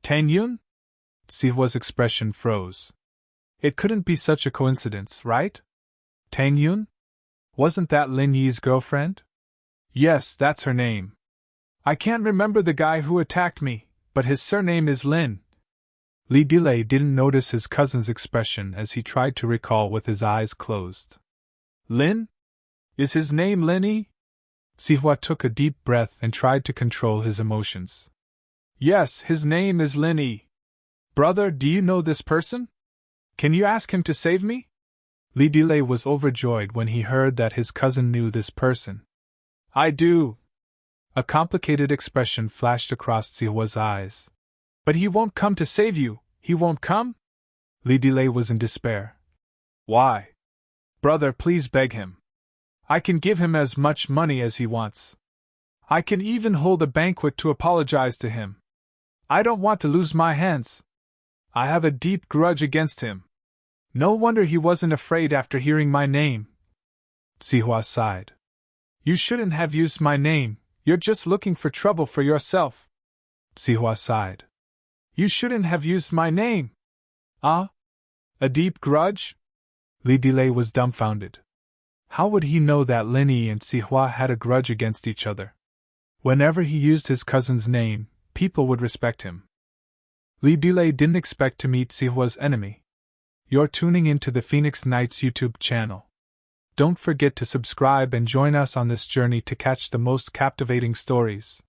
Tang Yun? Sihua's expression froze. It couldn't be such a coincidence, right? Tang Yun? Wasn't that Lin Yi's girlfriend? Yes, that's her name. I can't remember the guy who attacked me, but his surname is Lin. Li Delay didn't notice his cousin's expression as he tried to recall with his eyes closed. Lin? Is his name Lin Yi? Sihua took a deep breath and tried to control his emotions. Yes, his name is Lin Yi. Brother, do you know this person? Can you ask him to save me? Li Delay was overjoyed when he heard that his cousin knew this person. I do. A complicated expression flashed across Sihua's eyes. But he won't come to save you, he won't come? Li Delay was in despair. Why? Brother, please beg him. I can give him as much money as he wants. I can even hold a banquet to apologize to him. I don't want to lose my hands. I have a deep grudge against him. No wonder he wasn't afraid after hearing my name. Sihua sighed. You shouldn't have used my name, you're just looking for trouble for yourself. Sihua sighed. You shouldn't have used my name. Ah? A deep grudge? Li Delay was dumbfounded. How would he know that Lin Yi and Sihua had a grudge against each other? Whenever he used his cousin's name, people would respect him. Li Delay didn't expect to meet Sihua's enemy. You're tuning into the Phoenix Nights YouTube channel. Don't forget to subscribe and join us on this journey to catch the most captivating stories.